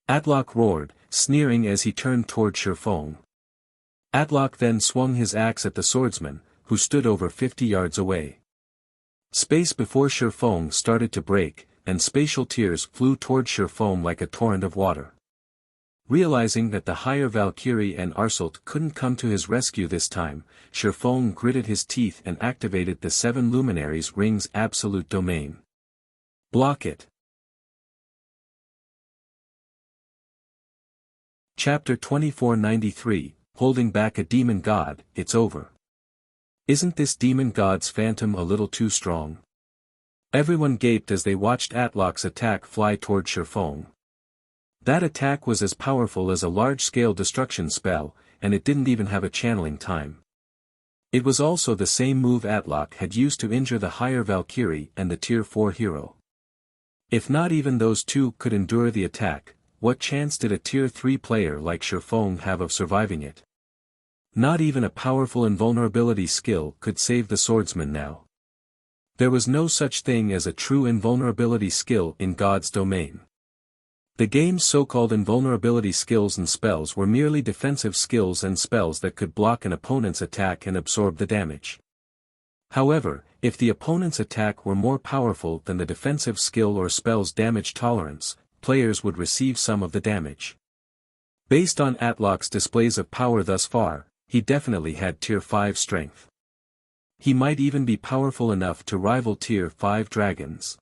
A: Atlok roared, sneering as he turned toward Shifeng. Atlok then swung his axe at the swordsman, who stood over 50 yards away. Space before Shifeng started to break, and spatial tears flew toward Shifeng like a torrent of water. Realizing that the higher Valkyrie and Arslet couldn't come to his rescue this time, Shifeng gritted his teeth and activated the 7 Luminaries' Ring's absolute domain. Block it. Chapter 2493, Holding Back a Demon God, It's Over. Isn't this demon god's phantom a little too strong? Everyone gaped as they watched Atlok's attack fly toward Shifeng. That attack was as powerful as a large-scale destruction spell, and it didn't even have a channeling time. It was also the same move Atlok had used to injure the higher Valkyrie and the Tier 4 hero. If not even those two could endure the attack, what chance did a Tier 3 player like Shifeng have of surviving it? Not even a powerful invulnerability skill could save the swordsman now. There was no such thing as a true invulnerability skill in God's domain. The game's so-called invulnerability skills and spells were merely defensive skills and spells that could block an opponent's attack and absorb the damage. However, if the opponent's attack were more powerful than the defensive skill or spell's damage tolerance, players would receive some of the damage. Based on Atlok's displays of power thus far, he definitely had Tier 5 strength. He might even be powerful enough to rival Tier 5 dragons.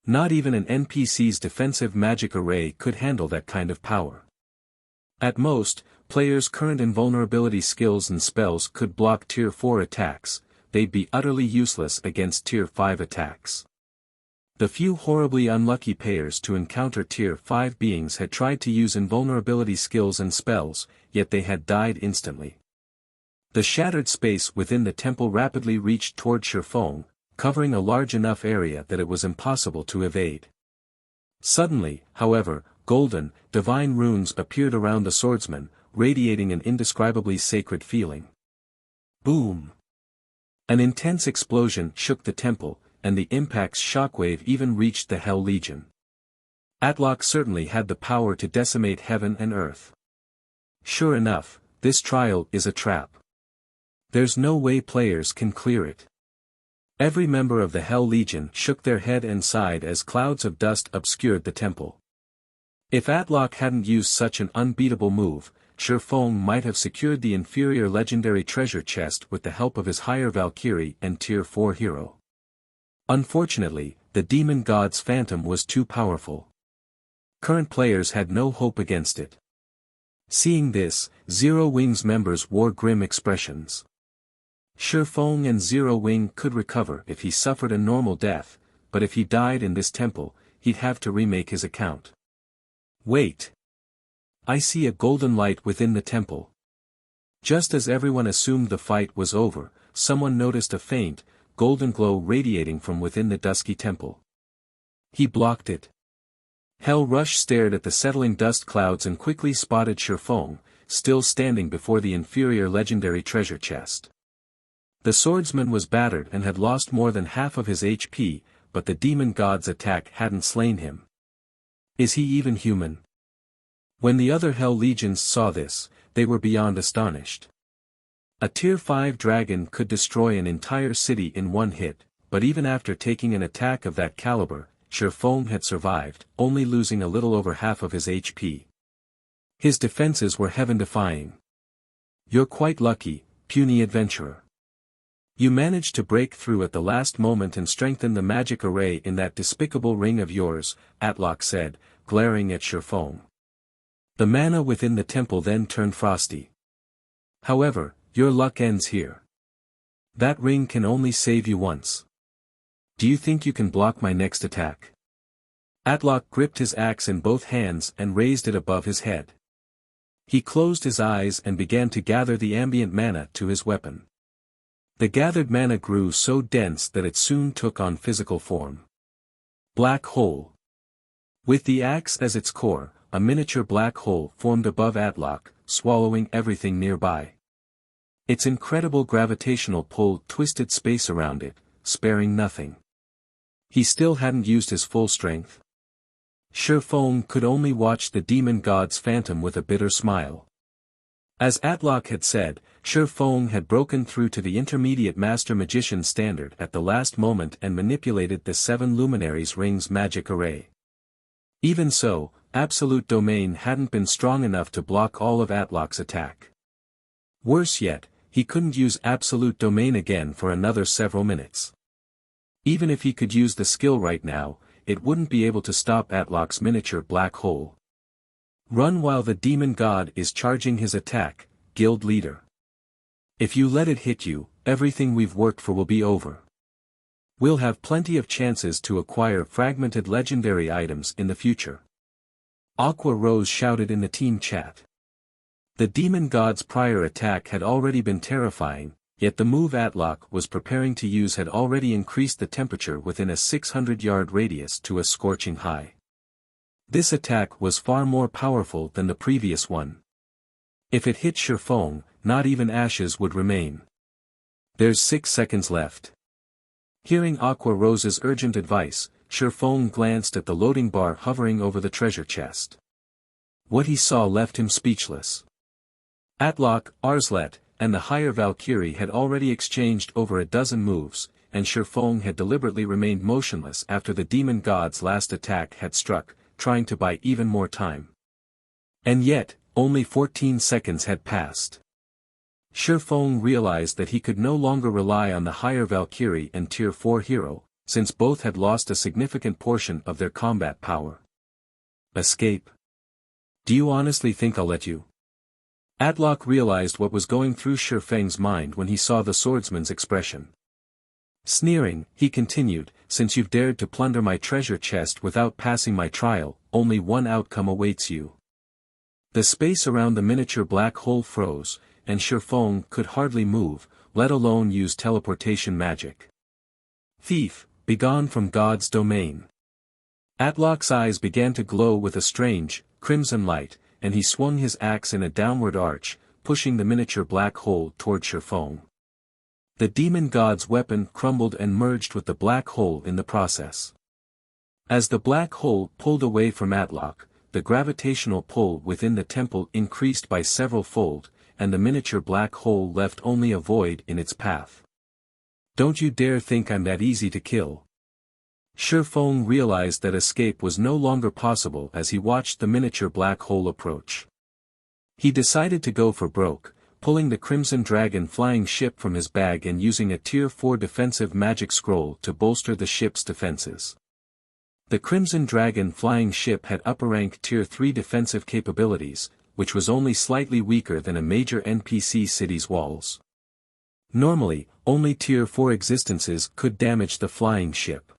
A: Not even an NPC's defensive magic array could handle that kind of power. At most, players' current invulnerability skills and spells could block Tier 4 attacks, they'd be utterly useless against Tier 5 attacks. The few horribly unlucky players to encounter Tier 5 beings had tried to use invulnerability skills and spells, yet they had died instantly. The shattered space within the temple rapidly reached toward Shifeng, covering a large enough area that it was impossible to evade. Suddenly, however, golden, divine runes appeared around the swordsman, radiating an indescribably sacred feeling. Boom! An intense explosion shook the temple, and the impact's shockwave even reached the Hell Legion. Atlok certainly had the power to decimate heaven and earth. Sure enough, this trial is a trap. There's no way players can clear it. Every member of the Hell Legion shook their head and sighed as clouds of dust obscured the temple. If Atlok hadn't used such an unbeatable move, Shifeng might have secured the inferior legendary treasure chest with the help of his higher Valkyrie and Tier 4 hero. Unfortunately, the demon god's phantom was too powerful. Current players had no hope against it. Seeing this, Zero Wing's members wore grim expressions. Shifeng and Zero Wing could recover if he suffered a normal death, but if he died in this temple, he'd have to remake his account. Wait! I see a golden light within the temple. Just as everyone assumed the fight was over, someone noticed a faint, golden glow radiating from within the dusky temple. He blocked it. Hell Rush stared at the settling dust clouds and quickly spotted Shifeng, still standing before the inferior legendary treasure chest. The swordsman was battered and had lost more than half of his HP, but the demon god's attack hadn't slain him. Is he even human? When the other Hell Legions saw this, they were beyond astonished. A Tier 5 dragon could destroy an entire city in one hit, but even after taking an attack of that caliber, Shifeng had survived, only losing a little over half of his HP. His defenses were heaven-defying. You're quite lucky, puny adventurer. You managed to break through at the last moment and strengthen the magic array in that despicable ring of yours, Atlok said, glaring at Shifeng. The mana within the temple then turned frosty. However, your luck ends here. That ring can only save you once. Do you think you can block my next attack? Atlok gripped his axe in both hands and raised it above his head. He closed his eyes and began to gather the ambient mana to his weapon. The gathered mana grew so dense that it soon took on physical form. Black hole. With the axe as its core, a miniature black hole formed above Atlok, swallowing everything nearby. Its incredible gravitational pull twisted space around it, sparing nothing. He still hadn't used his full strength. Shifeng could only watch the demon god's phantom with a bitter smile. As Atlok had said, Shifeng had broken through to the intermediate master magician standard at the last moment and manipulated the 7 luminaries ring's magic array. Even so, absolute domain hadn't been strong enough to block all of Atlok's attack. Worse yet, he couldn't use absolute domain again for another several minutes. Even if he could use the skill right now, it wouldn't be able to stop Atlok's miniature black hole. Run while the demon god is charging his attack, guild leader. If you let it hit you, everything we've worked for will be over. We'll have plenty of chances to acquire fragmented legendary items in the future. Aqua Rose shouted in the team chat. The demon god's prior attack had already been terrifying, yet the move Atlok was preparing to use had already increased the temperature within a 600-yard radius to a scorching high. This attack was far more powerful than the previous one. If it hit Shifeng, not even ashes would remain. There's 6 seconds left. Hearing Aqua Rose's urgent advice, Shifeng glanced at the loading bar hovering over the treasure chest. What he saw left him speechless. Atlok, Arslet, and the higher Valkyrie had already exchanged over a dozen moves, and Shifeng had deliberately remained motionless after the demon god's last attack had struck, trying to buy even more time. And yet, only 14 seconds had passed. Shifeng realized that he could no longer rely on the higher Valkyrie and Tier 4 hero, since both had lost a significant portion of their combat power. Escape? Do you honestly think I'll let you? Atlok realized what was going through Shifeng's mind when he saw the swordsman's expression. Sneering, he continued, since you've dared to plunder my treasure chest without passing my trial, only one outcome awaits you. The space around the miniature black hole froze, and Shifeng could hardly move, let alone use teleportation magic. Thief, begone from God's domain. Atlok's eyes began to glow with a strange, crimson light, and he swung his axe in a downward arch, pushing the miniature black hole toward Shifeng. The demon god's weapon crumbled and merged with the black hole in the process. As the black hole pulled away from Atlok, the gravitational pull within the temple increased by several fold, and the miniature black hole left only a void in its path. Don't you dare think I'm that easy to kill. Shifeng realized that escape was no longer possible as he watched the miniature black hole approach. He decided to go for broke, pulling the Crimson Dragon flying ship from his bag and using a Tier 4 defensive magic scroll to bolster the ship's defenses. The Crimson Dragon flying ship had upper-rank Tier 3 defensive capabilities, which was only slightly weaker than a major NPC city's walls. Normally, only Tier 4 existences could damage the flying ship.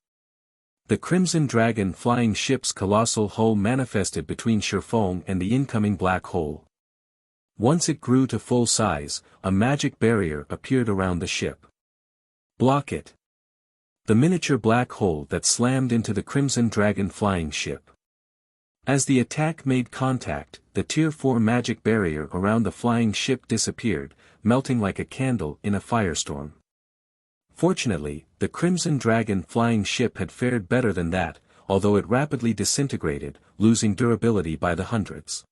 A: The Crimson Dragon flying ship's colossal hull manifested between Shifeng and the incoming black hole. Once it grew to full size, a magic barrier appeared around the ship. Block it. The miniature black hole that slammed into the Crimson Dragon flying ship. As the attack made contact, the Tier 4 magic barrier around the flying ship disappeared, melting like a candle in a firestorm. Fortunately, the Crimson Dragon flying ship had fared better than that, although it rapidly disintegrated, losing durability by the hundreds.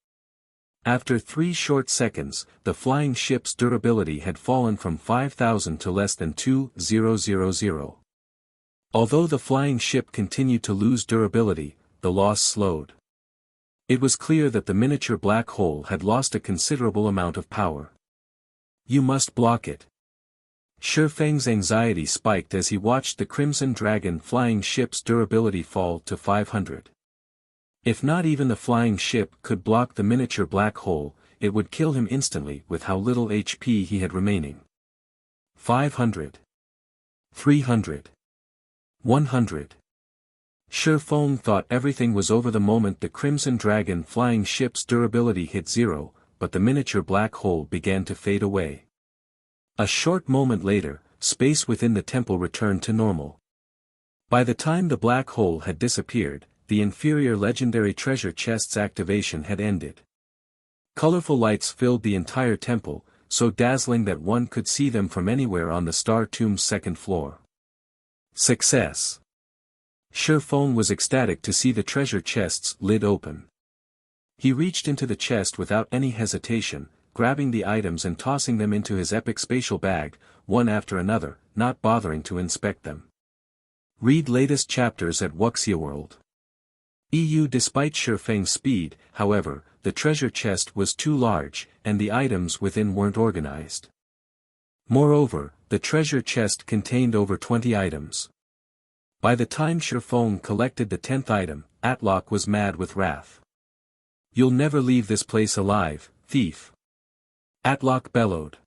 A: After 3 short seconds, the flying ship's durability had fallen from 5,000 to less than 2,000. Although the flying ship continued to lose durability, the loss slowed. It was clear that the miniature black hole had lost a considerable amount of power. You must block it. Shi Feng's anxiety spiked as he watched the Crimson Dragon flying ship's durability fall to 500. If not even the flying ship could block the miniature black hole, it would kill him instantly with how little HP he had remaining. 500. 300. 100. Shi Feng thought everything was over the moment the Crimson Dragon flying ship's durability hit 0, but the miniature black hole began to fade away. A short moment later, space within the temple returned to normal. By the time the black hole had disappeared, the inferior legendary treasure chest's activation had ended. Colorful lights filled the entire temple, so dazzling that one could see them from anywhere on the Star Tomb's second floor. Success! Shi Feng was ecstatic to see the treasure chest's lid open. He reached into the chest without any hesitation, grabbing the items and tossing them into his epic spatial bag, one after another, not bothering to inspect them. Read latest chapters at Wuxia World. Despite Shi Feng's speed, however, the treasure chest was too large, and the items within weren't organized. Moreover, the treasure chest contained over 20 items. By the time Shi Feng collected the 10th item, Atlok was mad with wrath. "You'll never leave this place alive, thief!" Atlok bellowed.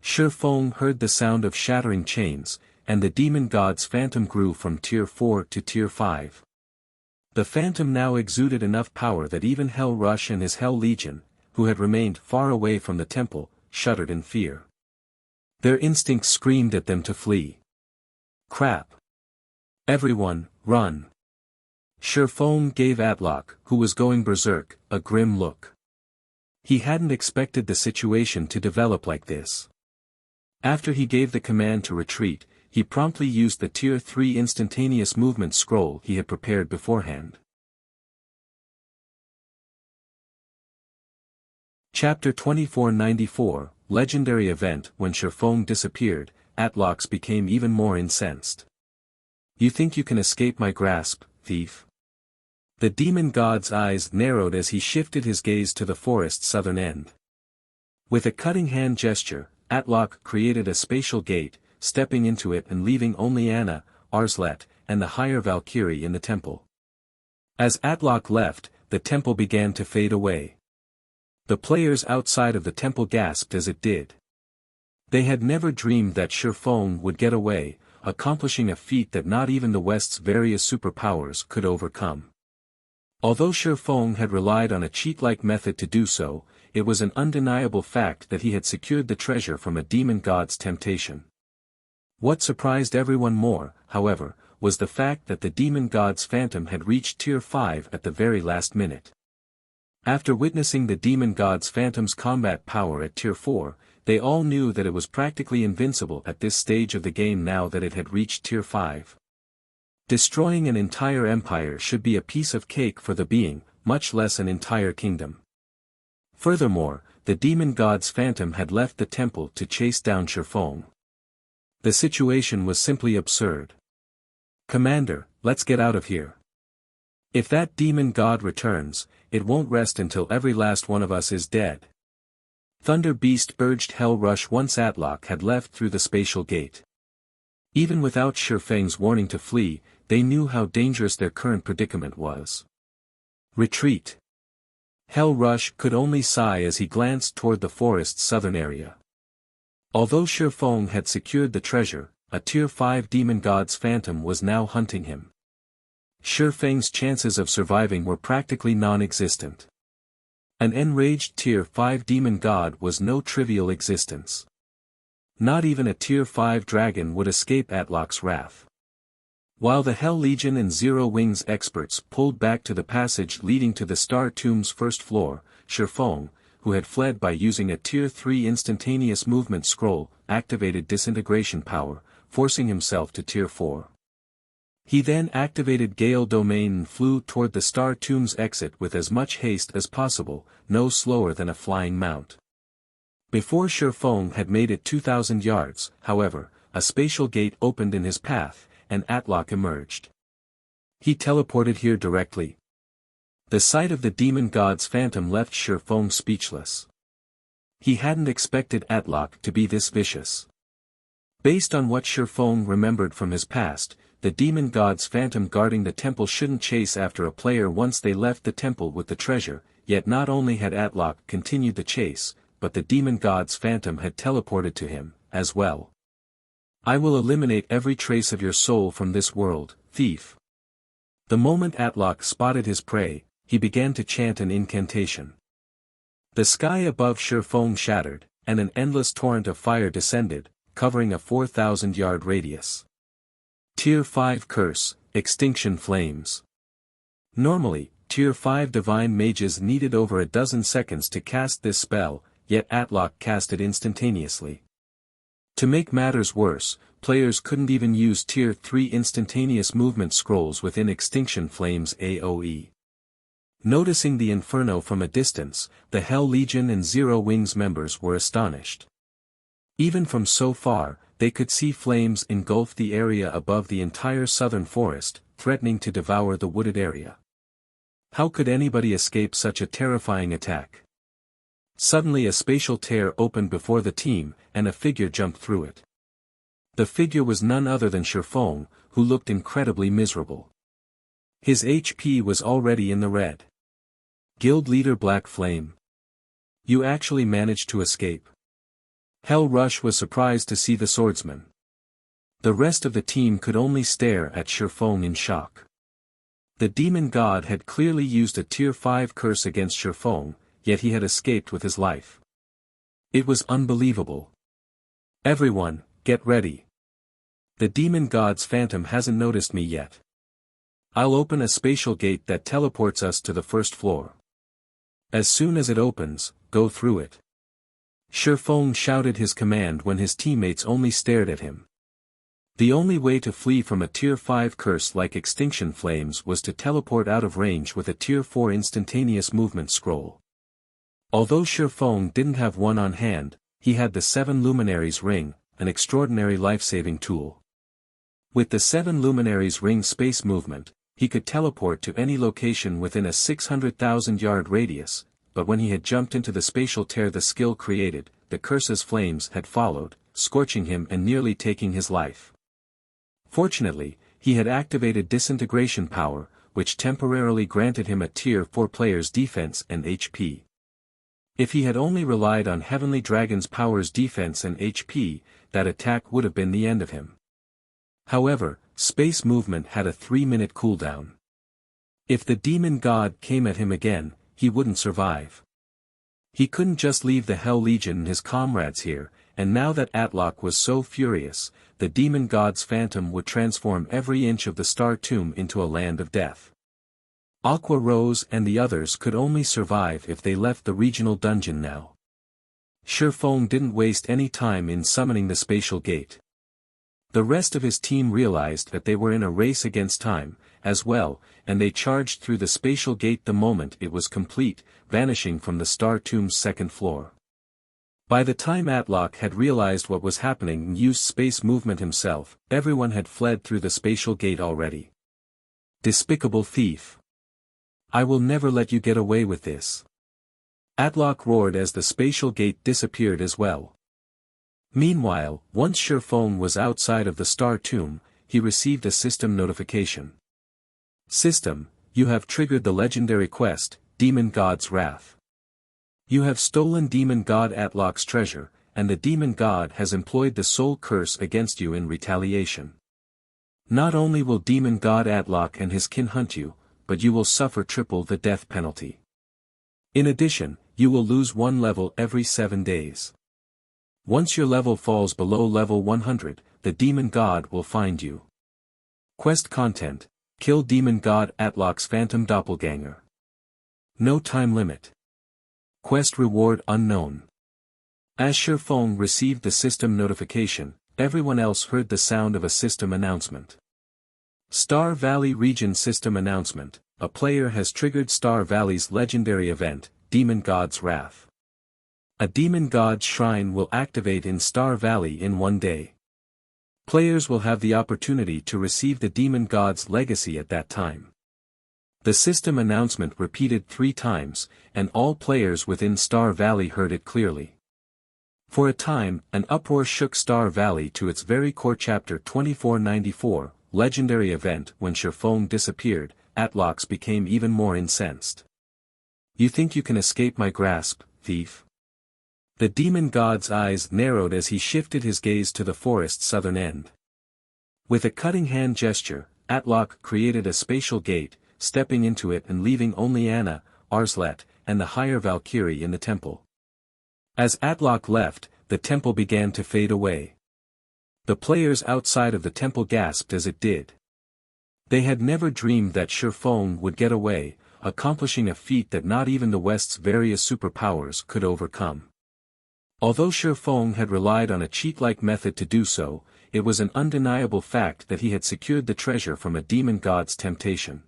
A: Shi Feng heard the sound of shattering chains, and the demon god's phantom grew from Tier 4 to Tier 5. The phantom now exuded enough power that even Hell Rush and his Hell Legion, who had remained far away from the temple, shuddered in fear. Their instincts screamed at them to flee. Crap! Everyone, run! Shi Feng gave Atlok, who was going berserk, a grim look. He hadn't expected the situation to develop like this. After he gave the command to retreat, he promptly used the Tier 3 instantaneous movement scroll he had prepared beforehand. Chapter 2494, Legendary Event. When Shi Feng disappeared, Atlox became even more incensed. "You think you can escape my grasp, thief?" The demon god's eyes narrowed as he shifted his gaze to the forest's southern end. With a cutting hand gesture, Atlok created a spatial gate, stepping into it and leaving only Anna, Arslet, and the higher Valkyrie in the temple. As Atlok left, the temple began to fade away. The players outside of the temple gasped as it did. They had never dreamed that Shi Feng would get away, accomplishing a feat that not even the West's various superpowers could overcome. Although Shi Feng had relied on a cheat-like method to do so, it was an undeniable fact that he had secured the treasure from a demon god's temptation. What surprised everyone more, however, was the fact that the demon god's phantom had reached Tier 5 at the very last minute. After witnessing the demon god's phantom's combat power at Tier 4, they all knew that it was practically invincible at this stage of the game now that it had reached Tier 5. Destroying an entire empire should be a piece of cake for the being, much less an entire kingdom. Furthermore, the demon god's phantom had left the temple to chase down Shi Feng. The situation was simply absurd. "Commander, let's get out of here. If that demon god returns, it won't rest until every last one of us is dead." Thunder Beast urged Hell Rush once Atlok had left through the spatial gate. Even without Shi Feng's warning to flee, they knew how dangerous their current predicament was. "Retreat." Hell Rush could only sigh as he glanced toward the forest's southern area. Although Shi Feng had secured the treasure, a Tier 5 demon god's phantom was now hunting him. Shi Feng's chances of surviving were practically non-existent. An enraged Tier 5 demon god was no trivial existence. Not even a Tier 5 dragon would escape Atlok's wrath. While the Hell Legion and Zero Wings experts pulled back to the passage leading to the Star Tomb's first floor, Shifeng, who had fled by using a Tier 3 instantaneous movement scroll, activated disintegration power, forcing himself to Tier 4. He then activated Gale Domain and flew toward the Star Tomb's exit with as much haste as possible, no slower than a flying mount. Before Shifeng had made it 2,000 yards, however, a spatial gate opened in his path, and Atlok emerged. He teleported here directly. The sight of the demon god's phantom left Shifeng speechless. He hadn't expected Atlok to be this vicious. Based on what Shifeng remembered from his past, the demon god's phantom guarding the temple shouldn't chase after a player once they left the temple with the treasure, yet not only had Atlok continued the chase, but the demon god's phantom had teleported to him, as well. I will eliminate every trace of your soul from this world, thief. The moment Atlok spotted his prey, he began to chant an incantation. The sky above Shifeng shattered, and an endless torrent of fire descended, covering a 4,000-yard radius. Tier 5 Curse, Extinction Flames. Normally, Tier 5 Divine Mages needed over a dozen seconds to cast this spell, yet Atlok cast it instantaneously. To make matters worse, players couldn't even use Tier 3 instantaneous movement scrolls within Extinction Flames AoE. Noticing the inferno from a distance, the Hell Legion and Zero Wings members were astonished. Even from so far, they could see flames engulf the area above the entire southern forest, threatening to devour the wooded area. How could anybody escape such a terrifying attack? Suddenly a spatial tear opened before the team, and a figure jumped through it. The figure was none other than Shifeng, who looked incredibly miserable. His HP was already in the red. Guild Leader Black Flame. You actually managed to escape. Hell Rush was surprised to see the swordsman. The rest of the team could only stare at Shifeng in shock. The demon god had clearly used a Tier 5 curse against Shifeng, yet he had escaped with his life. It was unbelievable. Everyone, get ready. The demon god's phantom hasn't noticed me yet. I'll open a spatial gate that teleports us to the first floor. As soon as it opens, go through it. Shifeng shouted his command when his teammates only stared at him. The only way to flee from a Tier 5 curse like Extinction Flames was to teleport out of range with a Tier 4 instantaneous movement scroll. Although Shifeng didn't have one on hand, he had the 7 Luminaries Ring, an extraordinary life-saving tool. With the 7 Luminaries Ring space movement, he could teleport to any location within a 600,000-yard radius, but when he had jumped into the spatial tear the skill created, the curse's flames had followed, scorching him and nearly taking his life. Fortunately, he had activated disintegration power, which temporarily granted him a Tier 4 player's defense and HP. If he had only relied on Heavenly Dragon's power's defense and HP, that attack would have been the end of him. However, space movement had a 3-minute cooldown. If the demon god came at him again, he wouldn't survive. He couldn't just leave the Hell Legion and his comrades here, and now that Atlok was so furious, the demon god's phantom would transform every inch of the Star Tomb into a land of death. Aqua Rose and the others could only survive if they left the regional dungeon now. Shifeng didn't waste any time in summoning the spatial gate. The rest of his team realized that they were in a race against time, as well, and they charged through the spatial gate the moment it was complete, vanishing from the Star Tomb's second floor. By the time Atlok had realized what was happening and used space movement himself, everyone had fled through the spatial gate already. Despicable thief! I will never let you get away with this. Atlok roared as the spatial gate disappeared as well. Meanwhile, once Shifeng was outside of the Star Tomb, he received a system notification. System, you have triggered the legendary quest, Demon God's Wrath. You have stolen Demon God Atlok's treasure, and the Demon God has employed the soul curse against you in retaliation. Not only will Demon God Atlok and his kin hunt you, but you will suffer triple the death penalty. In addition, you will lose 1 level every 7 days. Once your level falls below level 100, the Demon God will find you. Quest content: kill demon god Atlok's phantom doppelganger. No time limit. Quest reward unknown. As Shifeng received the system notification, everyone else heard the sound of a system announcement. Star Valley Region System Announcement: a player has triggered Star Valley's legendary event, Demon God's Wrath. A Demon God's Shrine will activate in Star Valley in one day. Players will have the opportunity to receive the Demon God's legacy at that time. The system announcement repeated 3 times, and all players within Star Valley heard it clearly. For a time, an uproar shook Star Valley to its very core. Chapter 2494, Legendary Event. When Shifeng disappeared, Atlok became even more incensed. You think you can escape my grasp, thief? The demon god's eyes narrowed as he shifted his gaze to the forest's southern end. With a cutting hand gesture, Atlok created a spatial gate, stepping into it and leaving only Anna, Arslet, and the higher Valkyrie in the temple. As Atlok left, the temple began to fade away. The players outside of the temple gasped as it did. They had never dreamed that Shifeng would get away, accomplishing a feat that not even the West's various superpowers could overcome. Although Shifeng had relied on a cheat-like method to do so, it was an undeniable fact that he had secured the treasure from a demon god's temptation.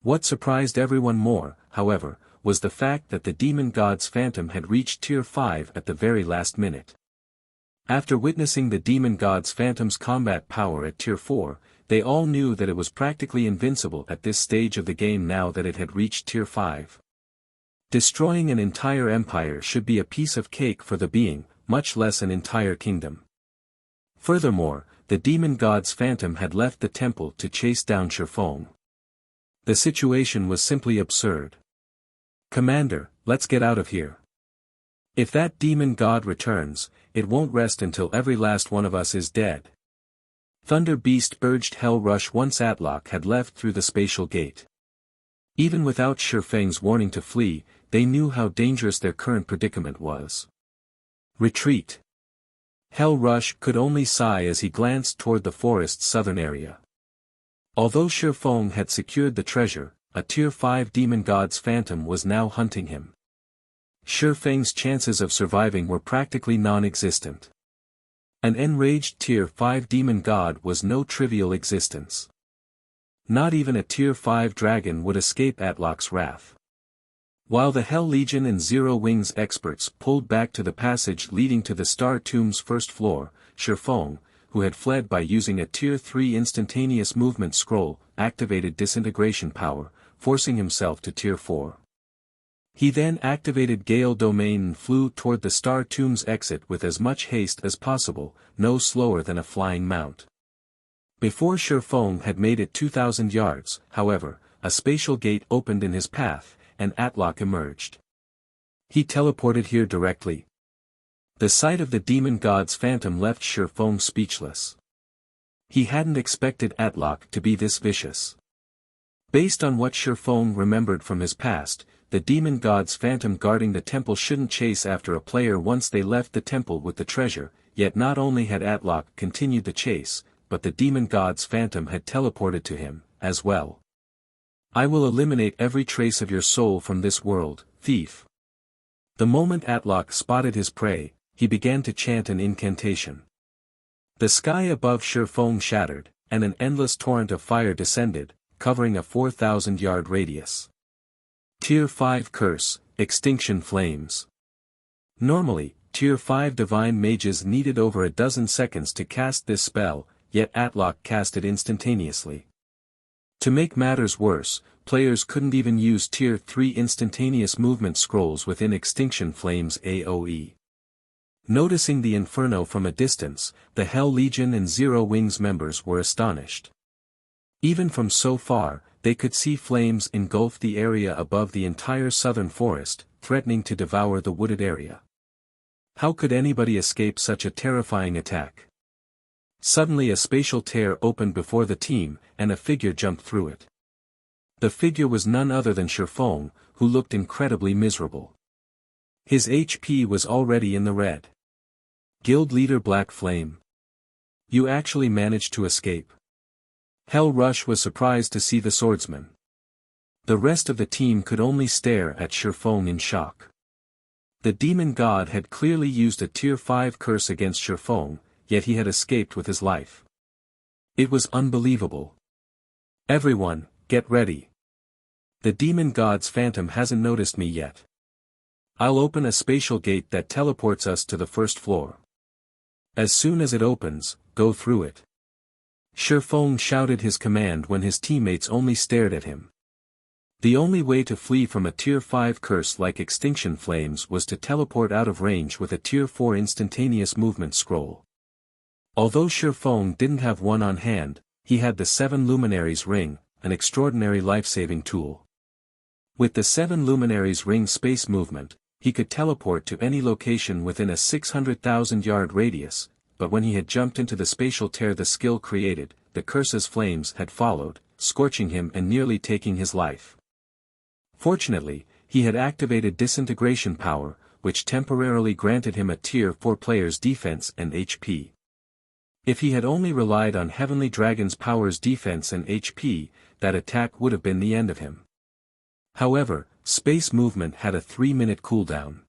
A: What surprised everyone more, however, was the fact that the demon god's phantom had reached Tier 5 at the very last minute. After witnessing the demon god's phantom's combat power at Tier 4, they all knew that it was practically invincible at this stage of the game now that it had reached Tier 5. Destroying an entire empire should be a piece of cake for the being, much less an entire kingdom. Furthermore, the demon god's phantom had left the temple to chase down Shifeng. The situation was simply absurd. Commander, let's get out of here. If that demon god returns, it won't rest until every last one of us is dead. Thunder Beast urged Hell Rush once Atlok had left through the spatial gate. Even without Shifeng's warning to flee, they knew how dangerous their current predicament was. Retreat. Hell Rush could only sigh as he glanced toward the forest's southern area. Although Shifeng had secured the treasure, a Tier 5 demon god's phantom was now hunting him. Shifeng's chances of surviving were practically non-existent. An enraged Tier 5 demon god was no trivial existence. Not even a Tier 5 dragon would escape Atlok's wrath. While the Hell Legion and Zero Wings experts pulled back to the passage leading to the Star Tomb's first floor, Shifeng, who had fled by using a Tier 3 instantaneous movement scroll, activated disintegration power, forcing himself to Tier 4. He then activated Gale Domain and flew toward the Star Tomb's exit with as much haste as possible, no slower than a flying mount. Before Shifeng had made it 2,000 yards, however, a spatial gate opened in his path, and Atlok emerged. He teleported here directly. The sight of the demon god's phantom left Shifeng speechless. He hadn't expected Atlok to be this vicious. Based on what Shifeng remembered from his past, the demon god's phantom guarding the temple shouldn't chase after a player once they left the temple with the treasure, yet not only had Atlok continued the chase, but the demon god's phantom had teleported to him, as well. I will eliminate every trace of your soul from this world, thief. The moment Atlok spotted his prey, he began to chant an incantation. The sky above Shifeng shattered, and an endless torrent of fire descended, covering a 4,000-yard radius. Tier 5 Curse, Extinction Flames. Normally, Tier 5 Divine Mages needed over a dozen seconds to cast this spell, yet Atlok cast it instantaneously. To make matters worse, players couldn't even use Tier 3 instantaneous movement scrolls within Extinction Flames AoE. Noticing the inferno from a distance, the Hell Legion and Zero Wings members were astonished. Even from so far, they could see flames engulf the area above the entire southern forest, threatening to devour the wooded area. How could anybody escape such a terrifying attack? Suddenly a spatial tear opened before the team, and a figure jumped through it. The figure was none other than Shifeng, who looked incredibly miserable. His HP was already in the red. Guild Leader Black Flame. You actually managed to escape. Hell Rush was surprised to see the swordsman. The rest of the team could only stare at Shifeng in shock. The demon god had clearly used a tier 5 curse against Shifeng, yet he had escaped with his life. It was unbelievable. Everyone, get ready. The demon god's phantom hasn't noticed me yet. I'll open a spatial gate that teleports us to the first floor. As soon as it opens, go through it. Shifeng shouted his command when his teammates only stared at him. The only way to flee from a tier 5 curse like extinction flames was to teleport out of range with a tier 4 instantaneous movement scroll. Although Shifeng didn't have one on hand, he had the 7 Luminaries ring, an extraordinary life-saving tool. With the 7 Luminaries ring space movement, he could teleport to any location within a 600,000-yard radius, but when he had jumped into the spatial tear the skill created, the curse's flames had followed, scorching him and nearly taking his life. Fortunately, he had activated disintegration power, which temporarily granted him a tier 4 player's defense and HP. If he had only relied on Heavenly Dragon's power's defense and HP, that attack would have been the end of him. However, space movement had a 3-minute cooldown.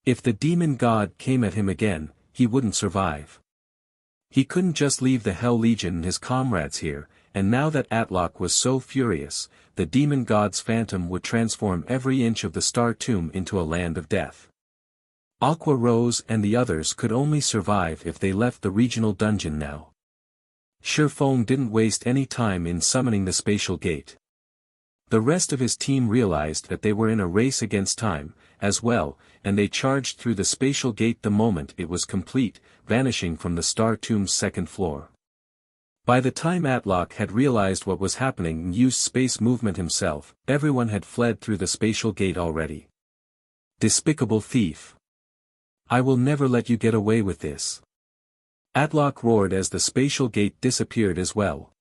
A: If the demon god came at him again, he wouldn't survive. He couldn't just leave the Hell Legion and his comrades here, and now that Atlok was so furious, the demon god's phantom would transform every inch of the Star Tomb into a land of death. Aqua Rose and the others could only survive if they left the regional dungeon now. Shifeng didn't waste any time in summoning the spatial gate. The rest of his team realized that they were in a race against time, as well, and they charged through the spatial gate the moment it was complete, vanishing from the Star Tomb's second floor. By the time Atlok had realized what was happening and used space movement himself, everyone had fled through the spatial gate already. Despicable thief! I will never let you get away with this. Atlok roared as the spatial gate disappeared as well.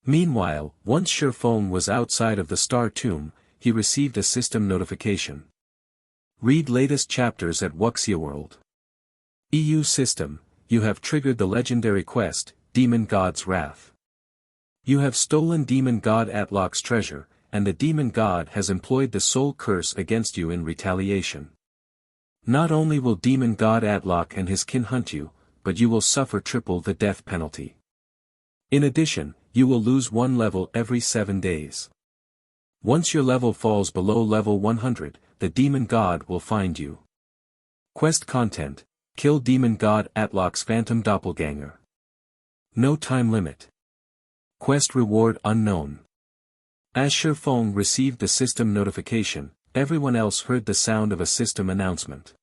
A: Meanwhile, once Shifeng was outside of the Star Tomb, he received a system notification. Read latest chapters at Wuxia World. EU system, you have triggered the legendary quest, Demon God's Wrath. You have stolen Demon God Atlok's treasure, and the Demon God has employed the soul curse against you in retaliation. Not only will Demon God Atlok and his kin hunt you, but you will suffer triple the death penalty. In addition, you will lose 1 level every 7 days. Once your level falls below level 100, the Demon God will find you. Quest content, kill Demon God Atlok's phantom doppelganger. No time limit. Quest reward unknown. As Shifeng received the system notification, everyone else heard the sound of a system announcement.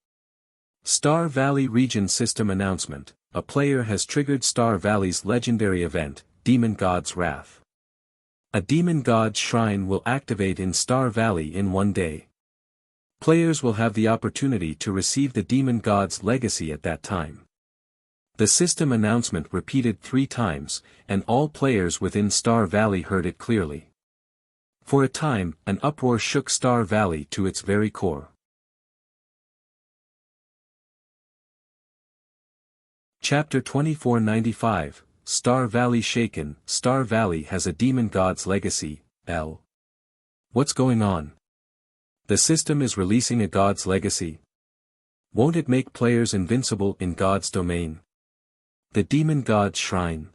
A: Star Valley Region System Announcement, a player has triggered Star Valley's legendary event, Demon God's Wrath. A Demon God's Shrine will activate in Star Valley in 1 day. Players will have the opportunity to receive the Demon God's legacy at that time. The system announcement repeated 3 times, and all players within Star Valley heard it clearly. For a time, an uproar shook Star Valley to its very core. Chapter 2495, Star Valley Shaken. Star Valley has a Demon God's legacy, L. What's going on? The system is releasing a God's legacy. Won't it make players invincible in God's domain? The Demon God's Shrine.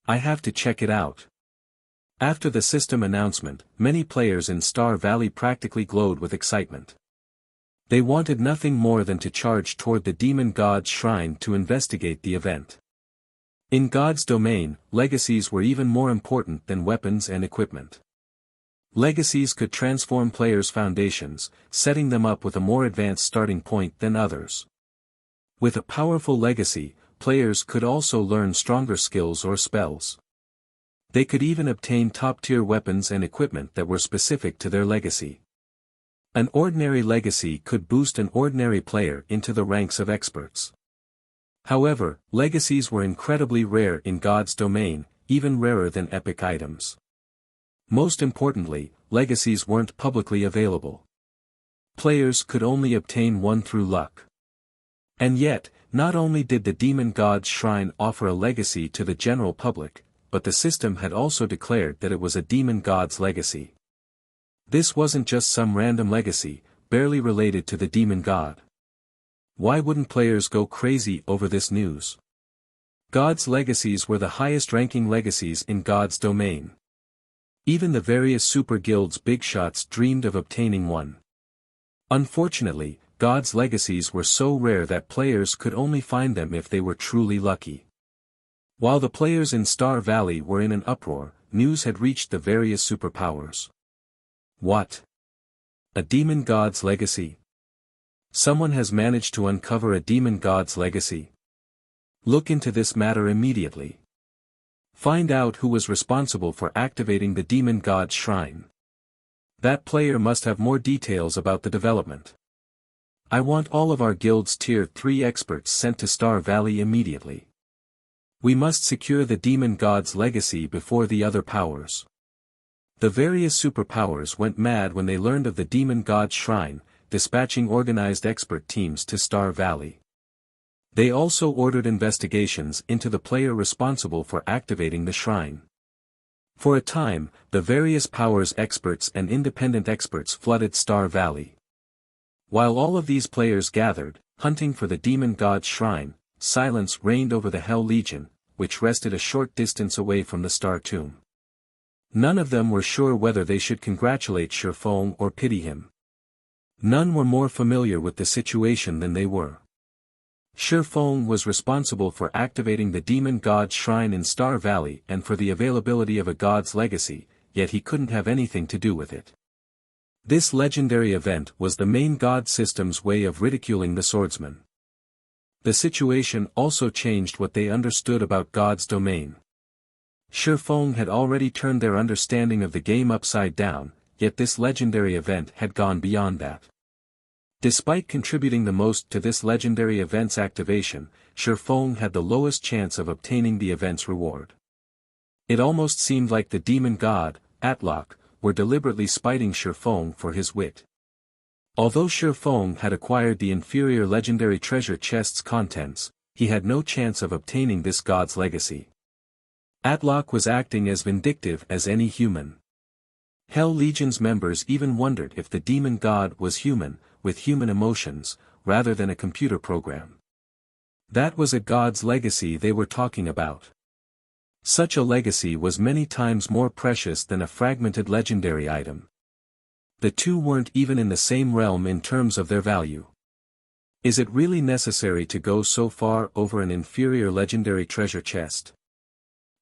A: I have to check it out. After the system announcement, many players in Star Valley practically glowed with excitement. They wanted nothing more than to charge toward the Demon God's Shrine to investigate the event. In God's domain, legacies were even more important than weapons and equipment. Legacies could transform players' foundations, setting them up with a more advanced starting point than others. With a powerful legacy, players could also learn stronger skills or spells. They could even obtain top-tier weapons and equipment that were specific to their legacy. An ordinary legacy could boost an ordinary player into the ranks of experts. However, legacies were incredibly rare in God's domain, even rarer than epic items. Most importantly, legacies weren't publicly available. Players could only obtain one through luck. And yet, not only did the Demon God's Shrine offer a legacy to the general public, but the system had also declared that it was a demon god's legacy. This wasn't just some random legacy, barely related to the demon god. Why wouldn't players go crazy over this news? God's legacies were the highest-ranking legacies in God's domain. Even the various super guilds' big shots dreamed of obtaining one. Unfortunately, God's legacies were so rare that players could only find them if they were truly lucky. While the players in Star Valley were in an uproar, news had reached the various superpowers. What? A demon god's legacy? Someone has managed to uncover a demon god's legacy. Look into this matter immediately. Find out who was responsible for activating the demon god's shrine. That player must have more details about the development. I want all of our guild's tier 3 experts sent to Star Valley immediately. We must secure the demon god's legacy before the other powers. The various superpowers went mad when they learned of the demon god's shrine, dispatching organized expert teams to Star Valley. They also ordered investigations into the player responsible for activating the shrine. For a time, the various powers experts and independent experts flooded Star Valley. While all of these players gathered, hunting for the demon god's shrine, silence reigned over the Hell Legion, which rested a short distance away from the Star Tomb. None of them were sure whether they should congratulate Shifeng or pity him. None were more familiar with the situation than they were. Shifeng was responsible for activating the demon god's shrine in Star Valley and for the availability of a god's legacy, yet he couldn't have anything to do with it. This legendary event was the main god system's way of ridiculing the swordsman. The situation also changed what they understood about God's domain. Shifeng had already turned their understanding of the game upside down, yet this legendary event had gone beyond that. Despite contributing the most to this legendary event's activation, Shifeng had the lowest chance of obtaining the event's reward. It almost seemed like the demon god, Atlok, were deliberately spiting Shifeng for his wit. Although Shifeng had acquired the inferior legendary treasure chest's contents, he had no chance of obtaining this god's legacy. Atlok was acting as vindictive as any human. Hell Legion's members even wondered if the demon god was human, with human emotions, rather than a computer program. That was a god's legacy they were talking about. Such a legacy was many times more precious than a fragmented legendary item. The two weren't even in the same realm in terms of their value. Is it really necessary to go so far over an inferior legendary treasure chest?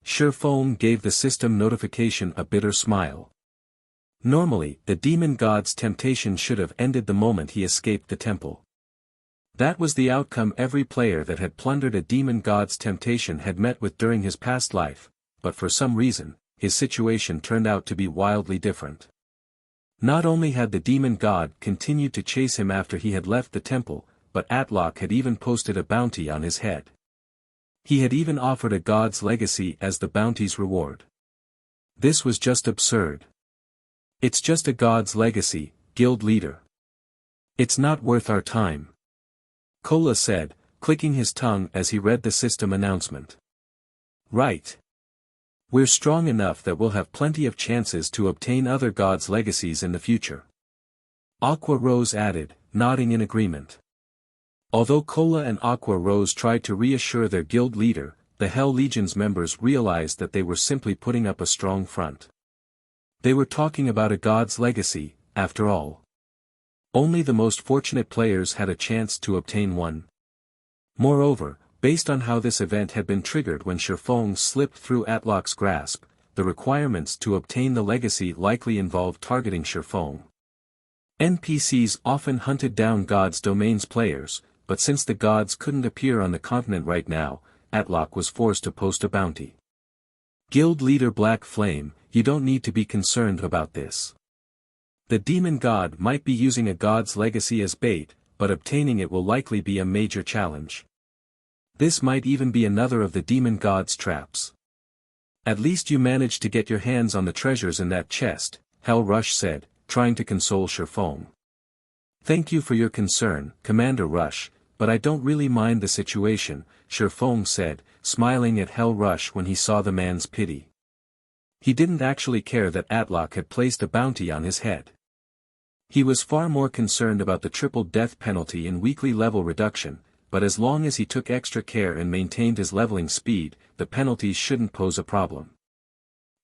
A: Shifeng gave the system notification a bitter smile. Normally, the demon god's temptation should have ended the moment he escaped the temple. That was the outcome every player that had plundered a demon god's temptation had met with during his past life, but for some reason, his situation turned out to be wildly different. Not only had the demon god continued to chase him after he had left the temple, but Atlok had even posted a bounty on his head. He had even offered a god's legacy as the bounty's reward. This was just absurd. It's just a god's legacy, guild leader. It's not worth our time. Kola said, clicking his tongue as he read the system announcement. Right. We're strong enough that we'll have plenty of chances to obtain other gods' legacies in the future. Aqua Rose added, nodding in agreement. Although Kola and Aqua Rose tried to reassure their guild leader, the Hell Legion's members realized that they were simply putting up a strong front. They were talking about a god's legacy, after all. Only the most fortunate players had a chance to obtain one. Moreover, based on how this event had been triggered when Shifeng slipped through Atlok's grasp, the requirements to obtain the legacy likely involved targeting Shifeng. NPCs often hunted down God's domain's players, but since the gods couldn't appear on the continent right now, Atlok was forced to post a bounty. Guild leader Black Flame, you don't need to be concerned about this. The demon god might be using a god's legacy as bait, but obtaining it will likely be a major challenge. This might even be another of the demon god's traps. At least you managed to get your hands on the treasures in that chest, Hell Rush said, trying to console Shifeng. Thank you for your concern, Commander Rush, but I don't really mind the situation, Shifeng said, smiling at Hell Rush when he saw the man's pity. He didn't actually care that Atlock had placed a bounty on his head. He was far more concerned about the triple death penalty and weekly level reduction, but as long as he took extra care and maintained his leveling speed, the penalties shouldn't pose a problem.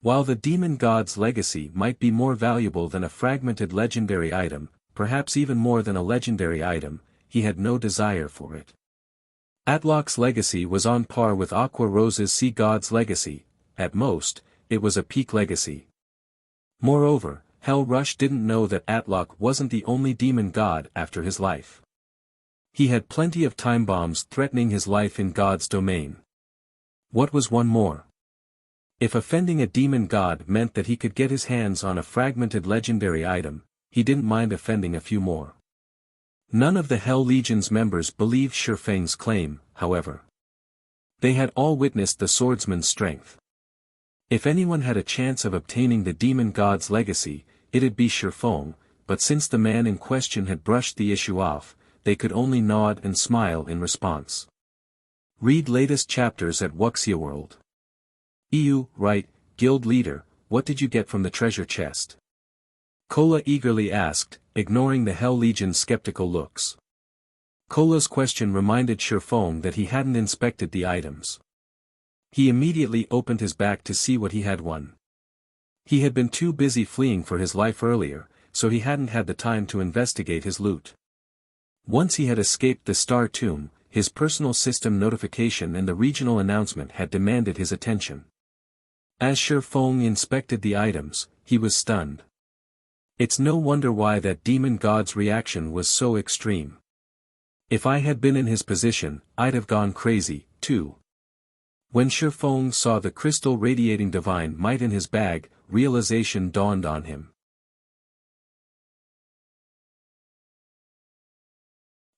A: While the Demon God's legacy might be more valuable than a fragmented legendary item, perhaps even more than a legendary item, he had no desire for it. Atlock's legacy was on par with Aqua Rose's Sea God's legacy. At most, it was a peak legacy. Moreover, Hell Rush didn't know that Atlock wasn't the only demon god after his life. He had plenty of time bombs threatening his life in God's domain. What was one more? If offending a demon god meant that he could get his hands on a fragmented legendary item, he didn't mind offending a few more. None of the Hell Legion's members believed Shifeng's claim, however. They had all witnessed the swordsman's strength. If anyone had a chance of obtaining the demon god's legacy, it'd be Shifeng, but since the man in question had brushed the issue off, they could only nod and smile in response. Read latest chapters at Wuxia World. Right, guild leader, what did you get from the treasure chest? Kola eagerly asked, ignoring the Hell Legion's skeptical looks. Kola's question reminded Shifeng that he hadn't inspected the items. He immediately opened his back to see what he had won. He had been too busy fleeing for his life earlier, so he hadn't had the time to investigate his loot. Once he had escaped the Star Tomb, his personal system notification and the regional announcement had demanded his attention. As Shifeng inspected the items, he was stunned. It's no wonder why that demon god's reaction was so extreme. If I had been in his position, I'd have gone crazy, too. When Shifeng saw the crystal radiating divine might in his bag, realization dawned on him.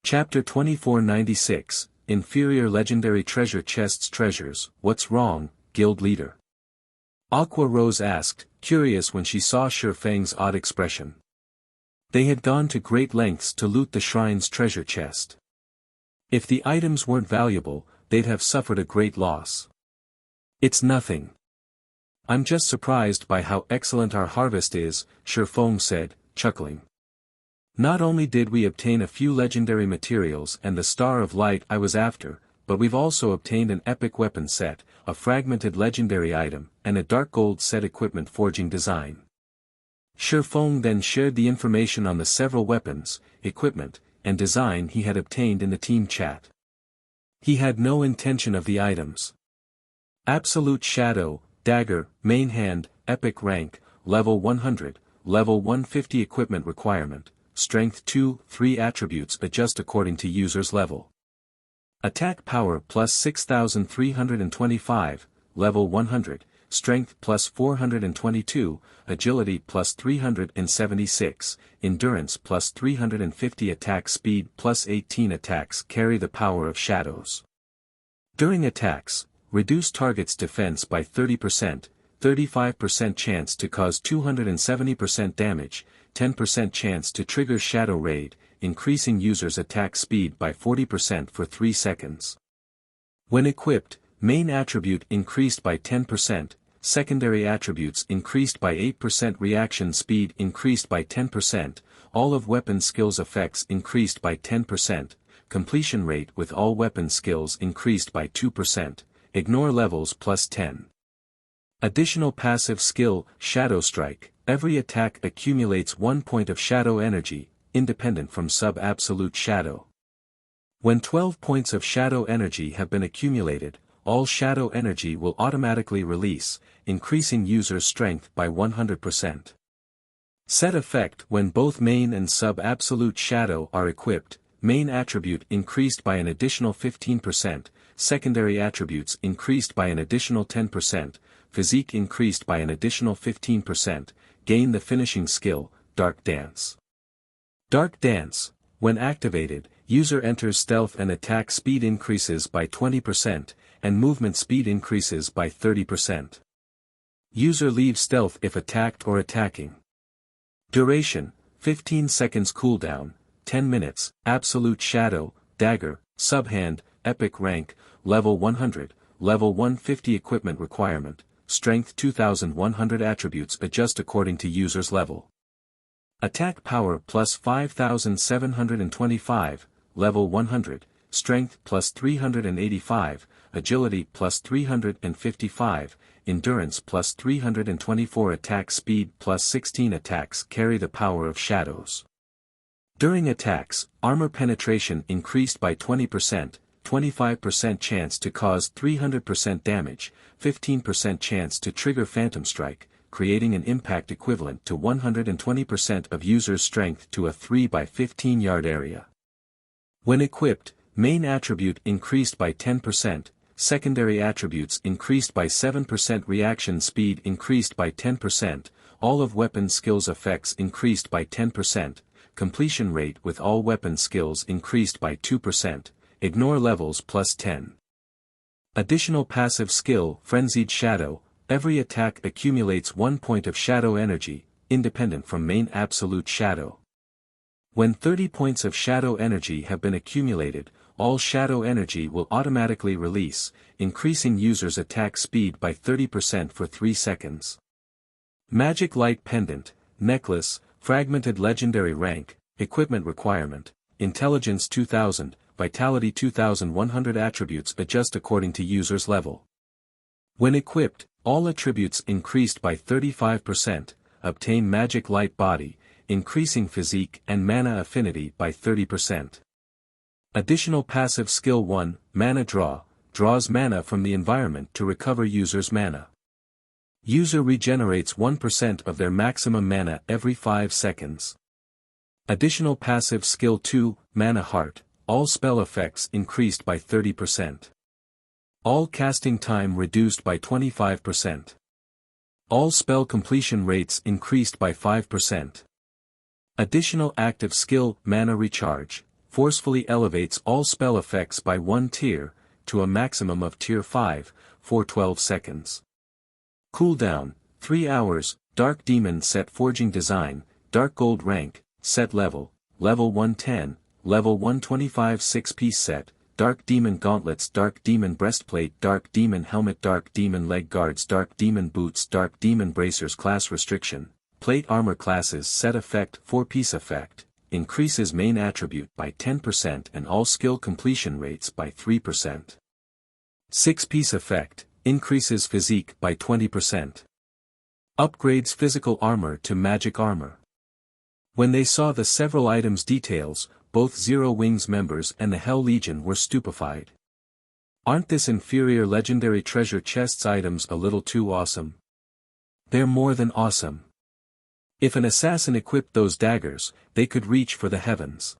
A: Chapter 2496, Inferior Legendary Treasure Chests Treasures, What's Wrong, Guild Leader? Aqua Rose asked, curious when she saw Shifeng's odd expression. They had gone to great lengths to loot the shrine's treasure chest. If the items weren't valuable, they'd have suffered a great loss. It's nothing. I'm just surprised by how excellent our harvest is, Shifeng said, chuckling. Not only did we obtain a few legendary materials and the Star of Light I was after, but we've also obtained an epic weapon set, a fragmented legendary item, and a dark gold set equipment forging design. Shifeng then shared the information on the several weapons, equipment, and design he had obtained in the team chat. He had no intention of the items. Absolute Shadow, Dagger, Main Hand, Epic Rank, Level 100, Level 150 Equipment Requirement, Strength 2-3 Attributes adjust according to user's level. Attack Power plus 6,325, Level 100, Strength plus 422, Agility plus 376, Endurance plus 350 Attack Speed plus 18 Attacks carry the power of shadows. During attacks, reduce target's defense by 30%, 35% chance to cause 270% damage, 10% chance to trigger Shadow Raid, increasing user's attack speed by 40% for 3 seconds. When equipped, main attribute increased by 10%, secondary attributes increased by 8%, reaction speed increased by 10%, all of weapon skills effects increased by 10%, completion rate with all weapon skills increased by 2%, ignore levels plus 10. Additional passive skill, Shadow Strike, every attack accumulates 1 point of shadow energy, independent from sub-absolute shadow. When 12 points of shadow energy have been accumulated, all shadow energy will automatically release, increasing user's strength by 100%. Set effect when both main and sub-absolute shadow are equipped, main attribute increased by an additional 15%, secondary attributes increased by an additional 10%, physique increased by an additional 15%, gain the finishing skill, Dark Dance. Dark Dance, when activated, user enters stealth and attack speed increases by 20%, and movement speed increases by 30%. User leaves stealth if attacked or attacking. Duration, 15 seconds cooldown, 10 minutes, absolute shadow, dagger, subhand, epic rank, level 100, level 150 equipment requirement, strength 2100 attributes adjust according to user's level. Attack power plus 5725, level 100, strength plus 385, agility plus 355, endurance plus 324 attack speed plus 16 attacks carry the power of shadows. During attacks, armor penetration increased by 20%, 25% chance to cause 300% damage, 15% chance to trigger phantom strike, creating an impact equivalent to 120% of user's strength to a 3 by 15 yard area. When equipped, main attribute increased by 10%, secondary attributes increased by 7%, reaction speed increased by 10%, all of weapon skills effects increased by 10%, completion rate with all weapon skills increased by 2%, ignore levels plus 10. Additional passive skill, Frenzied Shadow, every attack accumulates 1 point of shadow energy, independent from main absolute shadow. When 30 points of shadow energy have been accumulated, all shadow energy will automatically release, increasing user's attack speed by 30% for 3 seconds. Magic Light Pendant, Necklace, Fragmented Legendary Rank, Equipment Requirement, Intelligence 2000, Vitality 2100 attributes adjust according to user's level. When equipped, all attributes increased by 35%, obtain Magic Light Body, increasing physique and mana affinity by 30%. Additional passive skill 1, Mana Draw, draws mana from the environment to recover user's mana. User regenerates 1% of their maximum mana every 5 seconds. Additional passive skill 2, Mana Heart, all spell effects increased by 30%. All casting time reduced by 25%. All spell completion rates increased by 5%. Additional active skill, Mana Recharge, forcefully elevates all spell effects by 1 tier, to a maximum of tier 5, for 12 seconds. Cooldown, 3 hours, Dark Demon Set Forging Design, Dark Gold Rank, Set Level, Level 110, Level 125 6-piece set, Dark Demon Gauntlets, Dark Demon Breastplate, Dark Demon Helmet, Dark Demon Leg Guards, Dark Demon Boots, Dark Demon Bracers. Class Restriction, Plate Armor Classes. Set Effect, 4-piece effect, increases main attribute by 10% and all skill completion rates by 3%. 6-piece effect, increases physique by 20%. Upgrades physical armor to magic armor. When they saw the several items details, both Zero Wings members and the Hell Legion were stupefied. Aren't this inferior legendary treasure chests items a little too awesome? They're more than awesome. If an assassin equipped those daggers, they could reach for the heavens.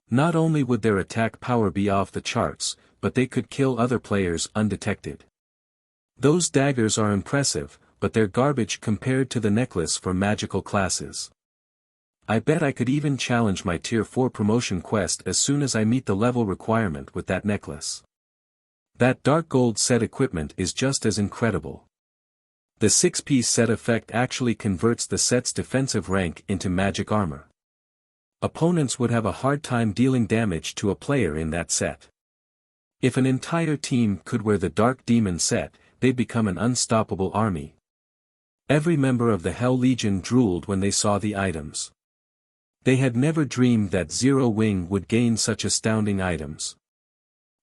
A: Not only would their attack power be off the charts, but they could kill other players undetected. Those daggers are impressive, but they're garbage compared to the necklace for magical classes. I bet I could even challenge my tier 4 promotion quest as soon as I meet the level requirement with that necklace. That dark gold set equipment is just as incredible. The 6-piece set effect actually converts the set's defensive rank into magic armor. Opponents would have a hard time dealing damage to a player in that set. If an entire team could wear the Dark Demon set, they'd become an unstoppable army. Every member of the Hell Legion drooled when they saw the items. They had never dreamed that Zero Wing would gain such astounding items.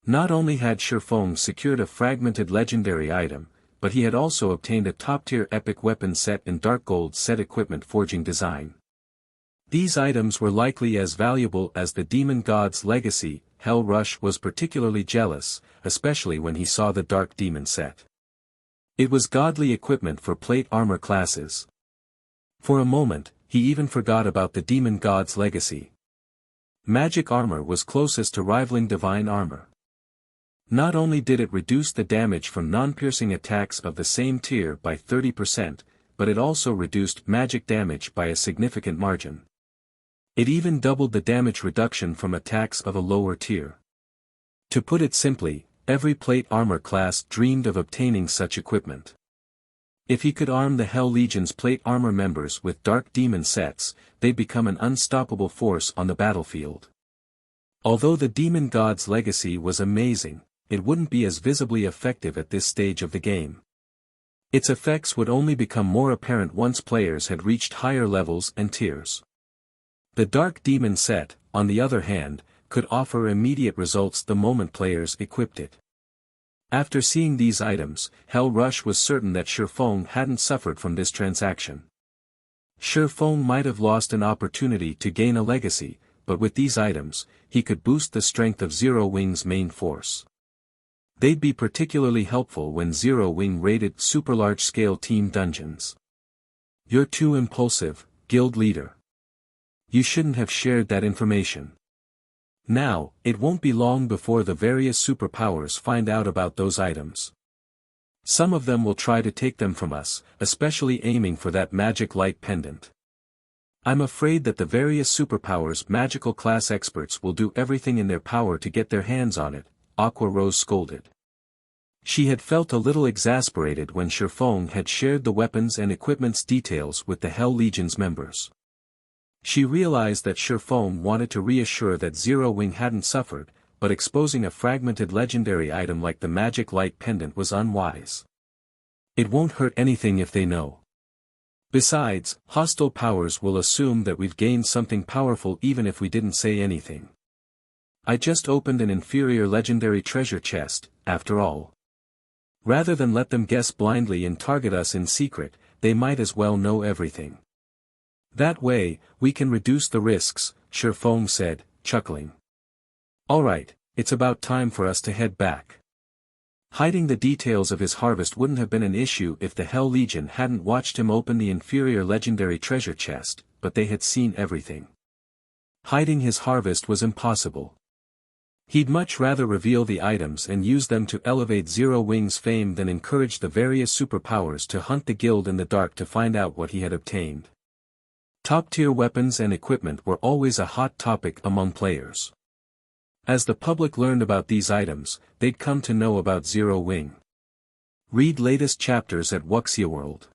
A: Not only had Shifeng secured a fragmented legendary item, but he had also obtained a top-tier epic weapon set and dark gold set equipment forging design. These items were likely as valuable as the demon god's legacy. Hell Rush was particularly jealous, especially when he saw the dark demon set. It was godly equipment for plate armor classes. For a moment, he even forgot about the demon god's legacy. Magic armor was closest to rivaling divine armor. Not only did it reduce the damage from non-piercing attacks of the same tier by 30%, but it also reduced magic damage by a significant margin. It even doubled the damage reduction from attacks of a lower tier. To put it simply, every plate armor class dreamed of obtaining such equipment. If he could arm the Hell Legion's plate armor members with dark demon sets, they'd become an unstoppable force on the battlefield. Although the demon god's legacy was amazing, it wouldn't be as visibly effective at this stage of the game. Its effects would only become more apparent once players had reached higher levels and tiers. The Dark Demon set, on the other hand, could offer immediate results the moment players equipped it. After seeing these items, Hell Rush was certain that Shifeng hadn't suffered from this transaction. Shifeng might have lost an opportunity to gain a legacy, but with these items, he could boost the strength of Zero Wing's main force. They'd be particularly helpful when Zero Wing raided super large-scale team dungeons. You're too impulsive, guild leader. You shouldn't have shared that information. Now, it won't be long before the various superpowers find out about those items. Some of them will try to take them from us, especially aiming for that magic light pendant. I'm afraid that the various superpowers' magical class experts will do everything in their power to get their hands on it, Aqua Rose scolded. She had felt a little exasperated when Shifeng had shared the weapons and equipment's details with the Hell Legion's members. She realized that Shifeng wanted to reassure that Zero Wing hadn't suffered, but exposing a fragmented legendary item like the magic light pendant was unwise. It won't hurt anything if they know. Besides, hostile powers will assume that we've gained something powerful even if we didn't say anything. I just opened an inferior legendary treasure chest, after all. Rather than let them guess blindly and target us in secret, they might as well know everything. That way, we can reduce the risks, Shifeng said, chuckling. Alright, it's about time for us to head back. Hiding the details of his harvest wouldn't have been an issue if the Hell Legion hadn't watched him open the inferior legendary treasure chest, but they had seen everything. Hiding his harvest was impossible. He'd much rather reveal the items and use them to elevate Zero Wing's fame than encourage the various superpowers to hunt the guild in the dark to find out what he had obtained. Top-tier weapons and equipment were always a hot topic among players. As the public learned about these items, they'd come to know about Zero Wing. Read latest chapters at Wuxia World.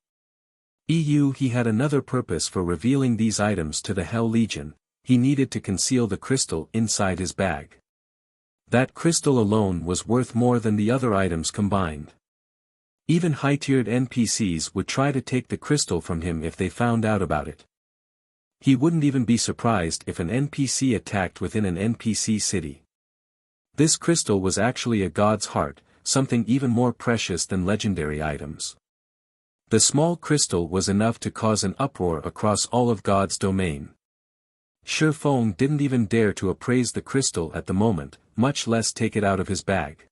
A: He had another purpose for revealing these items to the Hell Legion. He needed to conceal the crystal inside his bag. That crystal alone was worth more than the other items combined. Even high-tiered NPCs would try to take the crystal from him if they found out about it. He wouldn't even be surprised if an NPC attacked within an NPC city. This crystal was actually a god's heart, something even more precious than legendary items. The small crystal was enough to cause an uproar across all of God's domain. Shifeng didn't even dare to appraise the crystal at the moment, much less take it out of his bag.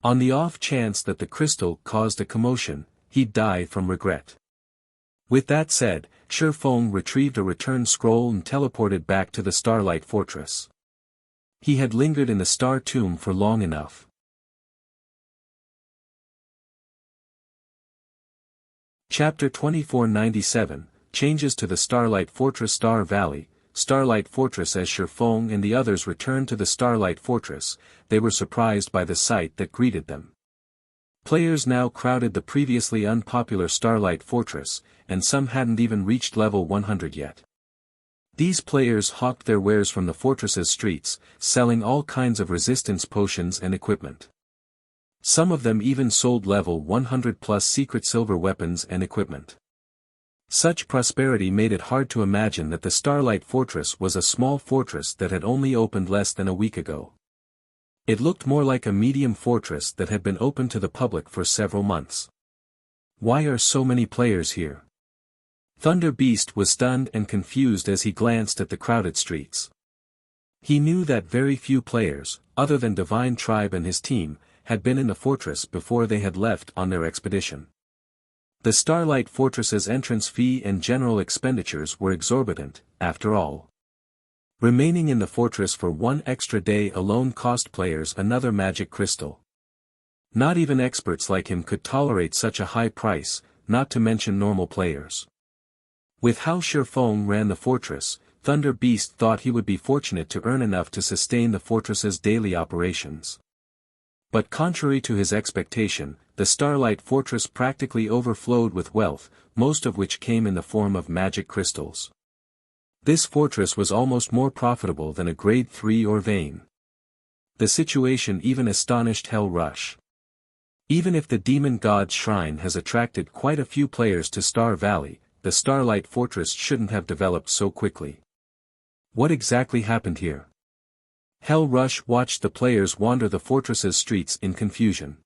A: On the off chance that the crystal caused a commotion, he'd die from regret. With that said, Shifeng retrieved a return scroll and teleported back to the Starlight Fortress. He had lingered in the Star Tomb for long enough. Chapter 2497, Changes to the Starlight Fortress. Star Valley, Starlight Fortress. As Shifeng and the others returned to the Starlight Fortress, they were surprised by the sight that greeted them. Players now crowded the previously unpopular Starlight Fortress, and some hadn't even reached level 100 yet. These players hawked their wares from the fortress's streets, selling all kinds of resistance potions and equipment. Some of them even sold level 100 plus secret silver weapons and equipment. Such prosperity made it hard to imagine that the Starlight Fortress was a small fortress that had only opened less than a week ago. It looked more like a medium fortress that had been open to the public for several months. Why are so many players here? Thunder Beast was stunned and confused as he glanced at the crowded streets. He knew that very few players, other than Divine Tribe and his team, had been in the fortress before they had left on their expedition. The Starlight Fortress's entrance fee and general expenditures were exorbitant, after all. Remaining in the fortress for one extra day alone cost players another magic crystal. Not even experts like him could tolerate such a high price, not to mention normal players. With how Shifeng ran the fortress, Thunder Beast thought he would be fortunate to earn enough to sustain the fortress's daily operations. But contrary to his expectation, the Starlight Fortress practically overflowed with wealth, most of which came in the form of magic crystals. This fortress was almost more profitable than a grade 3 or vein. The situation even astonished Hell Rush. Even if the Demon God's Shrine has attracted quite a few players to Star Valley, the Starlight Fortress shouldn't have developed so quickly. What exactly happened here? Hell Rush watched the players wander the fortress's streets in confusion.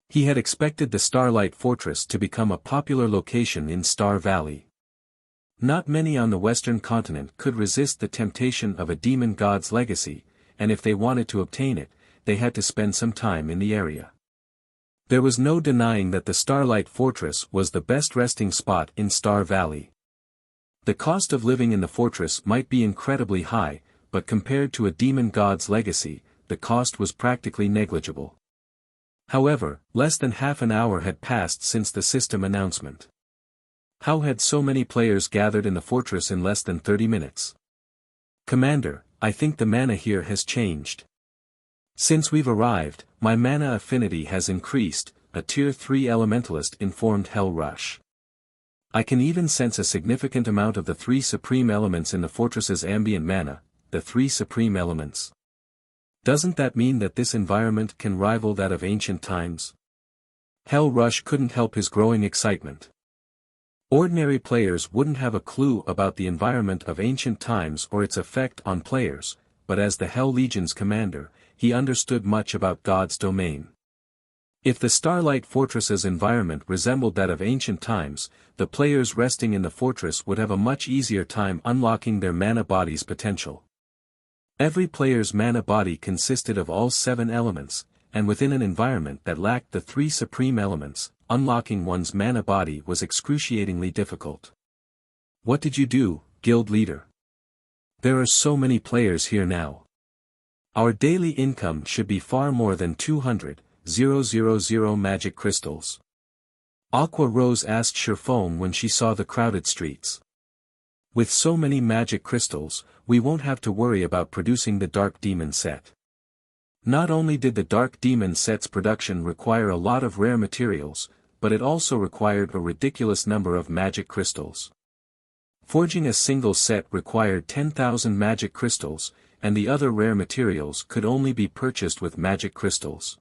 A: He had expected the Starlight Fortress to become a popular location in Star Valley. Not many on the western continent could resist the temptation of a demon god's legacy, and if they wanted to obtain it, they had to spend some time in the area. There was no denying that the Starlight Fortress was the best resting spot in Star Valley. The cost of living in the fortress might be incredibly high, but compared to a demon god's legacy, the cost was practically negligible. However, less than half an hour had passed since the system announcement. How had so many players gathered in the fortress in less than 30 minutes? Commander, I think the mana here has changed. Since we've arrived, my mana affinity has increased, a tier 3 elementalist informed Hell Rush. I can even sense a significant amount of the 3 supreme elements in the fortress's ambient mana, the 3 supreme elements. Doesn't that mean that this environment can rival that of ancient times? Hell Rush couldn't help his growing excitement. Ordinary players wouldn't have a clue about the environment of ancient times or its effect on players, but as the Hell Legion's commander, he understood much about God's domain. If the Starlight Fortress's environment resembled that of ancient times, the players resting in the fortress would have a much easier time unlocking their mana body's potential. Every player's mana body consisted of all 7 elements, and within an environment that lacked the 3 supreme elements, unlocking one's mana body was excruciatingly difficult. What did you do, guild leader? There are so many players here now. Our daily income should be far more than 200,000 magic crystals. Aqua Rose asked Sherphone when she saw the crowded streets. With so many magic crystals, we won't have to worry about producing the Dark Demon set. Not only did the Dark Demon set's production require a lot of rare materials, but it also required a ridiculous number of magic crystals. Forging a single set required 10,000 magic crystals, and the other rare materials could only be purchased with magic crystals.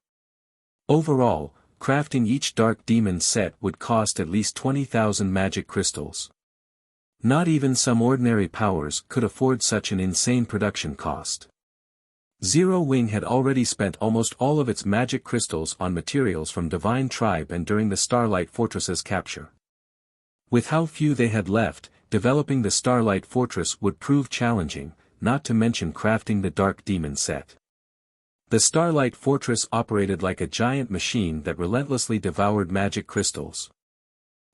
A: Overall, crafting each Dark Demon set would cost at least 20,000 magic crystals. Not even some ordinary powers could afford such an insane production cost. Zero Wing had already spent almost all of its magic crystals on materials from Divine Tribe and during the Starlight Fortress's capture. With how few they had left, developing the Starlight Fortress would prove challenging, not to mention crafting the Dark Demon set. The Starlight Fortress operated like a giant machine that relentlessly devoured magic crystals.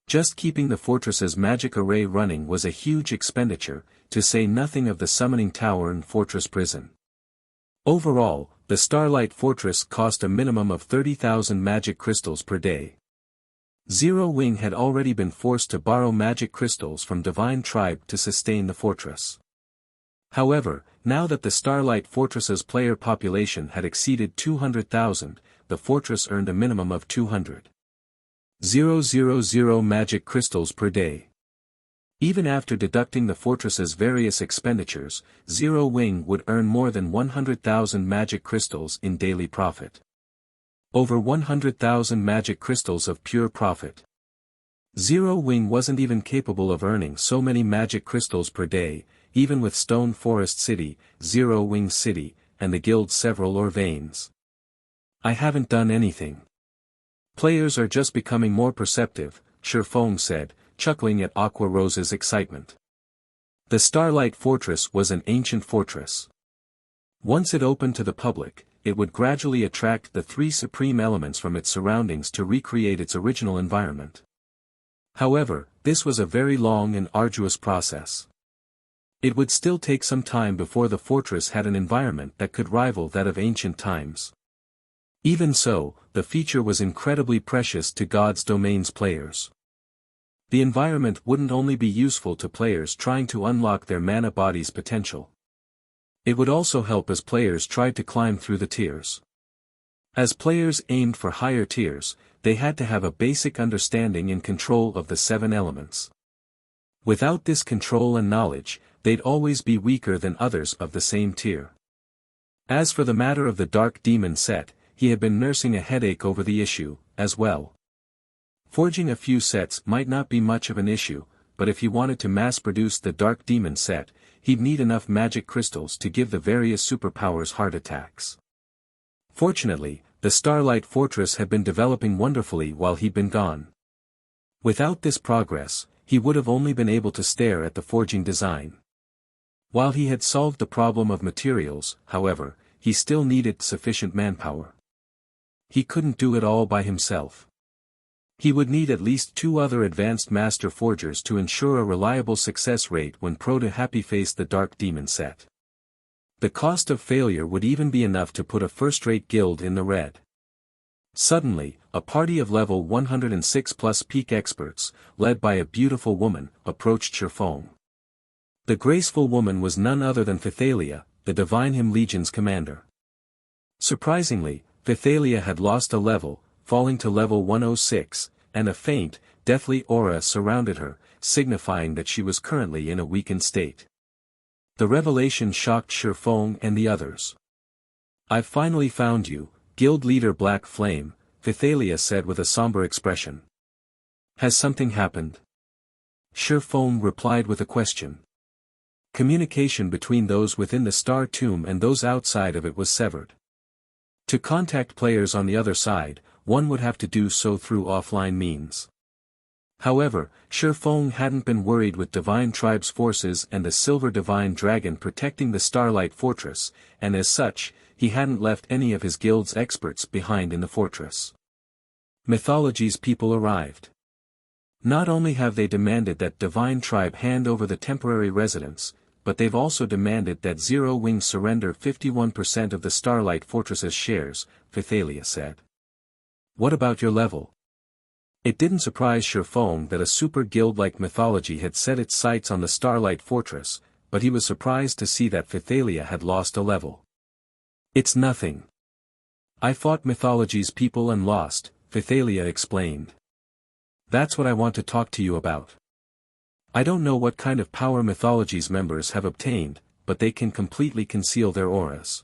A: Just keeping the fortress's magic array running was a huge expenditure, to say nothing of the summoning tower and fortress prison. Overall, the Starlight Fortress cost a minimum of 30,000 magic crystals per day. Zero Wing had already been forced to borrow magic crystals from Divine Tribe to sustain the fortress. However, now that the Starlight Fortress's player population had exceeded 200,000, the fortress earned a minimum of 200,000 magic crystals per day. Even after deducting the fortress's various expenditures, Zero Wing would earn more than 100,000 magic crystals in daily profit. Over 100,000 magic crystals of pure profit. Zero Wing wasn't even capable of earning so many magic crystals per day, even with Stone Forest City, Zero Wing City, and the guild's several Veins. I haven't done anything. Players are just becoming more perceptive, Sherphone said, chuckling at Aqua Rose's excitement. The Starlight Fortress was an ancient fortress. Once it opened to the public, it would gradually attract the 3 supreme elements from its surroundings to recreate its original environment. However, this was a very long and arduous process. It would still take some time before the fortress had an environment that could rival that of ancient times. Even so, the feature was incredibly precious to God's Domain's players. The environment wouldn't only be useful to players trying to unlock their mana body's potential. It would also help as players tried to climb through the tiers. As players aimed for higher tiers, they had to have a basic understanding and control of the 7 elements. Without this control and knowledge, they'd always be weaker than others of the same tier. As for the matter of the Dark Demon set, he had been nursing a headache over the issue, as well. Forging a few sets might not be much of an issue, but if he wanted to mass-produce the Dark Demon set, he'd need enough magic crystals to give the various superpowers heart attacks. Fortunately, the Starlight Fortress had been developing wonderfully while he'd been gone. Without this progress, he would have only been able to stare at the forging design. While he had solved the problem of materials, however, he still needed sufficient manpower. He couldn't do it all by himself. He would need at least 2 other advanced master forgers to ensure a reliable success rate when Happy faced the Dark Demon set. The cost of failure would even be enough to put a first-rate guild in the red. Suddenly, a party of level 106 plus peak experts, led by a beautiful woman, approached Shifeng. The graceful woman was none other than Phythalia, the Divine Hymn Legion's commander. Surprisingly, Phythalia had lost a level, falling to level 106, and a faint, deathly aura surrounded her, signifying that she was currently in a weakened state. The revelation shocked Shifeng and the others. "I've finally found you, Guild Leader Black Flame," Phythalia said with a somber expression. "Has something happened?" Shifeng replied with a question. Communication between those within the Star Tomb and those outside of it was severed. To contact players on the other side, one would have to do so through offline means. However, Shifeng hadn't been worried with Divine Tribe's forces and the Silver Divine Dragon protecting the Starlight Fortress, and as such, he hadn't left any of his guild's experts behind in the fortress. Mythology's people arrived. Not only have they demanded that Divine Tribe hand over the temporary residence, but they've also demanded that Zero Wing surrender 51% of the Starlight Fortress's shares, Phythalia said. "What about your level?" It didn't surprise Shifeng that a super guild like Mythology had set its sights on the Starlight Fortress, but he was surprised to see that Phythalia had lost a level. "It's nothing. I fought Mythology's people and lost," Phythalia explained. "That's what I want to talk to you about. I don't know what kind of power Mythology's members have obtained, but they can completely conceal their auras.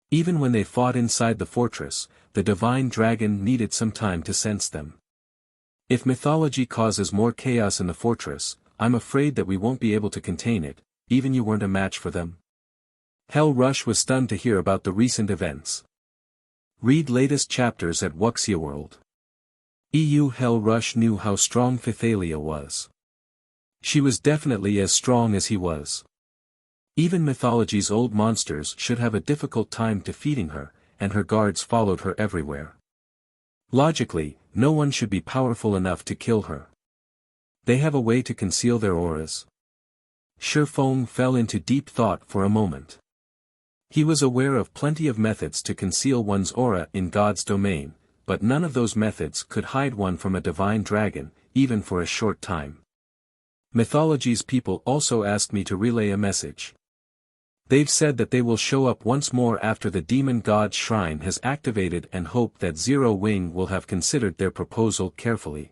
A: Even when they fought inside the fortress, the Divine Dragon needed some time to sense them. If Mythology causes more chaos in the fortress, I'm afraid that we won't be able to contain it, even you weren't a match for them." Hell Rush was stunned to hear about the recent events. Read latest chapters at Wuxia World. Hell Rush knew how strong Phythalia was. She was definitely as strong as he was. Even Mythology's old monsters should have a difficult time defeating her, and her guards followed her everywhere. Logically, no one should be powerful enough to kill her. They have a way to conceal their auras. Shifeng fell into deep thought for a moment. He was aware of plenty of methods to conceal one's aura in God's domain, but none of those methods could hide one from a divine dragon, even for a short time. Mythology's people also asked me to relay a message. They've said that they will show up once more after the demon god's shrine has activated and hope that Zero Wing will have considered their proposal carefully.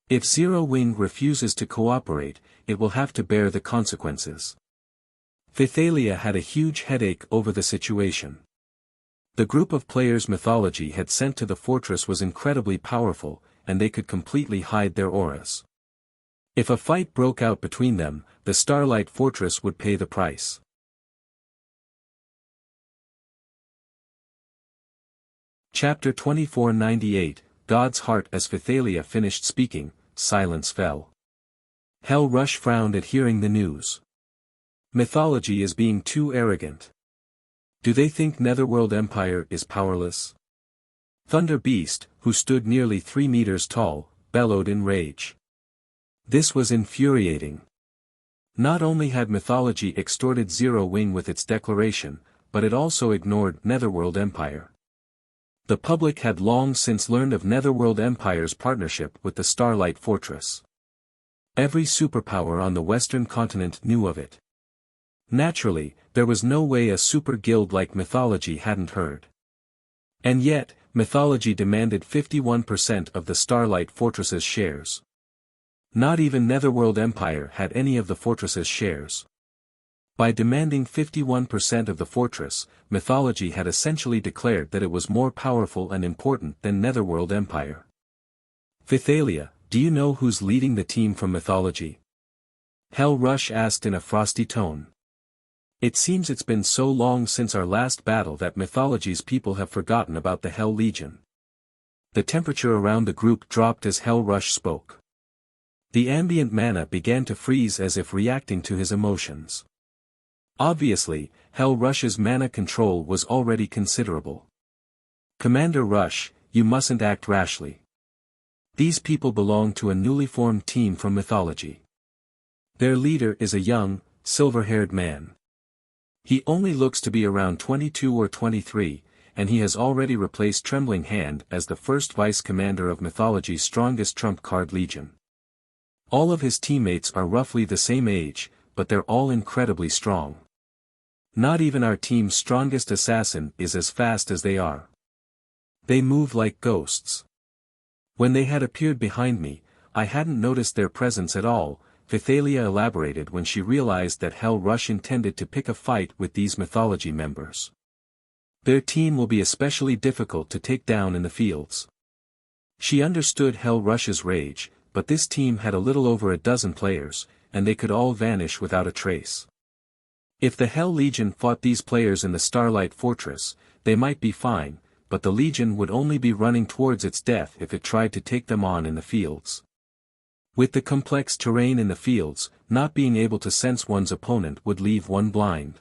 A: If Zero Wing refuses to cooperate, it will have to bear the consequences. Phythalia had a huge headache over the situation. The group of players Mythology had sent to the fortress was incredibly powerful, and they could completely hide their auras. If a fight broke out between them, the Starlight Fortress would pay the price. Chapter 2498, God's Heart. As Phythalia finished speaking, silence fell. Hell Rush frowned at hearing the news. Mythology is being too arrogant. Do they think Netherworld Empire is powerless? Thunder Beast, who stood nearly 3 meters tall, bellowed in rage. This was infuriating. Not only had Mythology extorted Zero Wing with its declaration, but it also ignored Netherworld Empire. The public had long since learned of Netherworld Empire's partnership with the Starlight Fortress. Every superpower on the Western continent knew of it. Naturally, there was no way a super guild like Mythology hadn't heard. And yet, Mythology demanded 51% of the Starlight Fortress's shares. Not even Netherworld Empire had any of the fortress's shares. By demanding 51% of the fortress, mythology had essentially declared that it was more powerful and important than Netherworld Empire. Fythalia, do you know who's leading the team from mythology? Hell Rush asked in a frosty tone. It seems it's been so long since our last battle that mythology's people have forgotten about the Hell Legion. The temperature around the group dropped as Hell Rush spoke. The ambient mana began to freeze as if reacting to his emotions. Obviously, Hell Rush's mana control was already considerable. Commander Rush, you mustn't act rashly. These people belong to a newly formed team from mythology. Their leader is a young, silver-haired man. He only looks to be around 22 or 23, and he has already replaced Trembling Hand as the first vice-commander of mythology's strongest trump card legion. All of his teammates are roughly the same age, but they're all incredibly strong. Not even our team's strongest assassin is as fast as they are. They move like ghosts. When they had appeared behind me, I hadn't noticed their presence at all, Fythalia elaborated when she realized that Hell Rush intended to pick a fight with these mythology members. Their team will be especially difficult to take down in the fields. She understood Hell Rush's rage, but this team had a little over a dozen players, and they could all vanish without a trace. If the Hell Legion fought these players in the Starlight Fortress, they might be fine, but the Legion would only be running towards its death if it tried to take them on in the fields. With the complex terrain in the fields, not being able to sense one's opponent would leave one blind.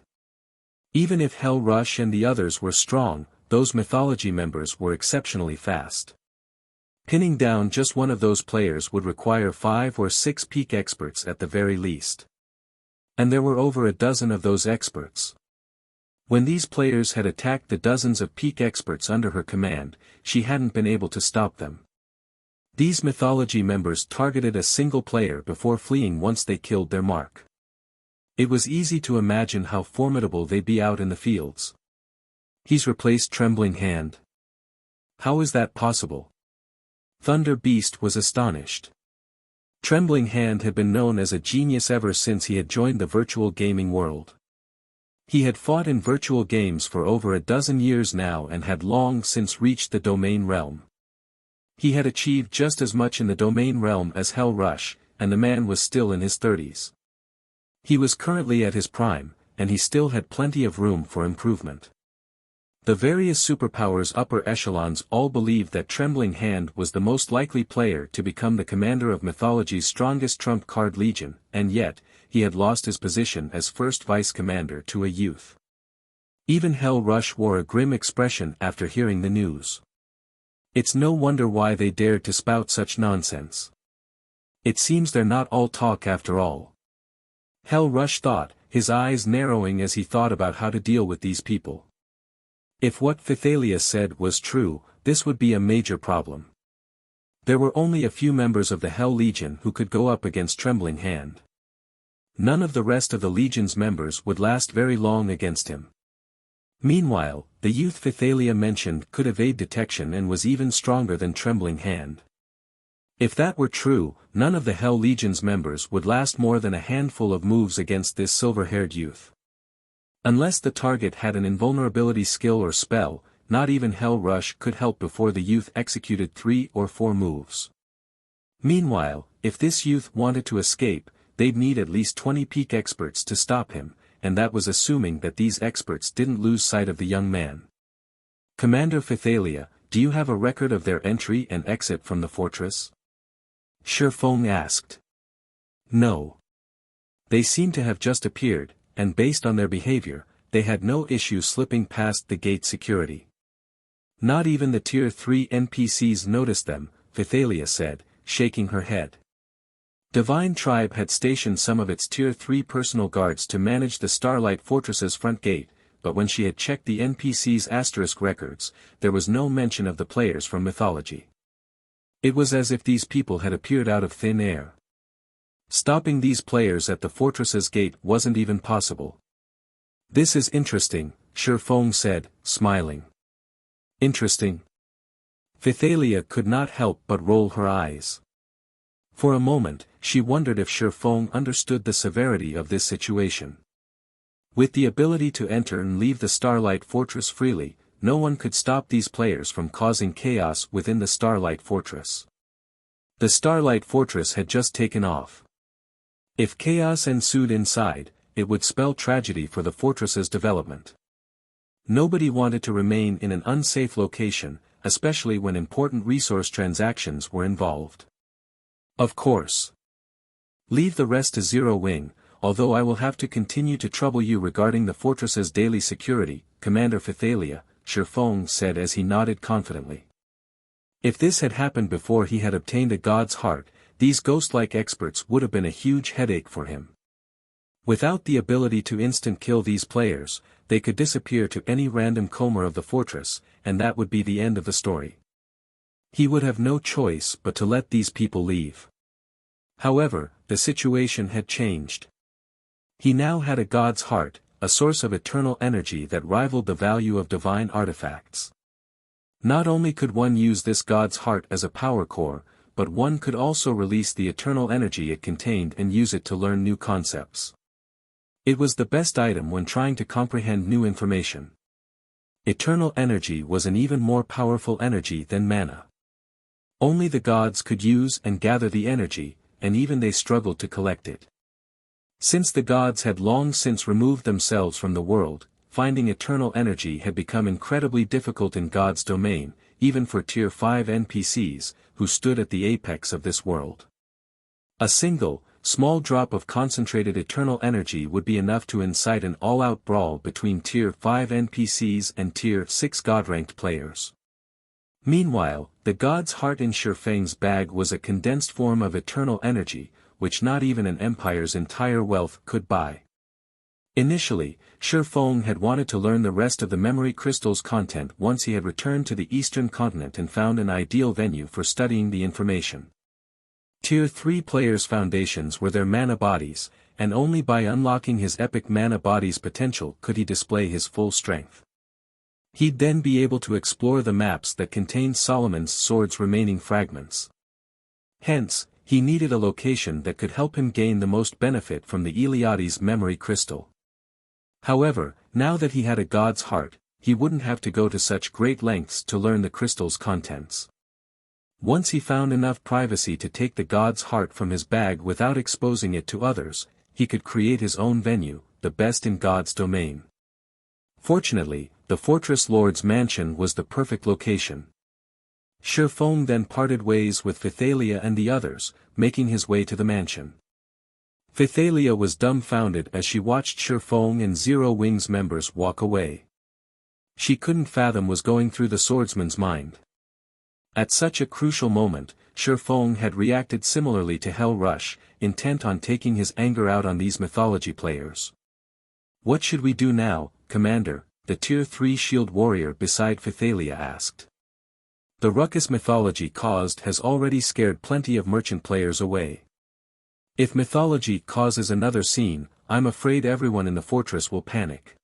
A: Even if Hell Rush and the others were strong, those mythology members were exceptionally fast. Pinning down just one of those players would require 5 or 6 peak experts at the very least. And there were over a dozen of those experts. When these players had attacked the dozens of peak experts under her command, she hadn't been able to stop them. These mythology members targeted a single player before fleeing once they killed their mark. It was easy to imagine how formidable they'd be out in the fields. He's replaced Trembling Hand. How is that possible? Thunder Beast was astonished. Trembling Hand had been known as a genius ever since he had joined the virtual gaming world. He had fought in virtual games for over a dozen years now and had long since reached the domain realm. He had achieved just as much in the domain realm as Hell Rush, and the man was still in his 30s. He was currently at his prime, and he still had plenty of room for improvement. The various superpowers upper echelons all believed that Trembling Hand was the most likely player to become the commander of mythology's strongest trump card legion, and yet, he had lost his position as first vice-commander to a youth. Even Hell Rush wore a grim expression after hearing the news. It's no wonder why they dared to spout such nonsense. It seems they're not all talk after all. Hell Rush thought, his eyes narrowing as he thought about how to deal with these people. If what Fythalia said was true, this would be a major problem. There were only a few members of the Hell Legion who could go up against Trembling Hand. None of the rest of the Legion's members would last very long against him. Meanwhile, the youth Fythalia mentioned could evade detection and was even stronger than Trembling Hand. If that were true, none of the Hell Legion's members would last more than a handful of moves against this silver-haired youth. Unless the target had an invulnerability skill or spell, not even Hell Rush could help before the youth executed 3 or 4 moves. Meanwhile, if this youth wanted to escape, they'd need at least 20 peak experts to stop him, and that was assuming that these experts didn't lose sight of the young man. Commander Fythalia, do you have a record of their entry and exit from the fortress? Shifeng asked. No. They seem to have just appeared, and based on their behavior, they had no issue slipping past the gate security. Not even the Tier 3 NPCs noticed them, Fythalia said, shaking her head. Divine Tribe had stationed some of its Tier 3 personal guards to manage the Starlight Fortress's front gate, but when she had checked the NPC's asterisk records, there was no mention of the players from mythology. It was as if these people had appeared out of thin air. Stopping these players at the fortress's gate wasn't even possible. This is interesting, Shifeng said, smiling. Interesting? Fythalia could not help but roll her eyes. For a moment, she wondered if Shifeng understood the severity of this situation. With the ability to enter and leave the Starlight Fortress freely, no one could stop these players from causing chaos within the Starlight Fortress. The Starlight Fortress had just taken off. If chaos ensued inside, it would spell tragedy for the fortress's development. Nobody wanted to remain in an unsafe location, especially when important resource transactions were involved. Of course. Leave the rest to Zero Wing, although I will have to continue to trouble you regarding the fortress's daily security, Commander Phythalia, Shifeng said as he nodded confidently. If this had happened before he had obtained a god's heart, these ghost-like experts would have been a huge headache for him. Without the ability to instant kill these players, they could disappear to any random comer of the fortress, and that would be the end of the story. He would have no choice but to let these people leave. However, the situation had changed. He now had a god's heart, a source of eternal energy that rivaled the value of divine artifacts. Not only could one use this god's heart as a power core, but one could also release the eternal energy it contained and use it to learn new concepts. It was the best item when trying to comprehend new information. Eternal energy was an even more powerful energy than mana. Only the gods could use and gather the energy, and even they struggled to collect it. Since the gods had long since removed themselves from the world, finding eternal energy had become incredibly difficult in God's domain, even for Tier 5 NPCs, who stood at the apex of this world. A single, small drop of concentrated eternal energy would be enough to incite an all-out brawl between Tier 5 NPCs and Tier 6 God-ranked players. Meanwhile, the god's heart in Shifeng's bag was a condensed form of eternal energy, which not even an empire's entire wealth could buy. Initially, Shifeng had wanted to learn the rest of the memory crystal's content once he had returned to the eastern continent and found an ideal venue for studying the information. Tier 3 players' foundations were their mana bodies, and only by unlocking his epic mana body's potential could he display his full strength. He'd then be able to explore the maps that contained Solomon's sword's remaining fragments. Hence, he needed a location that could help him gain the most benefit from the Iliades memory crystal. However, now that he had a god's heart, he wouldn't have to go to such great lengths to learn the crystal's contents. Once he found enough privacy to take the god's heart from his bag without exposing it to others, he could create his own venue, the best in God's domain. Fortunately, the Fortress Lord's mansion was the perfect location. Shifeng then parted ways with Phythalia and the others, making his way to the mansion. Phythalia was dumbfounded as she watched Shifeng and Zero Wing's members walk away. She couldn't fathom what was going through the swordsman's mind. At such a crucial moment, Shifeng had reacted similarly to Hell Rush, intent on taking his anger out on these mythology players. "What should we do now, Commander?" the Tier 3 shield warrior beside Phythalia asked. "The ruckus mythology caused has already scared plenty of merchant players away. If mythology causes another scene, I'm afraid everyone in the fortress will panic.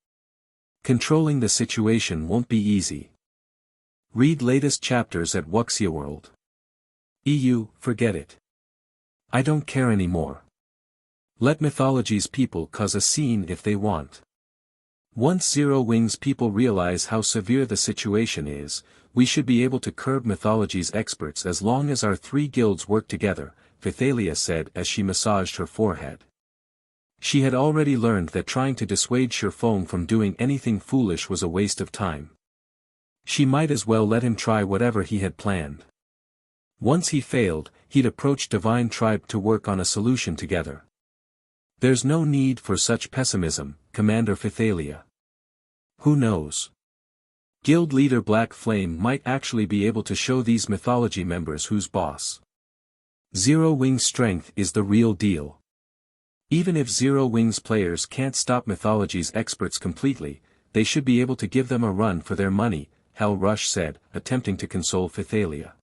A: Controlling the situation won't be easy. Read latest chapters at Wuxia World. Forget it. I don't care anymore. Let mythology's people cause a scene if they want. Once Zero Wing's people realize how severe the situation is, we should be able to curb mythology's experts as long as our 3 guilds work together," Phythalia said as she massaged her forehead. She had already learned that trying to dissuade Shifeng from doing anything foolish was a waste of time. She might as well let him try whatever he had planned. Once he failed, he'd approach Divine Tribe to work on a solution together. "There's no need for such pessimism, Commander Phythalia. Who knows? Guild leader Black Flame might actually be able to show these mythology members who's boss. Zero Wing's strength is the real deal. Even if Zero Wing's players can't stop mythology's experts completely, they should be able to give them a run for their money," Hell Rush said, attempting to console Phythalia.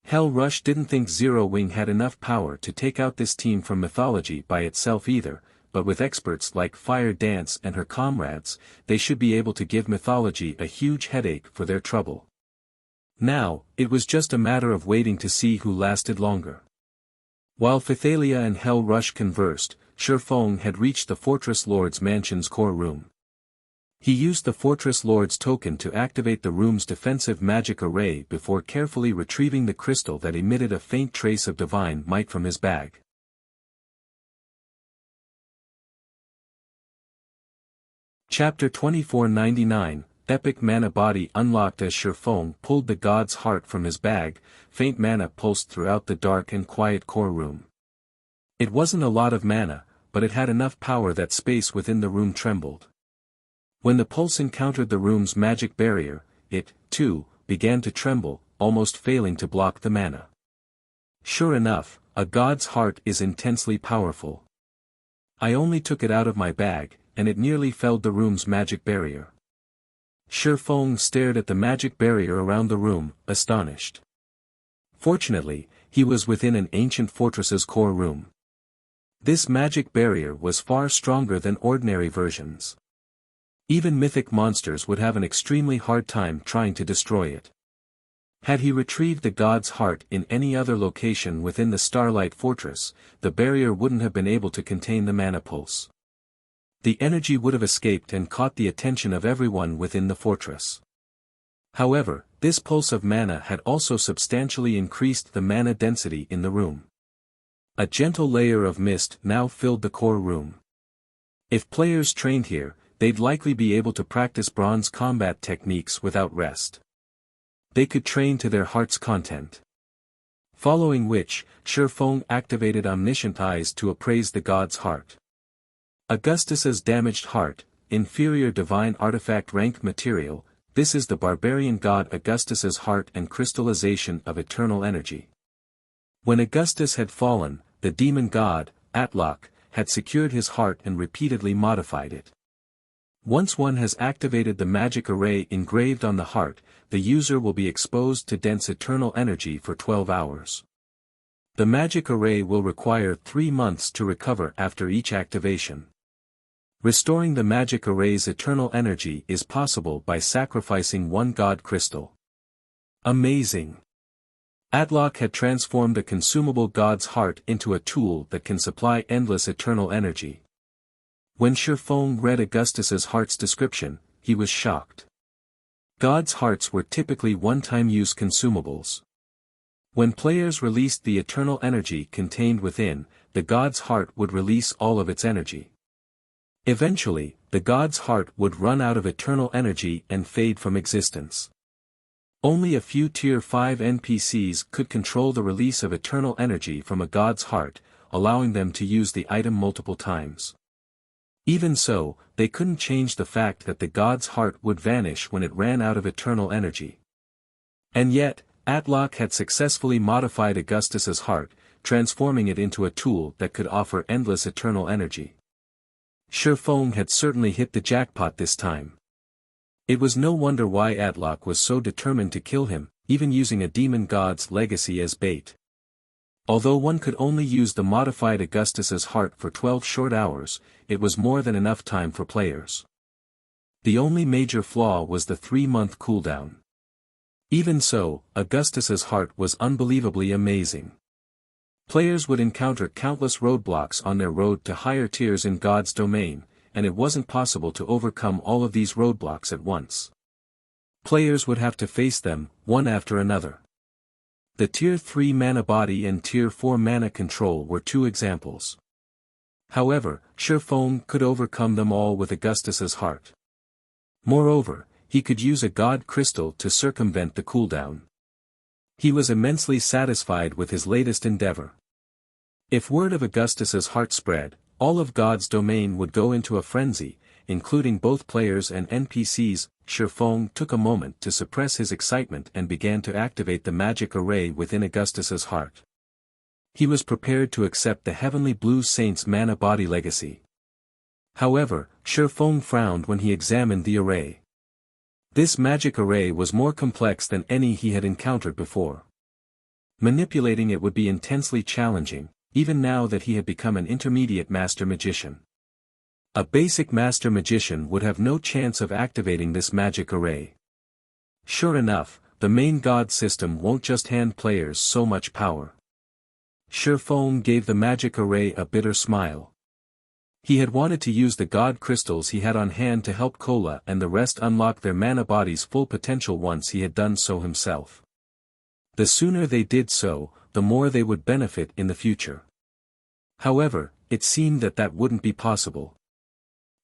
A: Hell Rush didn't think Zero Wing had enough power to take out this team from mythology by itself either, but with experts like Fire Dance and her comrades, they should be able to give mythology a huge headache for their trouble. Now, it was just a matter of waiting to see who lasted longer. While Phythalia and Hell Rush conversed, Shifeng had reached the Fortress Lord's mansion's core room. He used the Fortress Lord's token to activate the room's defensive magic array before carefully retrieving the crystal that emitted a faint trace of divine might from his bag. Chapter 2499, Epic Mana Body unlocked. As Shifeng pulled the god's heart from his bag, faint mana pulsed throughout the dark and quiet core room. It wasn't a lot of mana, but it had enough power that space within the room trembled. When the pulse encountered the room's magic barrier, it, too, began to tremble, almost failing to block the mana. Sure enough, a god's heart is intensely powerful. I only took it out of my bag, and it nearly felled the room's magic barrier. Shifeng stared at the magic barrier around the room, astonished. Fortunately, he was within an ancient fortress's core room. This magic barrier was far stronger than ordinary versions. Even mythic monsters would have an extremely hard time trying to destroy it. Had he retrieved the god's heart in any other location within the Starlight Fortress, the barrier wouldn't have been able to contain the mana pulse. The energy would have escaped and caught the attention of everyone within the fortress. However, this pulse of mana had also substantially increased the mana density in the room. A gentle layer of mist now filled the core room. If players trained here, they'd likely be able to practice bronze combat techniques without rest. They could train to their heart's content. Following which, Shifeng activated omniscient eyes to appraise the god's heart. Augustus's damaged heart, inferior divine artifact ranked material, this is the barbarian god Augustus's heart and crystallization of eternal energy. When Augustus had fallen, the demon god, Atlok, had secured his heart and repeatedly modified it. Once one has activated the magic array engraved on the heart, the user will be exposed to dense eternal energy for 12 hours. The magic array will require 3 months to recover after each activation. Restoring the magic array's eternal energy is possible by sacrificing one god crystal. Amazing! Atlok had transformed a consumable god's heart into a tool that can supply endless eternal energy. When Shifeng read Augustus's heart's description, he was shocked. Gods' hearts were typically one-time use consumables. When players released the eternal energy contained within, the god's heart would release all of its energy. Eventually, the god's heart would run out of eternal energy and fade from existence. Only a few Tier 5 NPCs could control the release of eternal energy from a god's heart, allowing them to use the item multiple times. Even so, they couldn't change the fact that the god's heart would vanish when it ran out of eternal energy. And yet, Atlok had successfully modified Augustus's heart, transforming it into a tool that could offer endless eternal energy. Shifeng had certainly hit the jackpot this time. It was no wonder why Atlok was so determined to kill him, even using a demon god's legacy as bait. Although one could only use the modified Augustus's heart for 12 short hours, it was more than enough time for players. The only major flaw was the 3-month cooldown. Even so, Augustus's heart was unbelievably amazing. Players would encounter countless roadblocks on their road to higher tiers in God's domain, and it wasn't possible to overcome all of these roadblocks at once. Players would have to face them, one after another. The Tier 3 mana body and Tier 4 mana control were 2 examples. However, Shifeng could overcome them all with Augustus's heart. Moreover, he could use a god crystal to circumvent the cooldown. He was immensely satisfied with his latest endeavor. If word of Augustus's heart spread, all of God's domain would go into a frenzy, including both players and NPCs. Shifeng took a moment to suppress his excitement and began to activate the magic array within Augustus's heart. He was prepared to accept the Heavenly Blue Saint's mana body legacy. However, Shifeng frowned when he examined the array. This magic array was more complex than any he had encountered before. Manipulating it would be intensely challenging, even now that he had become an intermediate master magician. A basic master magician would have no chance of activating this magic array. Sure enough, the main god system won't just hand players so much power. Shifeng gave the magic array a bitter smile. He had wanted to use the god crystals he had on hand to help Kola and the rest unlock their mana body's full potential once he had done so himself. The sooner they did so, the more they would benefit in the future. However, it seemed that that wouldn't be possible.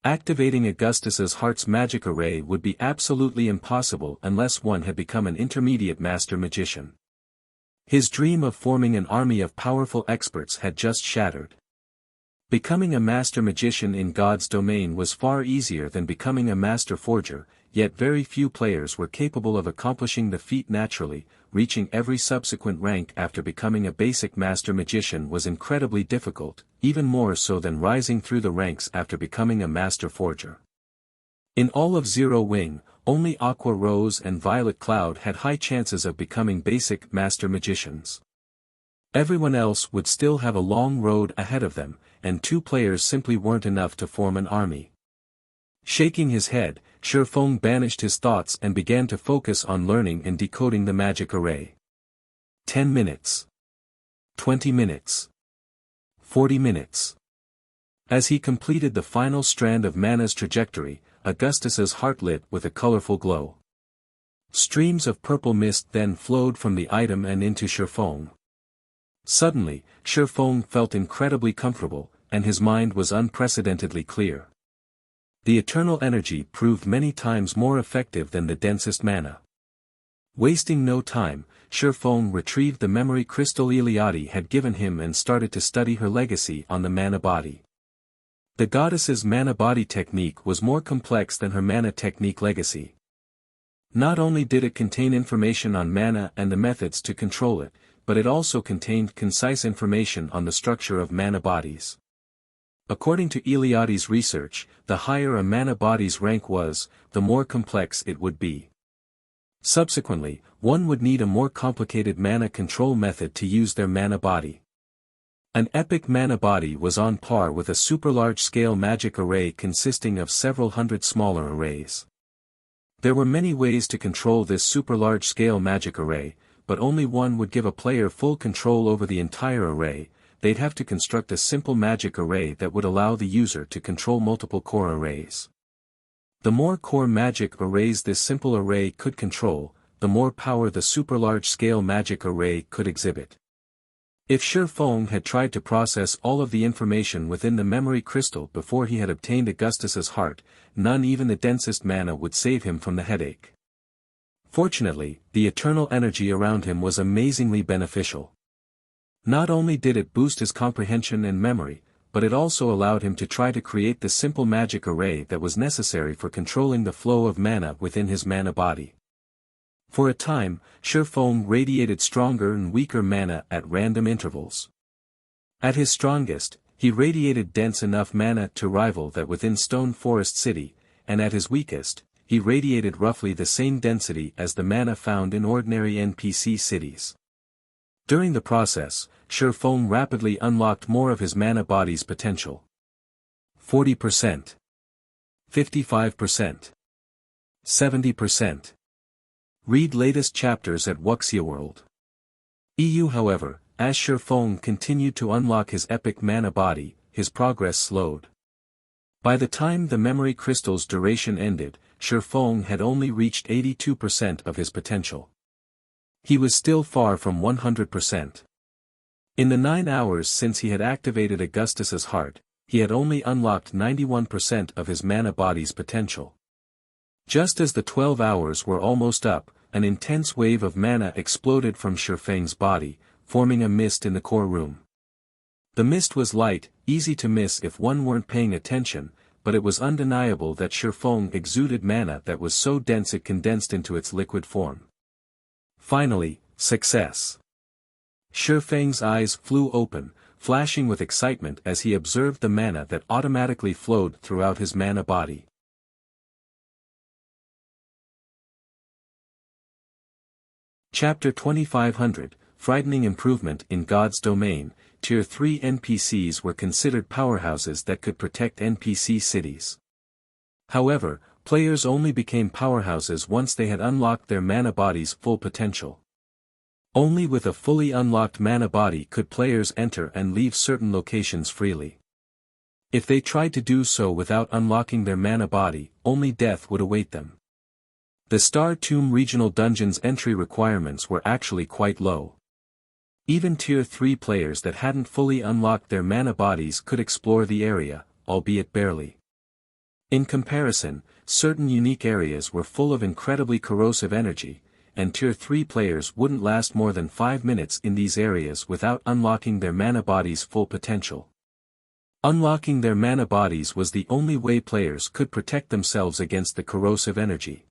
A: Activating Augustus's heart's magic array would be absolutely impossible unless one had become an intermediate master magician. His dream of forming an army of powerful experts had just shattered. Becoming a master magician in God's domain was far easier than becoming a master forger, yet very few players were capable of accomplishing the feat naturally. Reaching every subsequent rank after becoming a basic master magician was incredibly difficult, even more so than rising through the ranks after becoming a master forger. In all of Zero Wing, only Aqua Rose and Violet Cloud had high chances of becoming basic master magicians. Everyone else would still have a long road ahead of them, and 2 players simply weren't enough to form an army. Shaking his head, Shifeng banished his thoughts and began to focus on learning and decoding the magic array. 10 minutes. 20 minutes. 40 minutes. As he completed the final strand of mana's trajectory, Augustus's heart lit with a colorful glow. Streams of purple mist then flowed from the item and into Shifeng. Suddenly, Shifeng felt incredibly comfortable, and his mind was unprecedentedly clear. The eternal energy proved many times more effective than the densest mana. Wasting no time, Shifeng retrieved the memory crystal Eliade had given him and started to study her legacy on the mana body. The goddess's mana body technique was more complex than her mana technique legacy. Not only did it contain information on mana and the methods to control it, but it also contained concise information on the structure of mana bodies. According to Eliade's research, the higher a mana body's rank was, the more complex it would be. Subsequently, one would need a more complicated mana control method to use their mana body. An epic mana body was on par with a super large-scale magic array consisting of several hundred smaller arrays. There were many ways to control this super large-scale magic array, but only one would give a player full control over the entire array. They'd have to construct a simple magic array that would allow the user to control multiple core arrays. The more core magic arrays this simple array could control, the more power the super large-scale magic array could exhibit. If Shifeng had tried to process all of the information within the memory crystal before he had obtained Augustus's heart, none even the densest mana would save him from the headache. Fortunately, the eternal energy around him was amazingly beneficial. Not only did it boost his comprehension and memory, but it also allowed him to try to create the simple magic array that was necessary for controlling the flow of mana within his mana body. For a time, Shifeng radiated stronger and weaker mana at random intervals. At his strongest, he radiated dense enough mana to rival that within Stone Forest City, and at his weakest, he radiated roughly the same density as the mana found in ordinary NPC cities. During the process, Shifeng rapidly unlocked more of his mana body's potential. 40%. 55%. 70%. Read latest chapters at Wuxia World. EU. However, as Shifeng continued to unlock his epic mana body, his progress slowed. By the time the memory crystal's duration ended, Shifeng had only reached 82% of his potential. He was still far from 100%. In the 9 hours since he had activated Augustus's heart, he had only unlocked 91% of his mana body's potential. Just as the 12 hours were almost up, an intense wave of mana exploded from Shifeng's body, forming a mist in the core room. The mist was light, easy to miss if one weren't paying attention, but it was undeniable that Shifeng exuded mana that was so dense it condensed into its liquid form. Finally, success. Shifeng's eyes flew open, flashing with excitement as he observed the mana that automatically flowed throughout his mana body. Chapter 2500, Frightening Improvement in God's Domain. Tier 3 NPCs were considered powerhouses that could protect NPC cities. However, players only became powerhouses once they had unlocked their mana body's full potential. Only with a fully unlocked mana body could players enter and leave certain locations freely. If they tried to do so without unlocking their mana body, only death would await them. The Star Tomb regional dungeon's entry requirements were actually quite low. Even Tier 3 players that hadn't fully unlocked their mana bodies could explore the area, albeit barely. In comparison, certain unique areas were full of incredibly corrosive energy, and Tier 3 players wouldn't last more than 5 minutes in these areas without unlocking their mana body's full potential. Unlocking their mana bodies was the only way players could protect themselves against the corrosive energy.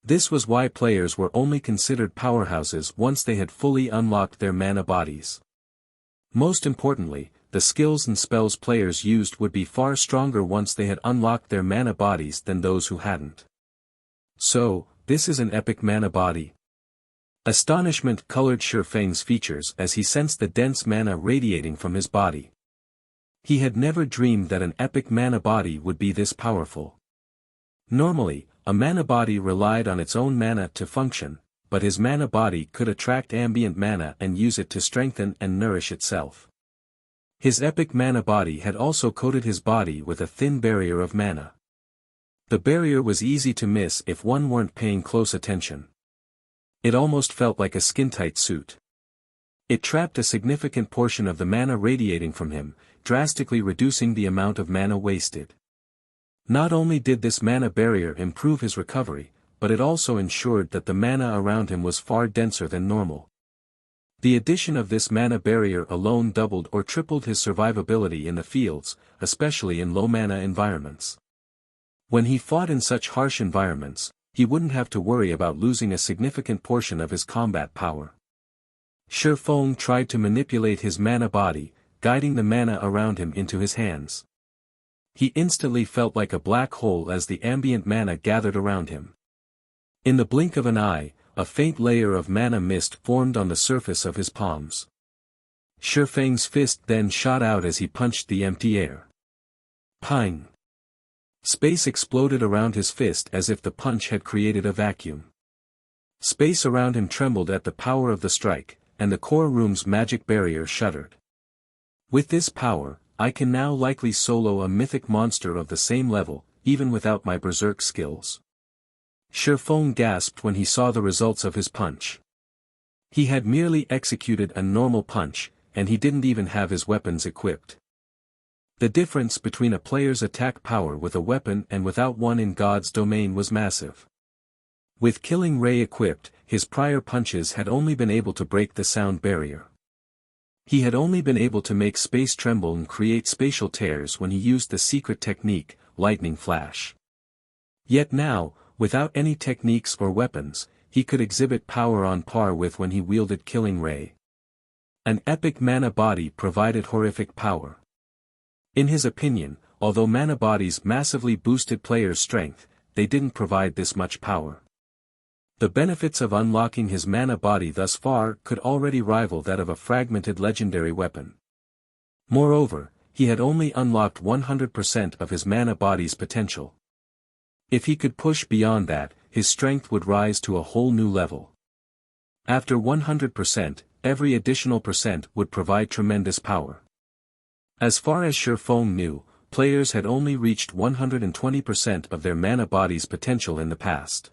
A: This was why players were only considered powerhouses once they had fully unlocked their mana bodies. Most importantly, the skills and spells players used would be far stronger once they had unlocked their mana bodies than those who hadn't. So, this is an epic mana body. Astonishment colored Shifeng's features as he sensed the dense mana radiating from his body. He had never dreamed that an epic mana body would be this powerful. Normally, a mana body relied on its own mana to function, but his mana body could attract ambient mana and use it to strengthen and nourish itself. His epic mana body had also coated his body with a thin barrier of mana. The barrier was easy to miss if one weren't paying close attention. It almost felt like a skin-tight suit. It trapped a significant portion of the mana radiating from him, drastically reducing the amount of mana wasted. Not only did this mana barrier improve his recovery, but it also ensured that the mana around him was far denser than normal. The addition of this mana barrier alone doubled or tripled his survivability in the fields, especially in low mana environments. When he fought in such harsh environments, he wouldn't have to worry about losing a significant portion of his combat power. Shifeng tried to manipulate his mana body, guiding the mana around him into his hands. He instantly felt like a black hole as the ambient mana gathered around him. In the blink of an eye, a faint layer of mana mist formed on the surface of his palms. Shifeng's fist then shot out as he punched the empty air. Ping! Space exploded around his fist as if the punch had created a vacuum. Space around him trembled at the power of the strike, and the core room's magic barrier shuddered. With this power, I can now likely solo a mythic monster of the same level, even without my berserk skills. Shifeng gasped when he saw the results of his punch. He had merely executed a normal punch, and he didn't even have his weapons equipped. The difference between a player's attack power with a weapon and without one in God's domain was massive. With Killing Ray equipped, his prior punches had only been able to break the sound barrier. He had only been able to make space tremble and create spatial tears when he used the secret technique, Lightning Flash. Yet now, without any techniques or weapons, he could exhibit power on par with when he wielded Killing Ray. An epic mana body provided horrific power. In his opinion, although mana bodies massively boosted players' strength, they didn't provide this much power. The benefits of unlocking his mana body thus far could already rival that of a fragmented legendary weapon. Moreover, he had only unlocked 100% of his mana body's potential. If he could push beyond that, his strength would rise to a whole new level. After 100%, every additional percent would provide tremendous power. As far as Shifeng knew, players had only reached 120% of their mana body's potential in the past.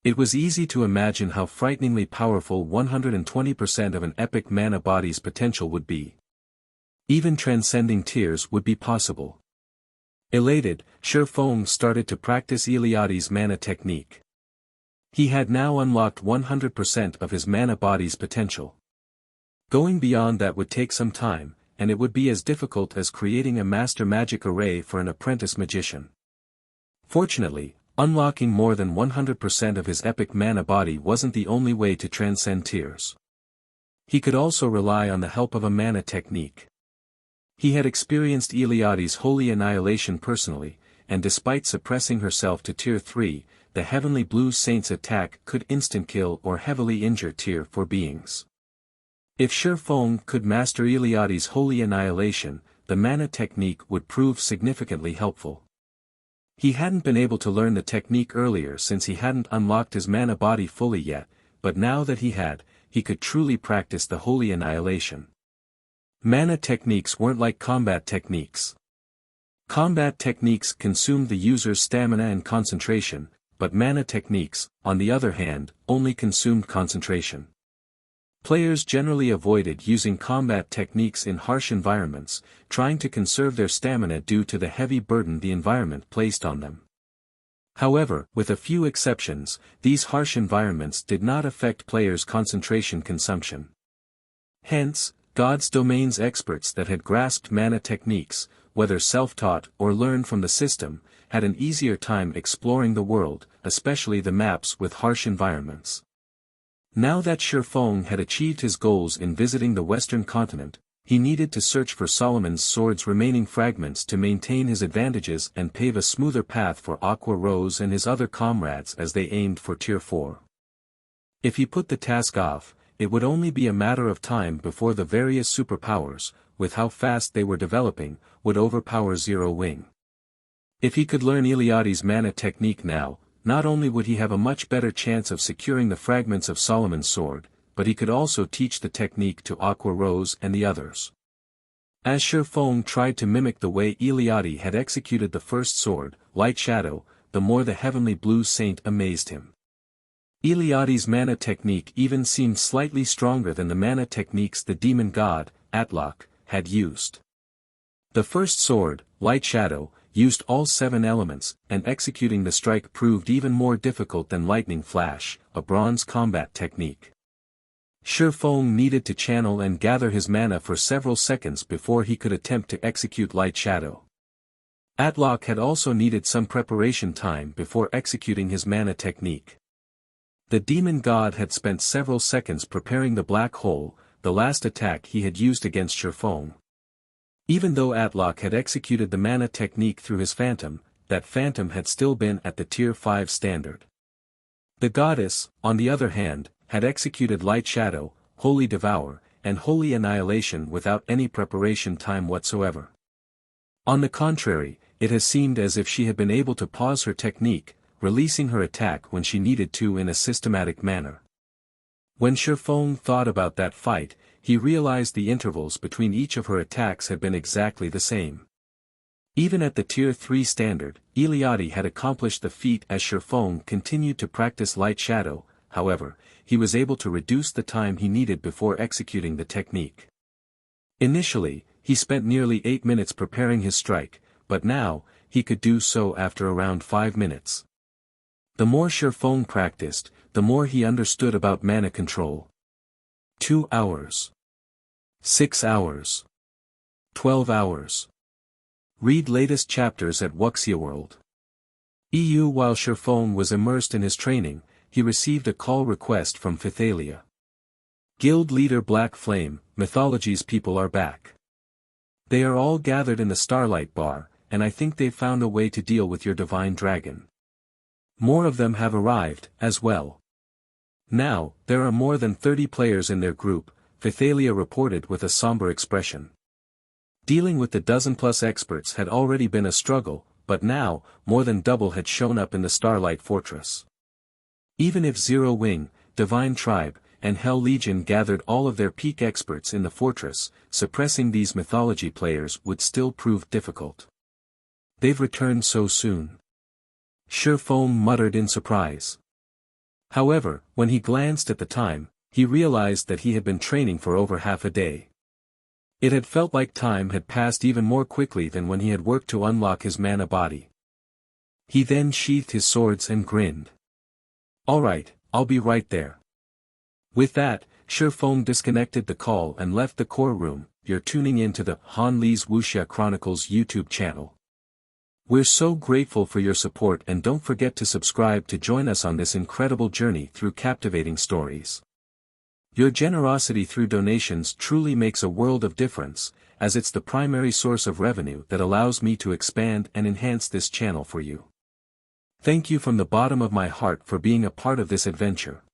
A: It was easy to imagine how frighteningly powerful 120% of an epic mana body's potential would be. Even transcending tiers would be possible. Elated, Shifeng started to practice Eliade's mana technique. He had now unlocked 100% of his mana body's potential. Going beyond that would take some time, and it would be as difficult as creating a master magic array for an apprentice magician. Fortunately, unlocking more than 100% of his epic mana body wasn't the only way to transcend tiers. He could also rely on the help of a mana technique. He had experienced Eliade's Holy Annihilation personally, and despite suppressing herself to Tier 3, the Heavenly Blue Saint's attack could instant-kill or heavily injure Tier 4 beings. If Shifeng could master Eliade's Holy Annihilation, the mana technique would prove significantly helpful. He hadn't been able to learn the technique earlier since he hadn't unlocked his mana body fully yet, but now that he had, he could truly practice the Holy Annihilation. Mana techniques weren't like combat techniques. Combat techniques consumed the user's stamina and concentration, but mana techniques, on the other hand, only consumed concentration. Players generally avoided using combat techniques in harsh environments, trying to conserve their stamina due to the heavy burden the environment placed on them. However, with a few exceptions, these harsh environments did not affect players' concentration consumption. Hence, God's domain's experts that had grasped mana techniques, whether self-taught or learned from the system, had an easier time exploring the world, especially the maps with harsh environments. Now that Shifeng had achieved his goals in visiting the Western continent, he needed to search for Solomon's sword's remaining fragments to maintain his advantages and pave a smoother path for Aqua Rose and his other comrades as they aimed for Tier 4. If he put the task off, it would only be a matter of time before the various superpowers, with how fast they were developing, would overpower Zero Wing. If he could learn Iliadi's mana technique now, not only would he have a much better chance of securing the fragments of Solomon's sword, but he could also teach the technique to Aqua Rose and the others. As Shifeng tried to mimic the way Iliadi had executed the first sword, Light Shadow, the more the heavenly blue saint amazed him. Iliadi's mana technique even seemed slightly stronger than the mana techniques the demon god, Atlok, had used. The first sword, Light Shadow, used all 7 elements, and executing the strike proved even more difficult than Lightning Flash, a bronze combat technique. Shifeng needed to channel and gather his mana for several seconds before he could attempt to execute Light Shadow. Atlok had also needed some preparation time before executing his mana technique. The demon god had spent several seconds preparing the black hole, the last attack he had used against Shifeng. Even though Atlok had executed the mana technique through his phantom, that phantom had still been at the Tier 5 standard. The goddess, on the other hand, had executed Light Shadow, Holy Devour, and Holy Annihilation without any preparation time whatsoever. On the contrary, it has seemed as if she had been able to pause her technique, releasing her attack when she needed to in a systematic manner. When Shifeng thought about that fight, he realized the intervals between each of her attacks had been exactly the same. Even at the Tier 3 standard, Iliadi had accomplished the feat as Shifeng continued to practice Light Shadow. However, he was able to reduce the time he needed before executing the technique. Initially, he spent nearly 8 minutes preparing his strike, but now, he could do so after around 5 minutes. The more Shifeng practiced, the more he understood about mana control. 2 hours. 6 hours. 12 hours. Read latest chapters at Wuxia World. EU. While Shifeng was immersed in his training, he received a call request from Phythalia. Guild leader Black Flame, Mythology's people are back. They are all gathered in the Starlight bar, and I think they've found a way to deal with your divine dragon. More of them have arrived, as well. Now, there are more than 30 players in their group, Phythalia reported with a somber expression. Dealing with the dozen-plus experts had already been a struggle, but now, more than double had shown up in the Starlight Fortress. Even if Zero Wing, Divine Tribe, and Hell Legion gathered all of their peak experts in the fortress, suppressing these mythology players would still prove difficult. They've returned so soon. Shifeng muttered in surprise. However, when he glanced at the time, he realized that he had been training for over half a day. It had felt like time had passed even more quickly than when he had worked to unlock his mana body. He then sheathed his swords and grinned. Alright, I'll be right there. With that, Shifeng disconnected the call and left the core room. You're tuning in to the Han Li's Wuxia Chronicles YouTube channel. We're so grateful for your support, and don't forget to subscribe to join us on this incredible journey through captivating stories. Your generosity through donations truly makes a world of difference, as it's the primary source of revenue that allows me to expand and enhance this channel for you. Thank you from the bottom of my heart for being a part of this adventure.